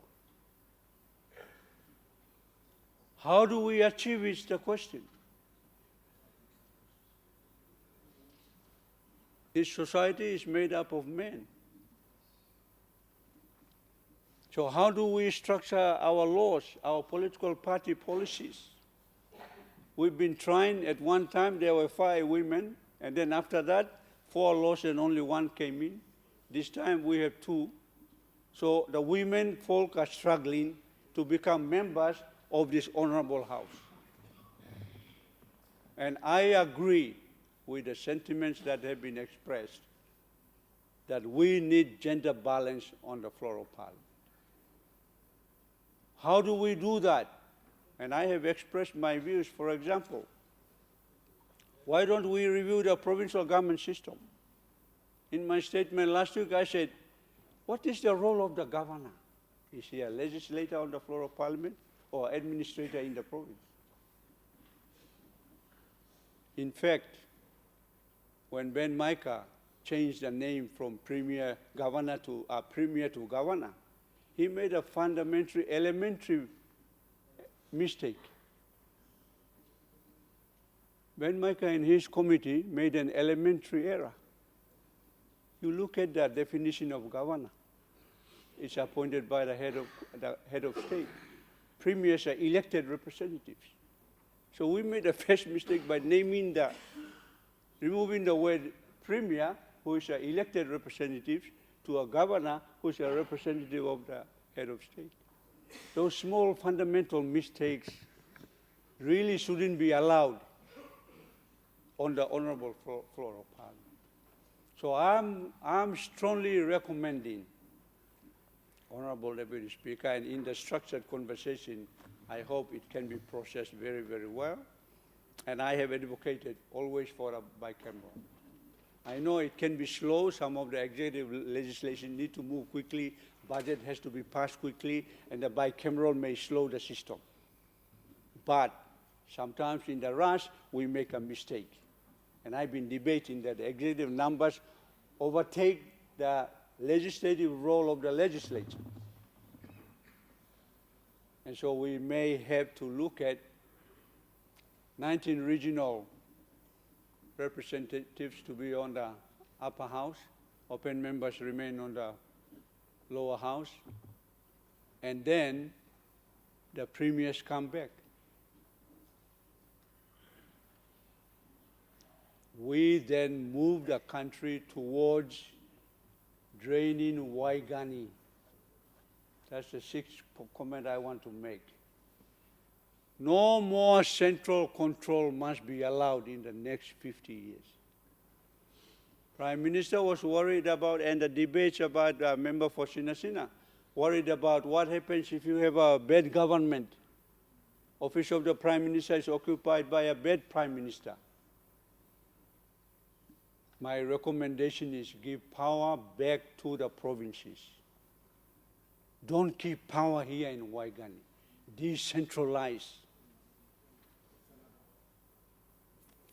How do we achieve it is the question. This society is made up of men. So how do we structure our laws, our political party policies? We've been trying. At one time there were 5 women, and then after that 4 laws and only 1 came in. This time we have 2. So the women folk are struggling to become members of this honorable house. And I agree with the sentiments that have been expressed that we need gender balance on the floor of Parliament. How do we do that? And I have expressed my views. For example, why don't we review the provincial government system? In my statement last week, I said, what is the role of the governor? Is he a legislator on the floor of Parliament or administrator in the province? In fact, when Ben Micah changed the name from premier to governor, he made a elementary mistake. Ben Micah and his committee made an elementary error. You look at the definition of governor. It's appointed by the head of state. Premiers are elected representatives. So we made a first mistake by removing the word premier, who is an elected representative, to a governor, who is a representative of the head of state. Those small fundamental mistakes really shouldn't be allowed on the honorable floor of Parliament. So I'm strongly recommending, Honorable Deputy Speaker, and in the structured conversation, I hope it can be processed very, very well. And I have advocated always for a bicameral. I know it can be slow. Some of the executive legislation need to move quickly. Budget has to be passed quickly, and the bicameral may slow the system. But sometimes in the rush, we make a mistake. And I've been debating that the executive numbers overtake the legislative role of the legislature. And so we may have to look at 19 regional representatives to be on the upper house, open members remain on the lower house, and then the premiers come back. We then move the country towards draining Waigani. That's the 6th comment I want to make. No more central control must be allowed in the next 50 years. Prime Minister was worried about, and the debates about the member for Sinasina, worried about what happens if you have a bad government. Office of the Prime Minister is occupied by a bad Prime Minister. My recommendation is give power back to the provinces. Don't keep power here in Waigani. Decentralize.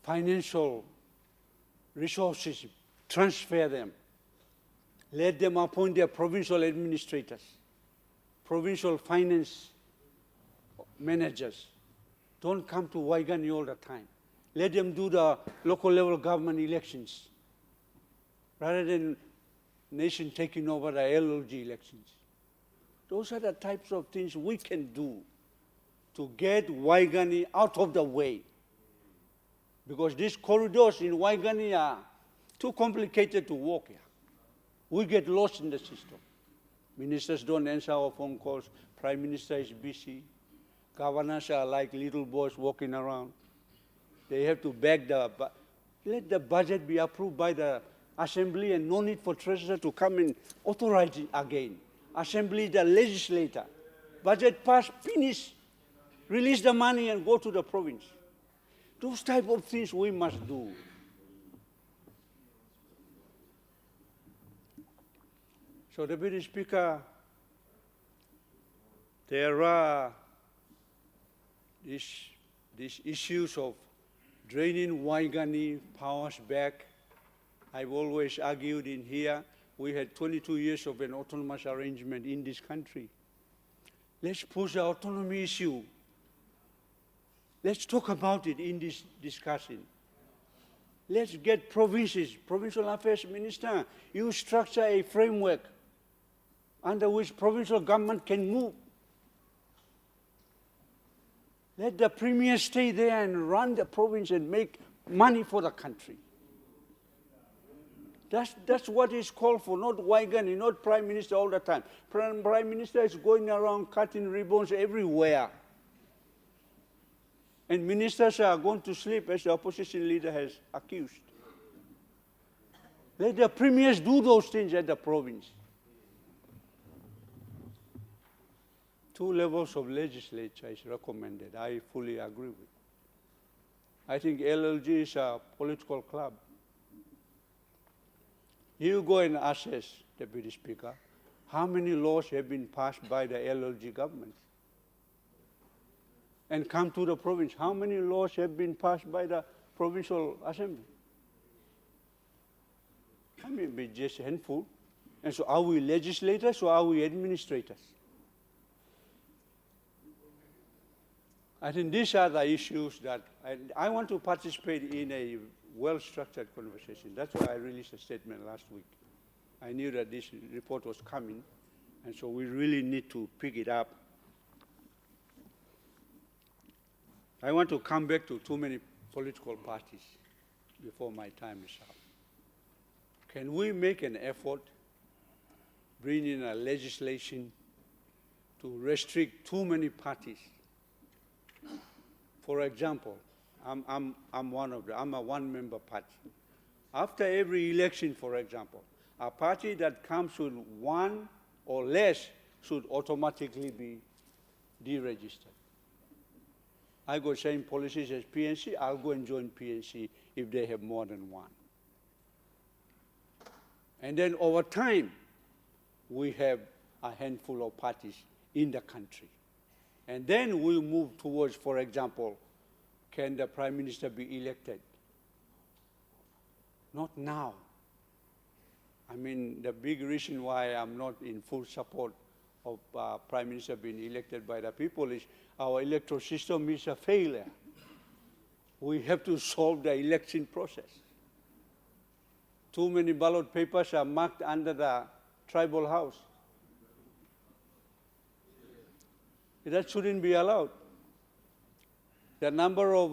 Financial resources, transfer them. Let them appoint their provincial administrators, provincial finance managers. Don't come to Waigani all the time. Let them do the local level government elections rather than nation taking over the LLG elections. Those are the types of things we can do to get Waigani out of the way. Because these corridors in Waigani are too complicated to walk here. We get lost in the system. Ministers don't answer our phone calls. Prime Minister is busy. Governors are like little boys walking around. They have to beg let the budget be approved by the Assembly and no need for Treasurer to come and authorize it again. Assembly, the legislator. Budget passed, finish, release the money and go to the province. Those type of things we must do. So, Deputy Speaker, there are these issues of draining Waigani powers back. I've always argued in here, we had 22 years of an autonomous arrangement in this country. Let's push the autonomy issue. Let's talk about it in this discussion. Let's get provinces, provincial affairs minister, you structure a framework under which provincial government can move. Let the premier stay there and run the province and make money for the country. That's what is called for, not Waigani, not Prime Minister all the time. Prime Minister is going around cutting ribbons everywhere. And ministers are going to sleep, as the opposition leader has accused. Let the premiers do those things at the province. 2 levels of legislature is recommended. I fully agree with. I think LLG is a political club. You go and assess, Deputy Speaker, how many laws have been passed by the LLG government? And come to the province, how many laws have been passed by the provincial assembly? I mean, just a handful. And so are we legislators or are we administrators? I think these are the issues that I want to participate in a well-structured conversation. That's why I released a statement last week. I knew that this report was coming, and so we really need to pick it up. I want to come back to too many political parties before my time is up. Can we make an effort, bring in a legislation to restrict too many parties? For example, I'm one of them. I'm a one-member party. After every election, for example, a party that comes with 1 or less should automatically be deregistered. I go same policies as PNC, I'll go and join PNC if they have more than 1. And then over time, we have a handful of parties in the country. And then we'll move towards, for example, can the Prime Minister be elected? Not now. I mean, the big reason why I'm not in full support of Prime Minister being elected by the people is our electoral system is a failure. We have to solve the election process. Too many ballot papers are marked under the tribal house. That shouldn't be allowed. The number of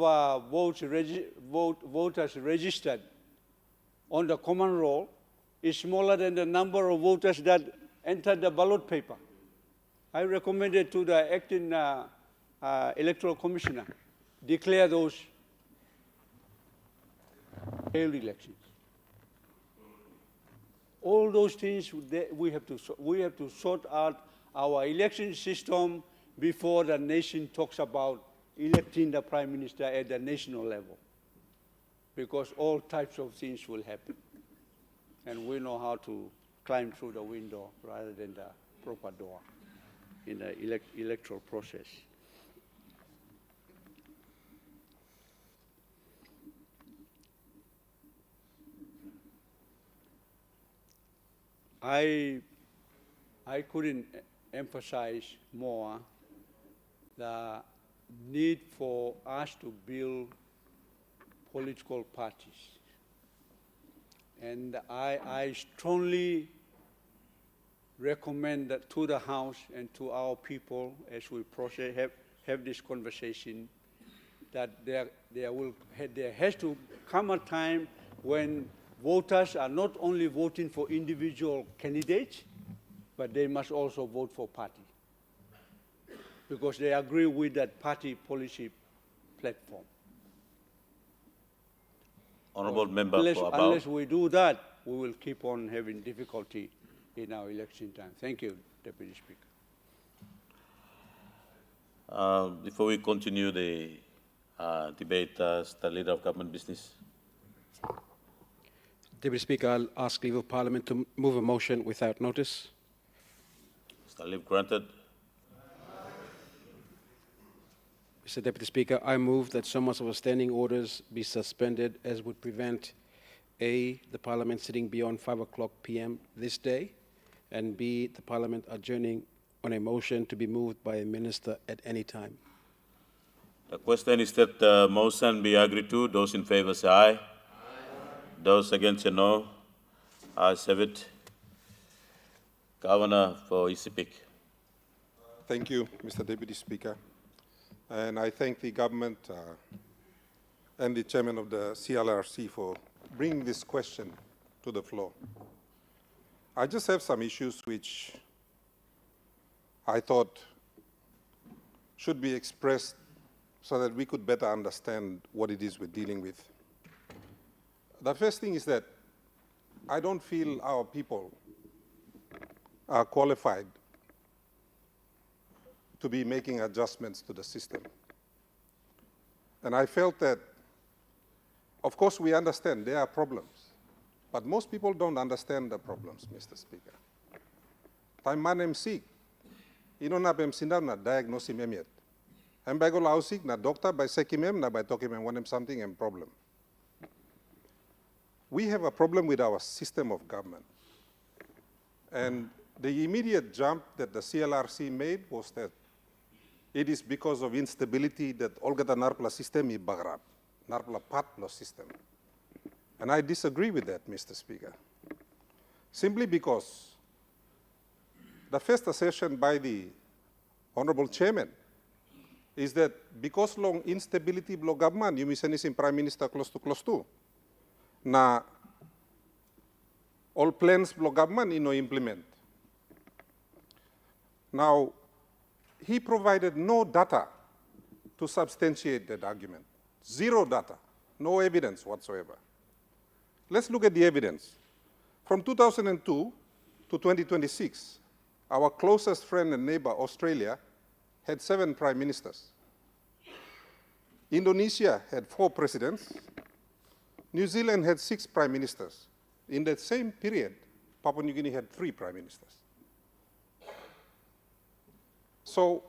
voters registered on the common roll is smaller than the number of voters that entered the ballot paper. I recommended to the acting electoral commissioner, declare those failed elections. All those things we have to sort out our election system before the nation talks about electing the Prime Minister at the national level, because all types of things will happen. And we know how to climb through the window rather than the proper door in the electoral process. I couldn't emphasize more the need for us to build political parties. And I strongly recommend that to the House and to our people as we process, have this conversation, that there has to come a time when voters are not only voting for individual candidates, but they must also vote for party, because they agree with that party policy platform. Honourable Member for About. Unless we do that, we will keep on having difficulty in our election time. Thank you, Deputy Speaker. Before we continue the debate, the Leader of Government Business. Deputy Speaker, I'll ask leave of Parliament to move a motion without notice. Mr. Leave granted. Mr. Deputy Speaker, I move that summons of standing orders be suspended as would prevent A, the Parliament sitting beyond 5 o'clock p.m. this day, and B, the Parliament adjourning on a motion to be moved by a minister at any time. The question is that the motion be agreed to. Those in favor say aye. Those against say no. Ayes have it. Governor for ECPIC. Thank you, Mr. Deputy Speaker. And I thank the government and the chairman of the CLRC for bringing this question to the floor. I just have some issues which I thought should be expressed so that we could better understand what it is we're dealing with. The first thing is that I don't feel our people are qualified to be making adjustments to the system. And I felt that, of course, we understand there are problems, but most people don't understand the problems, Mr. Speaker. Time manem sick, inona bem sindam na diagnosis memiet. And by go lausik na doctor by sekimem na by tokimem wanem something and problem. We have a problem with our system of government. And the immediate jump that the CLRC made was that it is because of instability that Olgata Narpla system is bagrab, Narpla patlo system. And I disagree with that, Mr. Speaker. Simply because the first assertion by the Honorable Chairman is that because long instability blo government, you misanis Prime Minister close to, na all plans blo government no implement. Now, he provided no data to substantiate that argument. Zero data, no evidence whatsoever. Let's look at the evidence. From 2002 to 2026, our closest friend and neighbor, Australia, had 7 prime ministers. Indonesia had 4 presidents. New Zealand had 6 prime ministers. In that same period, Papua New Guinea had 3 prime ministers. So,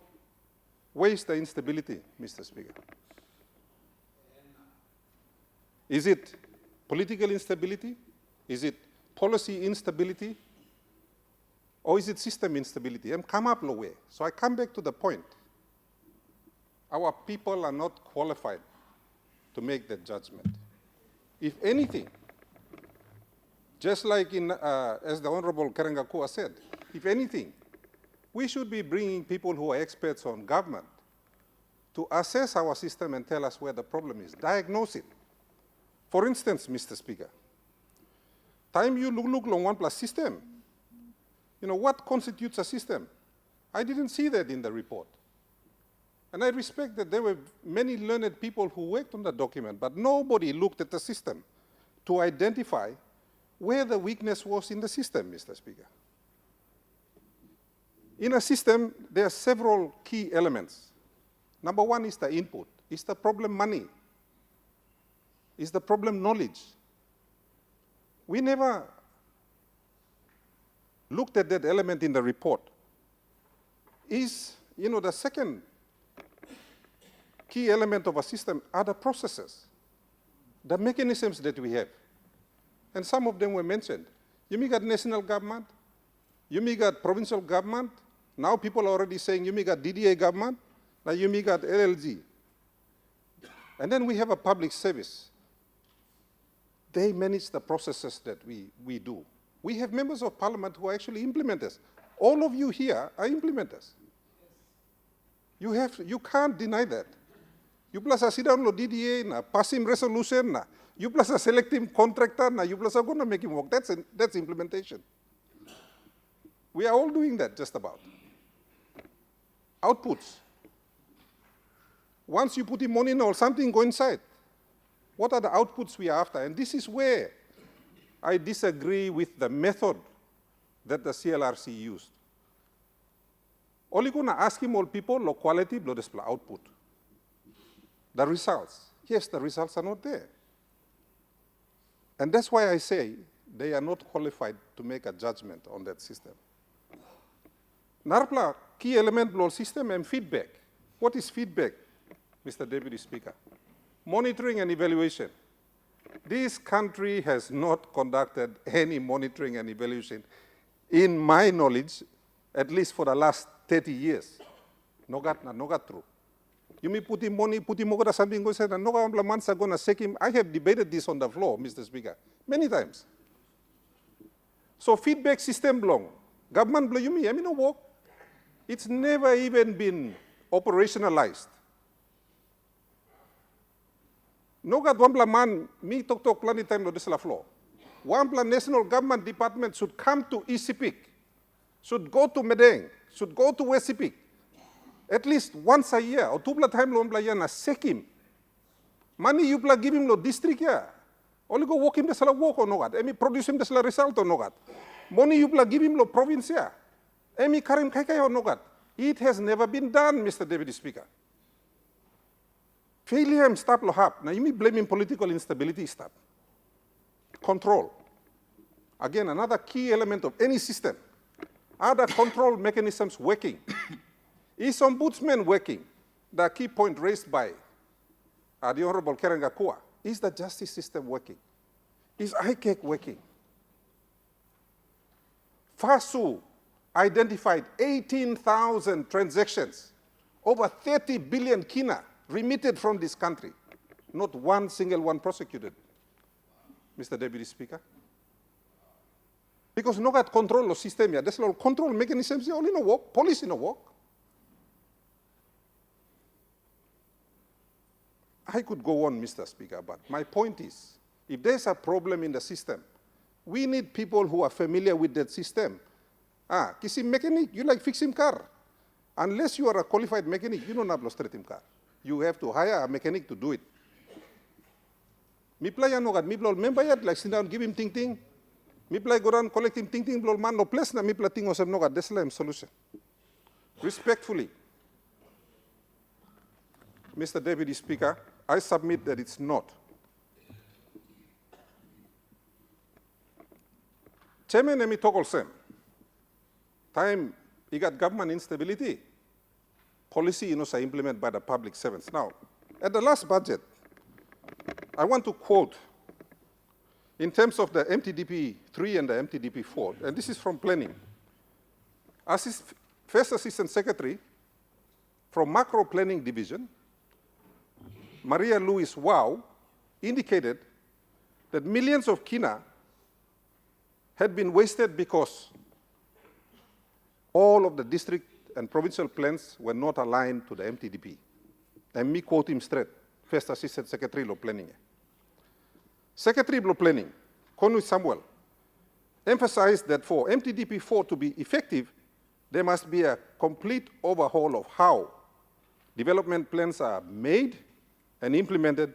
where is the instability, Mr. Speaker? Is it political instability? Is it policy instability? Or is it system instability? And come up low way. So I come back to the point. Our people are not qualified to make that judgment. If anything, just like as the Honorable Karangakua said, if anything, we should be bringing people who are experts on government to assess our system and tell us where the problem is, diagnose it. For instance, Mr. Speaker, time you look long one plus system, you know, what constitutes a system? I didn't see that in the report. And I respect that there were many learned people who worked on the document, but nobody looked at the system to identify where the weakness was in the system, Mr. Speaker. In a system, there are several key elements. Number one is the input. Is the problem money? Is the problem knowledge? We never looked at that element in the report. Is, you know, the second key element of a system are the processes, the mechanisms that we have. And some of them were mentioned. You may got national government, you may got provincial government, now people are already saying you may got DDA government, now you may got LLG. And then we have a public service. They manage the processes that we do. We have members of parliament who are actually implementers. All of you here are implementers. You can't deny that. You plus a sit down DDA, na passing resolution, na you plus a selective contractor, na you plus are going to make him work. That's implementation. We are all doing that just about. Outputs. Once you put in money or something, go inside. What are the outputs we are after? And this is where I disagree with the method that the CLRC used. Only going to ask him all people, low quality, low display output. The results. Yes, the results are not there. And that's why I say they are not qualified to make a judgment on that system. Narpla, key element of system and feedback. What is feedback, Mr. Deputy Speaker? Monitoring and evaluation. This country has not conducted any monitoring and evaluation, in my knowledge, at least for the last 30 years. Nogat true. You may put him money, put him over something, go say, and no months are going to shake him. I have debated this on the floor, Mr. Speaker, many times. So feedback system long. Government blow you me, I mean no work. It's never even been operationalized. Nogat one man, me talk plenty time on this floor. One national government department should come to ECPIC, should go to Medeng, should go to Wesipik, at least once a year, or two time lo yan na sekim. Money you give him lo district ya. Only go walk him the sala walk or nogat. Emi produce him the sala result or nogat. Money you give him lo province ya. Emi karim kaikai or nogat. It has never been done, Mr. Deputy Speaker. Failure stop lo hap. Now you may blame him political instability stop. Control. Again, another key element of any system. Are the control mechanisms working? Is ombudsman working? The key point raised by the Honorable Karen Gakua. Is the justice system working? Is ICAC working? FASU identified 18,000 transactions, over 30 billion kina remitted from this country. Not one single one prosecuted, Mr. Deputy Speaker. Because no got control of system, there's no control mechanisms, only no work, policy no work. I could go on, Mr. Speaker, but my point is, if there's a problem in the system, we need people who are familiar with that system. Kisi mechanic, you like fixing car. Unless you are a qualified mechanic, you don't have straight car. You have to hire a mechanic to do it. Mi play no gat mi blol member yet, like sit down, give him ting. Mi play go down, collect him ting, blol man no place na mi play ting osem no gat, that's the solution. Respectfully, Mr. Deputy Speaker, I submit that it's not. Chairman Emi Togolsem, time you got government instability, policy implemented by the public servants. Now, at the last budget, I want to quote, in terms of the MTDP 3 and the MTDP 4, and this is from planning. First Assistant Secretary from Macro Planning Division, Maria Louise Wow, indicated that millions of kina had been wasted because all of the district and provincial plans were not aligned to the MTDP. And me quote him straight, First Assistant Secretary of Planning. Secretary of Planning, Conway Samuel, emphasized that for MTDP 4 to be effective, there must be a complete overhaul of how development plans are made and implemented,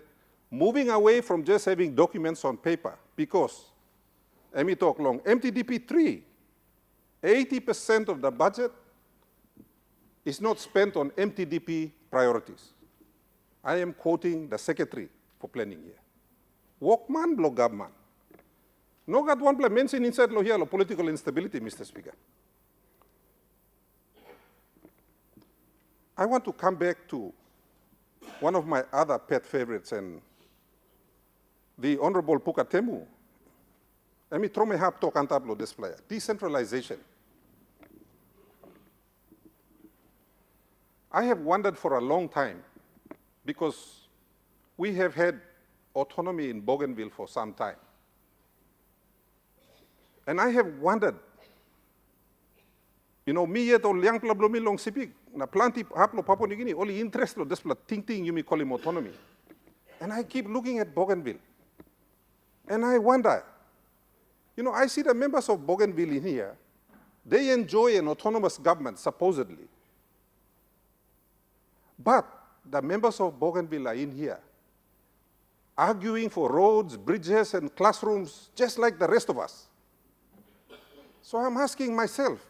moving away from just having documents on paper, because, let me talk long, MTDP 3, 80% of the budget is not spent on MTDP priorities. I am quoting the Secretary for Planning here. Walkman blow government. No got one play mention inside lo here lo political instability, Mr. Speaker. I want to come back to one of my other pet favorites, and the Honorable Pukatemu. Let me throw my hat talk on tablo display. Decentralization. I have wondered for a long time, because we have had autonomy in Bougainville for some time. And I have wondered, me yet or liang plablomi long sipik, na planti haplo Papua New Guinea, only interest lo despla ting you may call him autonomy. And I keep looking at Bougainville. And I wonder, I see the members of Bougainville in here, they enjoy an autonomous government, supposedly. But the members of Bougainville are in here, arguing for roads, bridges, and classrooms, just like the rest of us. So I'm asking myself,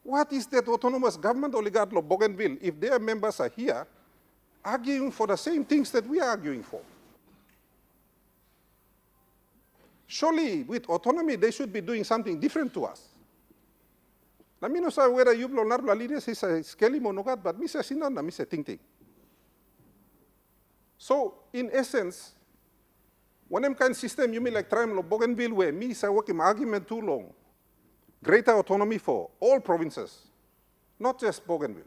what is that autonomous government oligarch of Bougainville if their members are here arguing for the same things that we are arguing for? Surely, with autonomy, they should be doing something different to us. Na mi no sa whether you blow narla leaders is a skelly monogat, but mi sa sinan na mi sa ting. So, in essence, one kind system you mean like Tram lo Bougainville where me sa working argument too long. Greater autonomy for all provinces, not just Bougainville.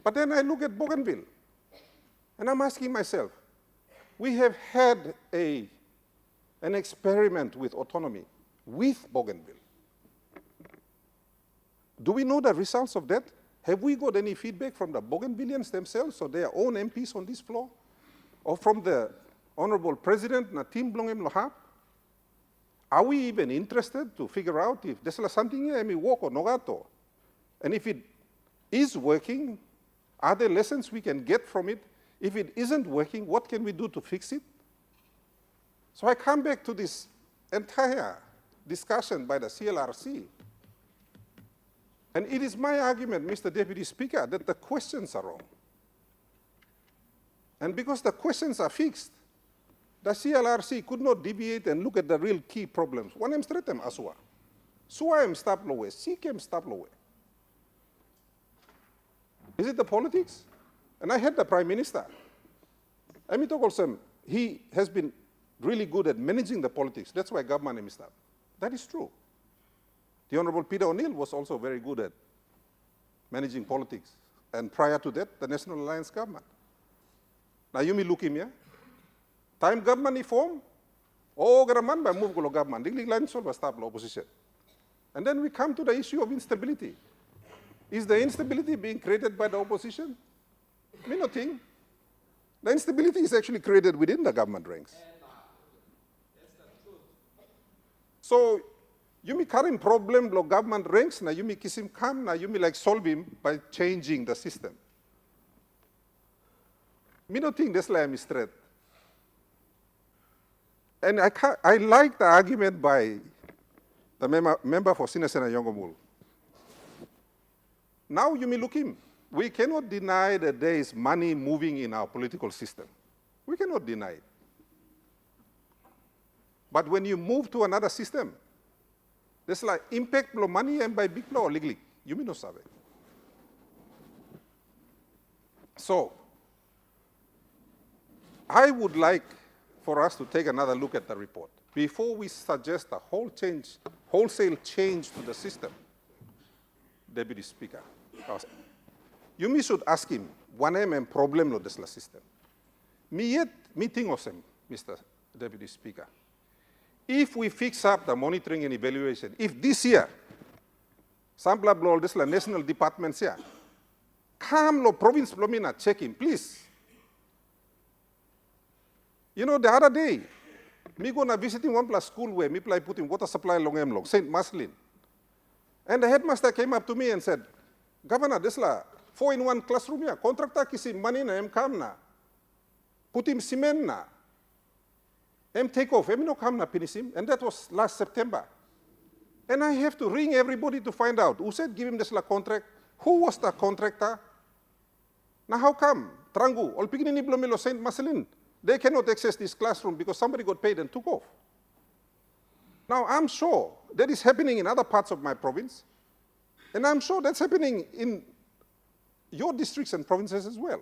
But then I look at Bougainville, and I'm asking myself, we have had an experiment with autonomy with Bougainville. Do we know the results of that? Have we got any feedback from the Bougainvilleans themselves or their own MPs on this floor? Or from the Honorable President Natim Blongem Lohap? Are we even interested to figure out if there's something here we work or nogato? And if it is working, are there lessons we can get from it? If it isn't working, what can we do to fix it? So I come back to this entire discussion by the CLRC. And it is my argument, Mr. Deputy Speaker, that the questions are wrong. And because the questions are fixed, the CLRC could not deviate and look at the real key problems. One em stretem aswa. Sua em stap lowe, sikem stap lowe. Is it the politics? And I had the Prime Minister. Emi Togolsem, he has been really good at managing the politics. That's why government em stap. That is true. The Honorable Peter O'Neill was also very good at managing politics. And prior to that, the National Alliance government. Now you may look him here. Time government form, garaman by move go government. Diglig line solve stop opposition. And then we come to the issue of instability. Is the instability being created by the opposition? Me no think. The instability is actually created within the government ranks. So you may current problem lo government ranks, na you may kiss him come, na you may like solve him by changing the system. Me don't think that's like a threat. And I like the argument by the member for Sinasena Yongomul. Now you may look him. We cannot deny that there is money moving in our political system. We cannot deny it. But when you move to another system, there's like impact blow money and by big blow or legally. You may not sabe. So, I would like for us to take another look at the report before we suggest a wholesale change to the system. Deputy Speaker, you should ask him, one M problem lo this system. Me yet meeting of him, Mr. Deputy Speaker. If we fix up the monitoring and evaluation, if this year, sample blow this national departments here, come lo province blomina check him, please. You know, the other day, me go na visiting one plus school where me play putting water supply long, St. Marcelin. And the headmaster came up to me and said, Governor, this la 4-in-1 classroom here, contractor kisi money na em kam na, put him cement na, em take off, em no kam na finish him, and that was last September. And I have to ring everybody to find out who said give him this la contract, who was the contractor. Now how come? Trangu, all pigini blomilo St. Marcelin. They cannot access this classroom because somebody got paid and took off. Now, I'm sure that is happening in other parts of my province, and I'm sure that's happening in your districts and provinces as well.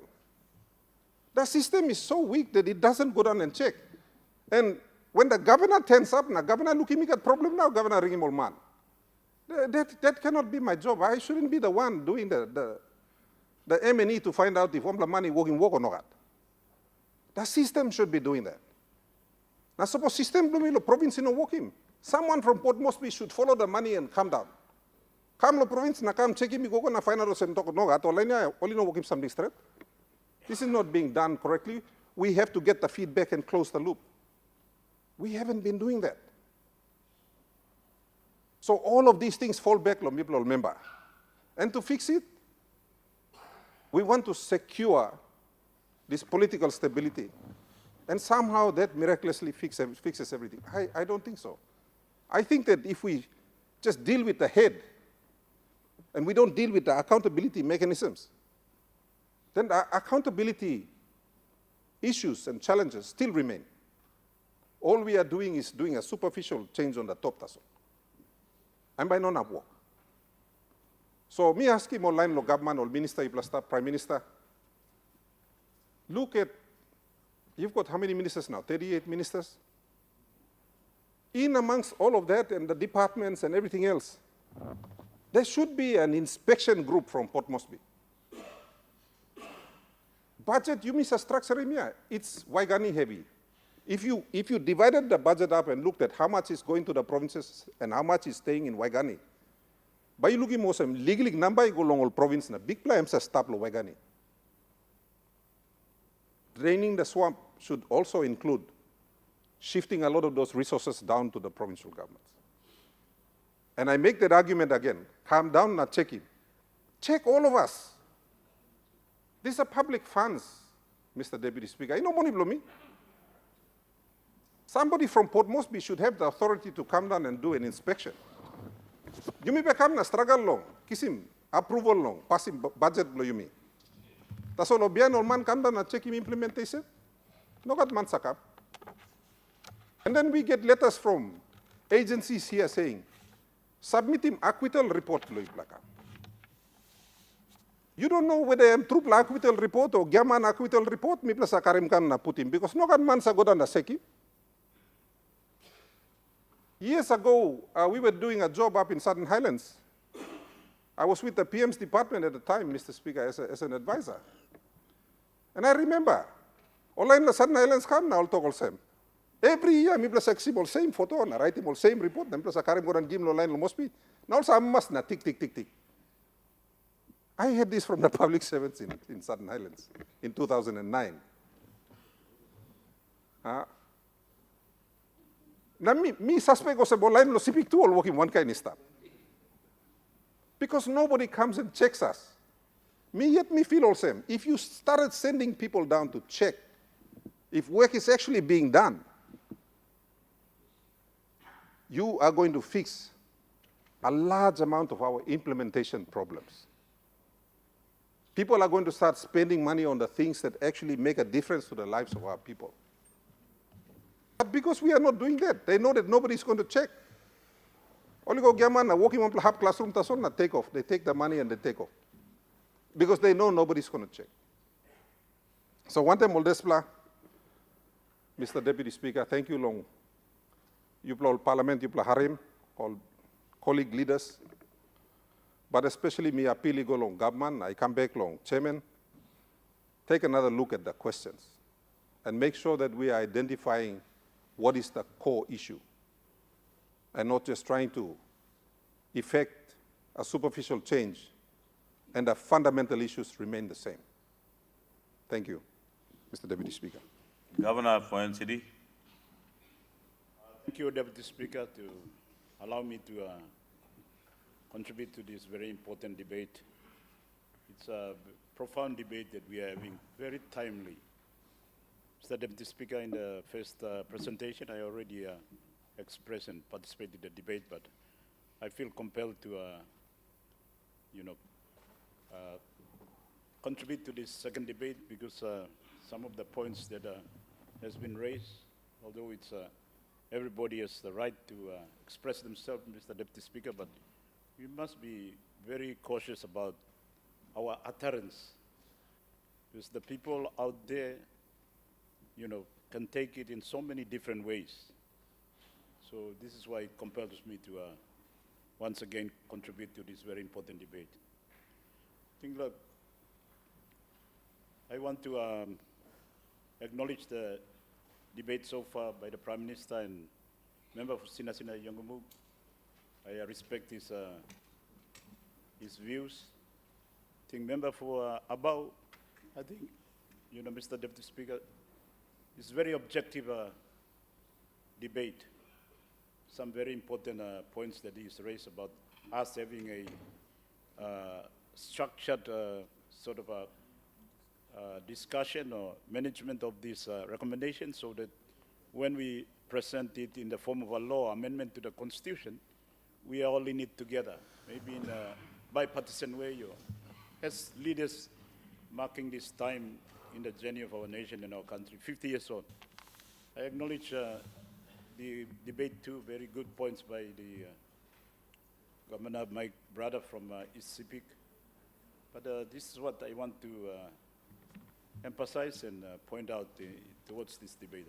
The system is so weak that it doesn't go down and check. And when the governor turns up, now governor looking at problem now, governor ring him all man. That cannot be my job. I shouldn't be the one doing the M&E to find out if the money working work or not. The system should be doing that. Now suppose system lo province no working. Someone from Port Moresby should follow the money and come down. Come lo province na come check him go na find out sem talk no gat only no working something straight. This is not being done correctly. We have to get the feedback and close the loop. We haven't been doing that. So all of these things fall back lo people remember. And to fix it, we want to secure this political stability. And somehow that miraculously fixes everything. I don't think so. I think that if we just deal with the head and we don't deal with the accountability mechanisms, then the accountability issues and challenges still remain. All we are doing is doing a superficial change on the top, that's all. And by non work. So me ask him online, government, or minister, prime minister, look at, you've got how many ministers now? 38 ministers? In amongst all of that and the departments and everything else, there should be an inspection group from Port Moresby. Budget, you miss a structure in here. It's Waigani heavy. If you divided the budget up and looked at how much is going to the provinces and how much is staying in Waigani, by looking more some legally number go along all province na big plans are stop lo Waigani. Draining the swamp should also include shifting a lot of those resources down to the provincial governments. And I make that argument again. Calm down, not check it. Check all of us. These are public funds, Mr. Deputy Speaker. You know money below me. Somebody from Port Moresby should have the authority to come down and do an inspection. You may become a struggle long, kisim, approval long, passing budget below you me. That's all Obian or man come down and check him implementation. No got man sakap. And then we get letters from agencies here saying, submit him acquittal report below plaka. You don't know whether I'm true acquittal report or Gaman acquittal report, me plus a Karim kan na put him, because no got man sa go down the seki. Years ago, we were doing a job up in Southern Highlands. I was with the PM's department at the time, Mr. Speaker, as an advisor. And I remember, all in the Southern Highlands come now, all talk all same. Every year, me plus a same photo, na write him all same report, then plus a Karim go and give no line Mosby. Now also I must na tick, tick, tick, tick. I had this from the public servants in Southern Highlands in 2009. Now, me suspect was a line lo sipik too all working one kind of stuff. Because nobody comes and checks us. Me feel all same. If you started sending people down to check if work is actually being done, you are going to fix a large amount of our implementation problems. People are going to start spending money on the things that actually make a difference to the lives of our people. But because we are not doing that, they know that nobody is going to check. Only go Gaman, walking on half classroom, tasona take off. They take the money and they take off. Because they know nobody's going to check. So one time, Moldespla, Mr. Deputy Speaker, thank you long. You all Parliament, you all Harim, all colleague leaders, but especially me appeal go long government, I come back long chairman, take another look at the questions and make sure that we are identifying what is the core issue and not just trying to effect a superficial change and the fundamental issues remain the same. Thank you, Mr. Deputy Speaker. Governor for NCD. Thank you, Deputy Speaker, to allow me to contribute to this very important debate. It's a profound debate that we are having, very timely. Mr. Deputy Speaker, in the first presentation, I already expressed and participated in the debate, but I feel compelled to, contribute to this second debate because some of the points that has been raised, although it's everybody has the right to express themselves, Mr. Deputy Speaker, but we must be very cautious about our utterance, because the people out there, can take it in so many different ways. So this is why it compels me to once again contribute to this very important debate. I think, look, I want to acknowledge the debate so far by the Prime Minister and member for Sinasina Yongumuk. I respect his views. I think member for Abau, I think, Mr. Deputy Speaker, it's very objective debate. Some very important points that he's raised about us having a structured sort of a discussion or management of this recommendation so that when we present it in the form of a law amendment to the Constitution, we are all in it together, maybe in a bipartisan way, as leaders marking this time in the journey of our nation and our country, 50 years on. I acknowledge the debate too. Very good points by the Governor, my brother from East Sepik. But this is what I want to emphasize and point out towards this debate.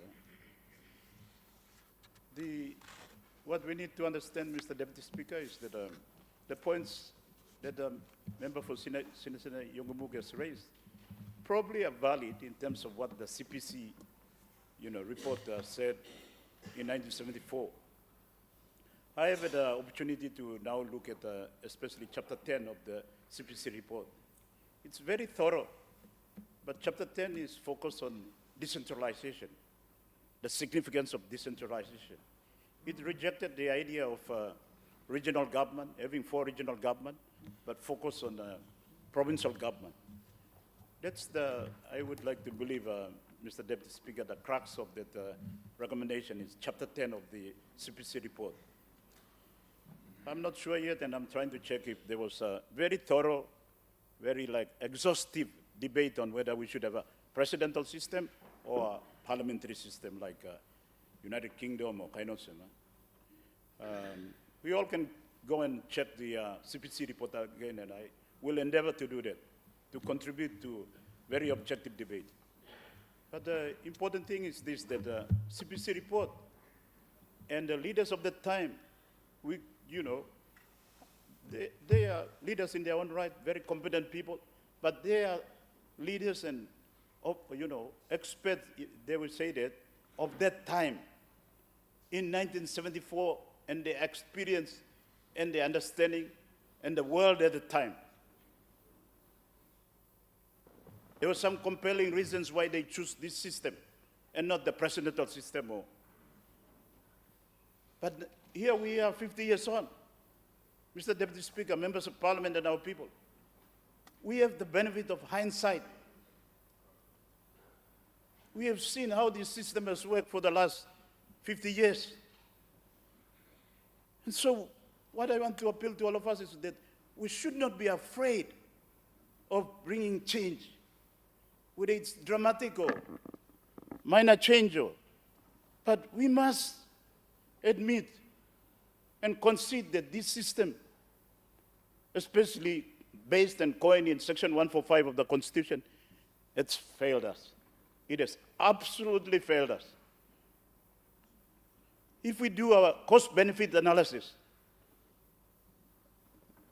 What we need to understand, Mr. Deputy Speaker, is that the points that the member for Senator Yongumuk has raised probably are valid in terms of what the CPC report said in 1974. I have had the opportunity to now look at especially Chapter 10 of the CPC report. It's very thorough, but Chapter 10 is focused on decentralization, the significance of decentralization. It rejected the idea of regional government, having 4 regional government, but focus on provincial government. That's I would like to believe, Mr. Deputy Speaker, the crux of that recommendation is Chapter 10 of the CPC report. I'm not sure yet, and I'm trying to check if there was a very thorough, very exhaustive debate on whether we should have a presidential system or a parliamentary system like United Kingdom or Kainosema. We all can go and check the CPC report again, and I will endeavor to do that, to contribute to very objective debate. But the important thing is this, that the CPC report and the leaders of that time, they are leaders in their own right, very competent people, but they are leaders and, experts, they will say that, of that time in 1974, and the experience and the understanding and the world at the time. There were some compelling reasons why they choose this system and not the presidential system. But here we are 50 years on. Mr. Deputy Speaker, members of Parliament and our people, we have the benefit of hindsight. We have seen how this system has worked for the last 50 years. And so what I want to appeal to all of us is that we should not be afraid of bringing change, whether it's dramatic or minor change, but we must admit and concede that this system, especially based and coined in Section 145 of the Constitution, it's failed us. It has absolutely failed us. If we do our cost-benefit analysis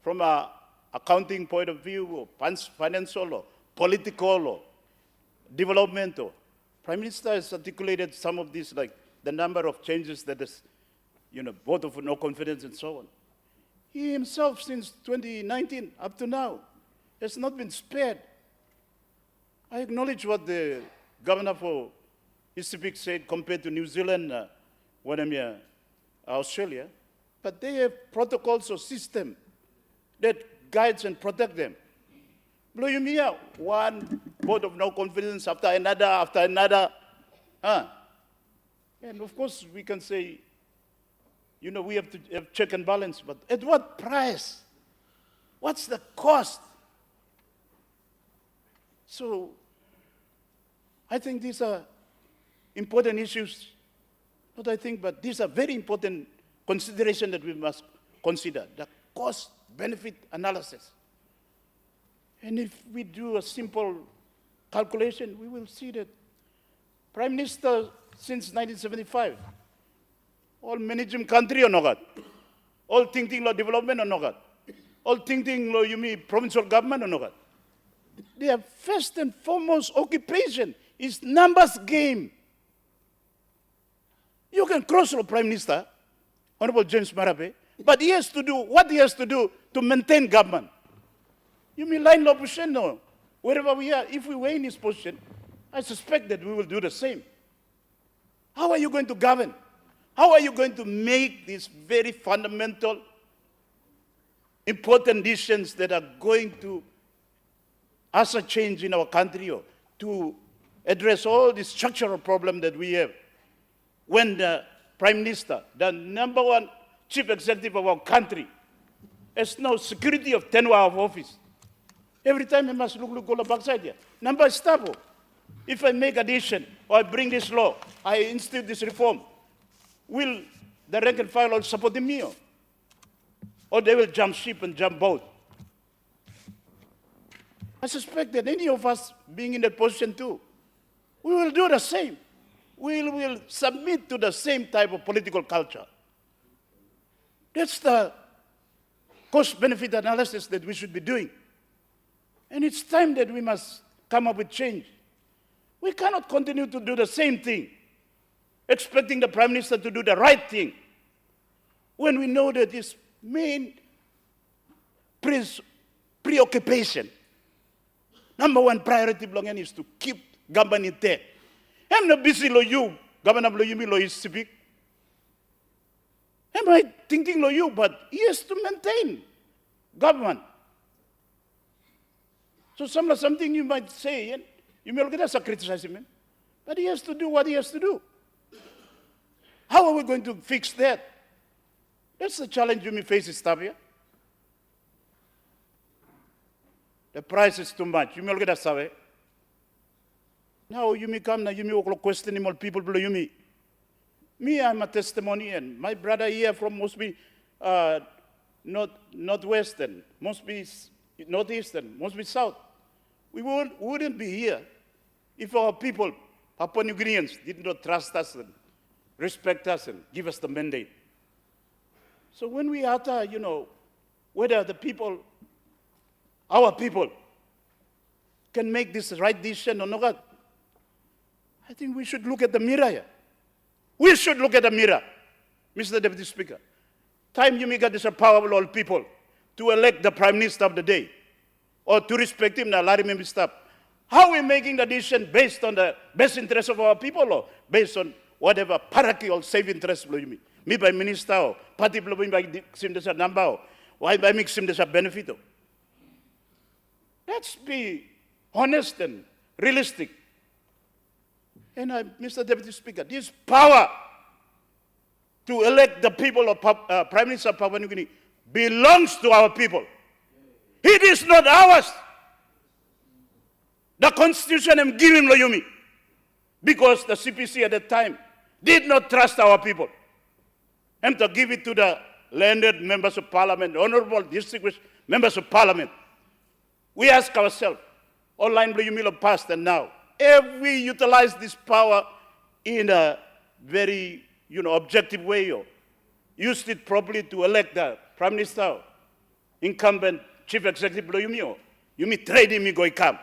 from an accounting point of view, or financial, or political, or developmental, Prime Minister has articulated some of these, like the number of changes that is, vote of no confidence and so on. He himself, since 2019 up to now, has not been spared. I acknowledge what the Governor for East Sepik said compared to New Zealand, Australia, but they have protocols or system that guides and protect them. Bluyumia, one vote of no confidence after another. And of course, we can say, we have to have check and balance, but at what price? What's the cost? So I think these are important issues, but these are very important consideration that we must consider, the cost-benefit analysis. And if we do a simple calculation, we will see that Prime Minister since 1975, all managing country or not, all thinking law development or not, all thinking law provincial government or not. Their first and foremost occupation is numbers game. You can cross the Prime Minister, Honorable James Marape, but he has to do what he has to do to maintain government. You mean line law position? No. Wherever we are, if we were in his position, I suspect that we will do the same. How are you going to govern? How are you going to make these very fundamental, important decisions that are going to usher change in our country, or to address all the structural problems that we have? When the Prime Minister, the number one chief executive of our country, has no security of tenure of office. Every time I must look on the backside here. Number is stable. If I make a decision or I bring this law, I institute this reform, will the rank and file all support me? Or they will jump ship and jump boat? I suspect that any of us being in that position too, we will do the same. We will submit to the same type of political culture. That's the cost-benefit analysis that we should be doing. And it's time that we must come up with change. We cannot continue to do the same thing, expecting the Prime Minister to do the right thing, when we know that his main preoccupation, number one priority belonging is to keep government there. I'm not busy lo you, Governor lo you me lo is civic. Am I thinking lo you, but he has to maintain government. So something you might say, and you may look at us and criticize him, but he has to do what he has to do. How are we going to fix that? That's the challenge you may face in Stabia. The price is too much. You may look at us, now you may come, now you may question him, all people below you me. Me, I'm a testimony, and my brother here from must be northwestern, must be northeastern, must be south. We wouldn't be here if our people, Papua New Guineans, did not trust us and respect us and give us the mandate. So when we utter, whether the people, our people, can make this right decision or not, I think we should look at the mirror here. We should look at the mirror, Mr. Deputy Speaker. Time you make this powerful old people to elect the Prime Minister of the day, or to respect him, now let him stop. How are we making the decision based on the best interest of our people, or based on whatever parochial self-interest below you? Me by minister, or party below me by sim desa number, or why by mix sim desa benefit? Let's be honest and realistic. And Mr. Deputy Speaker, this power to elect the people of Prime Minister of Papua New Guinea belongs to our people. It is not ours. The Constitution am giving Loyumi because the CPC at that time did not trust our people. And to give it to the landed members of Parliament, honorable distinguished members of Parliament. We ask ourselves, online Loyumi of past and now, if we utilize this power in a very, objective way, or used it properly to elect the Prime Minister, incumbent Chief Executive you may trade him, go come.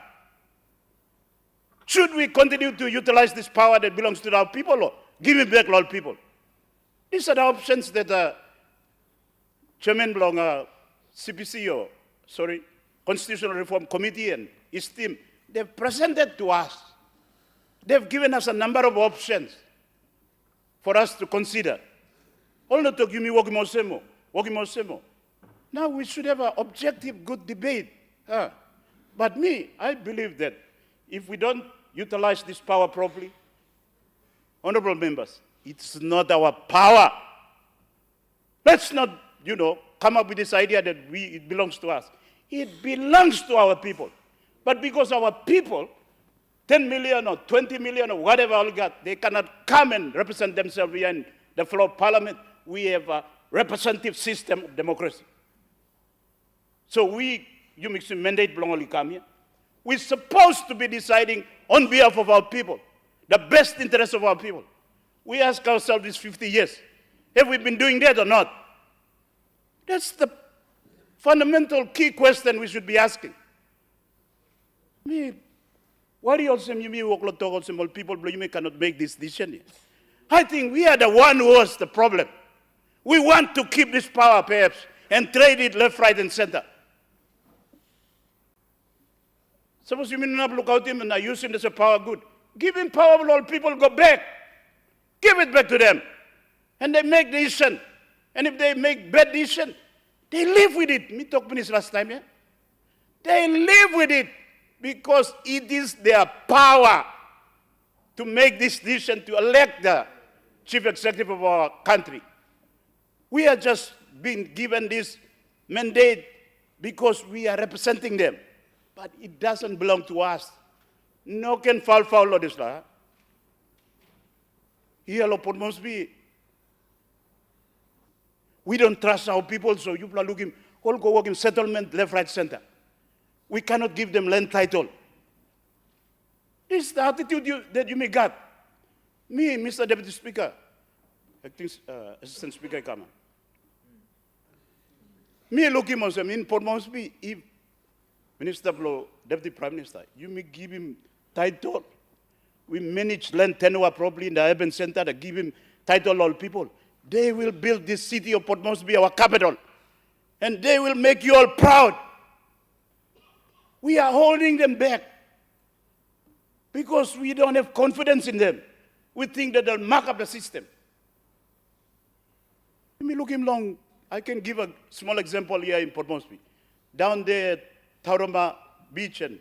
Should we continue to utilize this power that belongs to our people, or give it back to all people? These are the options that Chairman belong CPC, Constitutional Reform Committee and his team, they've presented to us. They've given us a number of options for us to consider. All not to give me Wogimosemo. Now we should have an objective, good debate. But me, I believe that if we don't utilize this power properly, honorable members, it's not our power. Let's not, come up with this idea that it belongs to us. It belongs to our people. But because our people, 10 million or 20 million or whatever all got, they cannot come and represent themselves here in the floor of Parliament. We have a representative system of democracy. So you make some mandate belong only come here. We're supposed to be deciding on behalf of our people, the best interest of our people. We ask ourselves these 50 years, have we been doing that or not? That's the fundamental key question we should be asking. Why do you also people cannot make this decision? I think we are the one who was the problem. We want to keep this power perhaps and trade it left, right, and center. Suppose you may not look out him and are using this as a power good. Give him power, all people go back. Give it back to them. And they make decision. And if they make bad decision, they live with it. Me talk about this last time, yeah? They live with it because it is their power to make this decision to elect the chief executive of our country. We are just being given this mandate because we are representing them. But it doesn't belong to us. No can fall this law. Here, Lopon must be We don't trust our people, so you are looking, all go work in settlement, left, right, center. We cannot give them land title. This is the attitude that you may get. Me, Mr. Deputy Speaker, Acting Assistant Speaker, come on. Me looking at him in Port Moresby, if Minister Blow, Deputy Prime Minister, you may give him title. We manage land tenure properly in the urban center to give him title all people. They will build this city of Port Moresby, our capital. And they will make you all proud. We are holding them back because we don't have confidence in them. We think that they'll mark up the system. Let me look him long. I can give a small example here in Port Moresby. Down there at Tauranga Beach and,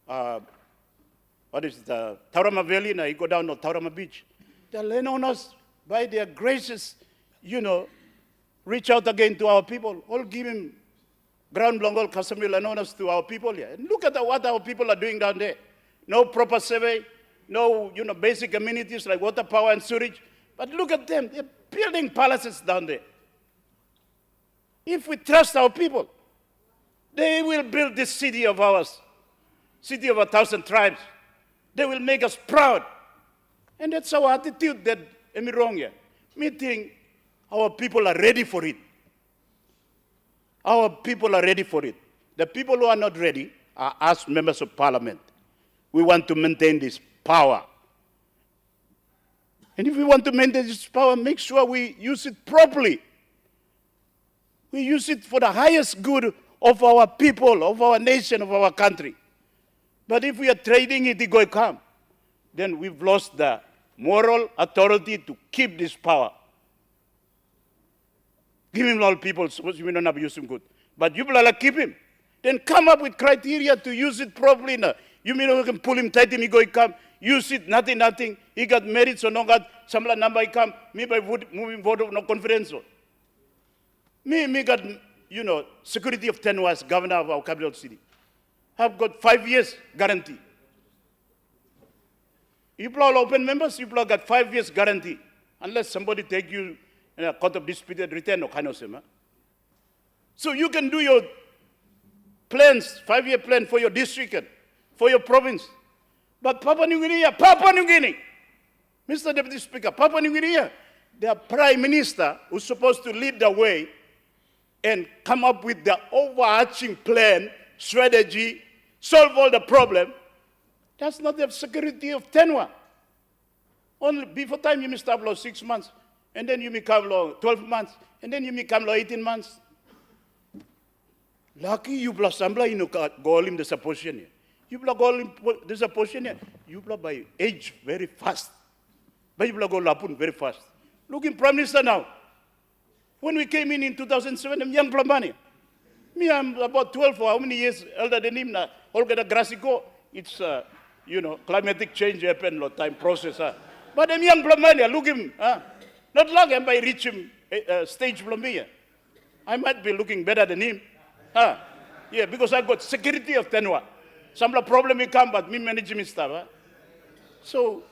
what is the Tauranga Valley, now you go down to Tauranga Beach. The landowners, by their gracious, reach out again to our people, all give him ground long customary landowners to our people here. And look at what our people are doing down there. No proper survey, no basic amenities like water, power, and sewage. But look at them, they're building palaces down there. If we trust our people, they will build this city of ours, city of 1,000 tribes. They will make us proud. And that's our attitude that, am I wrong here? Me think our people are ready for it. Our people are ready for it. The people who are not ready are us members of parliament. We want to maintain this power. And if we want to maintain this power, make sure we use it properly. We use it for the highest good of our people, of our nation, of our country. But if we are trading it, it will come. Then we've lost the moral authority to keep this power. Give him all people, suppose we don't have to use him good. But you will keep him. Then come up with criteria to use it properly. Now. You mean you can pull him tight, he go, he come, use it, nothing. He got married, so no got some number, he come, me by moving vote of no confidence. Me got, security of 10 years, governor of our capital city. Have got 5 years guarantee. You all open members, you all got 5 years guarantee. Unless somebody take you in a court of disputed return or kind of same. So you can do your plans, 5-year plan for your district, for your province. But Papua New Guinea, Mr. Deputy Speaker, Papua New Guinea, their Prime Minister who's supposed to lead the way and come up with the overarching plan, strategy, solve all the problem, does not have security of tenure. Only before time you may start law 6 months, and then you may come law 12 months, and then you may come law 18 months. Lucky you plus sambla go in the supposition. You go in the supposition. You by age very fast. But you go lapun very fast. Look in Prime Minister now. When we came in 2007, I'm young Plamani. Me, I'm about 12 or how many years elder than him now. All get a grassy go. It's, climatic change happen, time process. But I'm young Plamani, look him. Not long am I reach him stage Plamia. I might be looking better than him. Yeah, because I got security of tenure. Some problem will come, but me manage him stuff. So,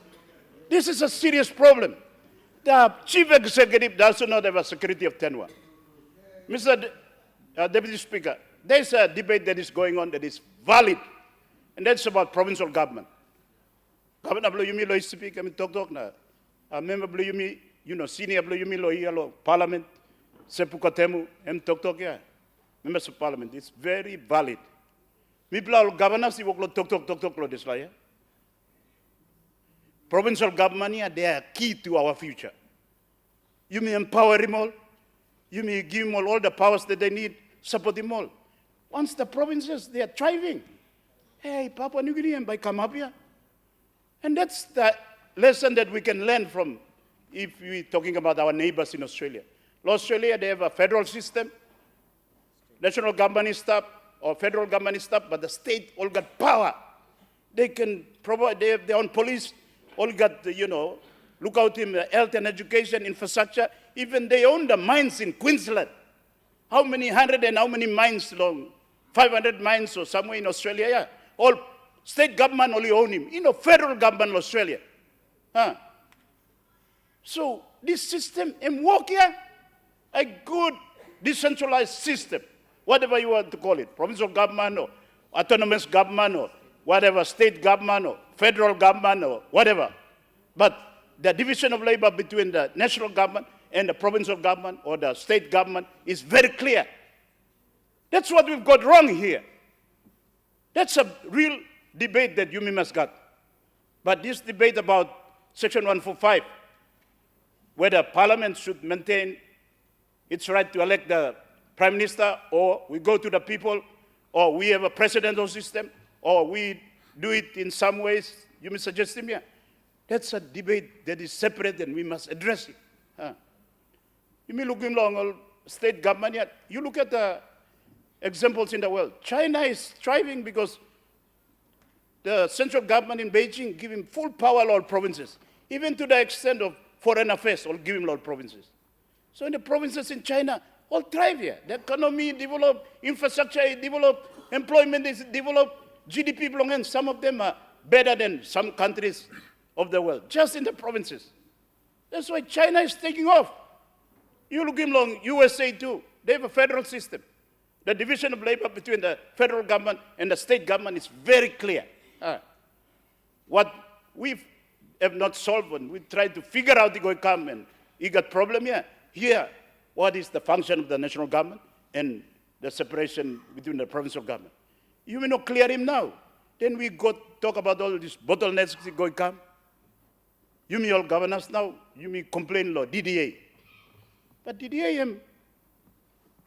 this is a serious problem. The chief executive does not have a security of tenure. Mr. Deputy Speaker, there's a debate that is going on that is valid, and that's about provincial government. Governor Blue Yumi Lo speak, I mean talk na. Member Blue Yumi, senior Blue Yumi Lo yellow Parliament, Sepukatemu, talk yeah. Members of Parliament, it's very valid. People governors, they work talk this like. Provincial government, they are key to our future. You may empower them all. You may give them all the powers that they need, support them all. Once the provinces, they are thriving. Hey, Papua New Guinea, by come up here. And that's the lesson that we can learn from if we're talking about our neighbors in Australia. In Australia, they have a federal system. National government is stuff, or federal government is stuff, but the state all got power. They can provide, they have their own police, all got, look out in health and education, infrastructure. Even they own the mines in Queensland. How many hundred and how many mines long? 500 mines or somewhere in Australia, yeah. All state government only own him. Federal government in Australia. So this system in work here, a good decentralized system, whatever you want to call it, provincial government or autonomous government or whatever, state government or federal government or whatever. But the division of labor between the national government and the provincial government or the state government is very clear. That's what we've got wrong here. That's a real debate that you must got. But this debate about Section 145, whether Parliament should maintain its right to elect the Prime Minister, or we go to the people, or we have a presidential system, or we do it in some ways, you may suggest him here. That's a debate that is separate and we must address it. You may look along state government yet. You look at the examples in the world. China is thriving because the central government in Beijing give him full power to all provinces, even to the extent of foreign affairs, all give him all provinces. So in the provinces in China, all thrive here. The economy developed, infrastructure developed, employment is developed, GDP belonging. Some of them are better than some countries of the world, just in the provinces. That's why China is taking off. You look along USA too. They have a federal system. The division of labor between the federal government and the state government is very clear. What we have not solved, when we try to figure out the going come and you got problem here. Here, what is the function of the national government and the separation between the provincial government? You may not clear him now. Then we go talk about all these bottlenecks going come. You may all governors now, you may complain law, DDA. But DDA,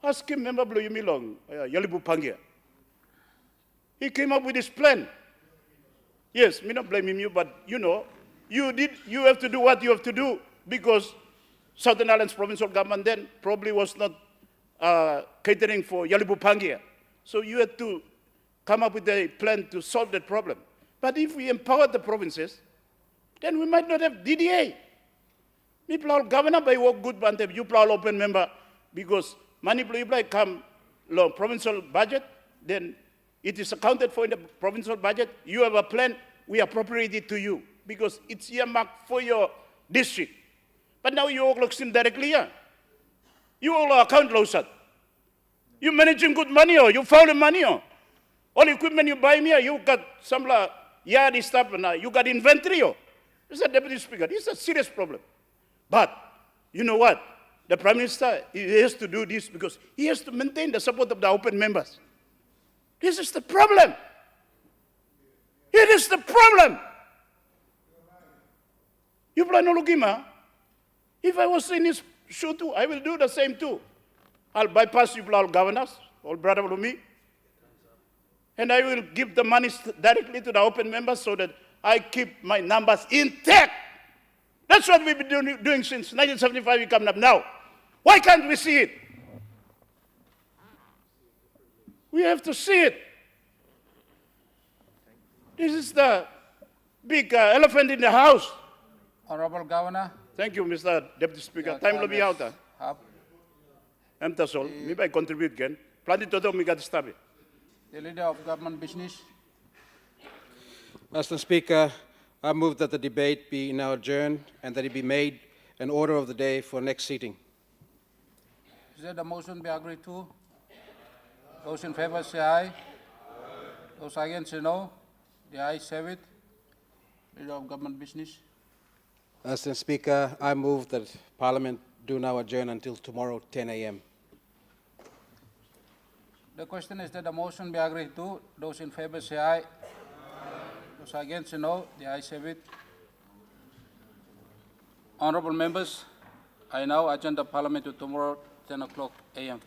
ask him, member Blue Yumi Long, Yalibu Pangia. He came up with this plan. Yes, me not blaming you, but you know, you have to do what you have to do because Southern Islands provincial government then probably was not catering for Yalibu Pangia. So you had to come up with a plan to solve that problem. But if we empower the provinces, then we might not have DDA. We plan governor by work good band you plan open member because money come long provincial budget, then it is accounted for in the provincial budget. You have a plan, we appropriate it to you because it's earmarked for your district. But now you all look directly here. You all account low sir. You managing good money or you found money or all equipment you buy me, you got some yard stuff and you got inventory or. This is a deputy speaker. This is a serious problem. But you know what? The Prime Minister, he has to do this because he has to maintain the support of the open members. This is the problem. It is the problem. You plan to look him, if I was in his shoe too, I will do the same too. I'll bypass you all governors, all brother to me. And I will give the money directly to the open members so that I keep my numbers intact. That's what we've been doing since 1975 we come up now. Why can't we see it? We have to see it. This is the big elephant in the house. Honorable Governor. Thank you, Mr. Deputy Speaker. Time to be out. I'm Tasol. Maybe I contribute again. Planning to do me got to The Leader of Government Business. Mr. Speaker, I move that the debate be now adjourned and that it be made an order of the day for next sitting. Is that the motion be agreed to? Those in favor say aye. Those against say no. The ayes have it. Leader of Government Business. Mr. Speaker, I move that Parliament do now adjourn until tomorrow 10 a.m. The question is that the motion be agreed to. Those in favor say aye. Those against say no. The ayes have it. Honorable members, I now adjourn the Parliament to tomorrow 10 o'clock a.m.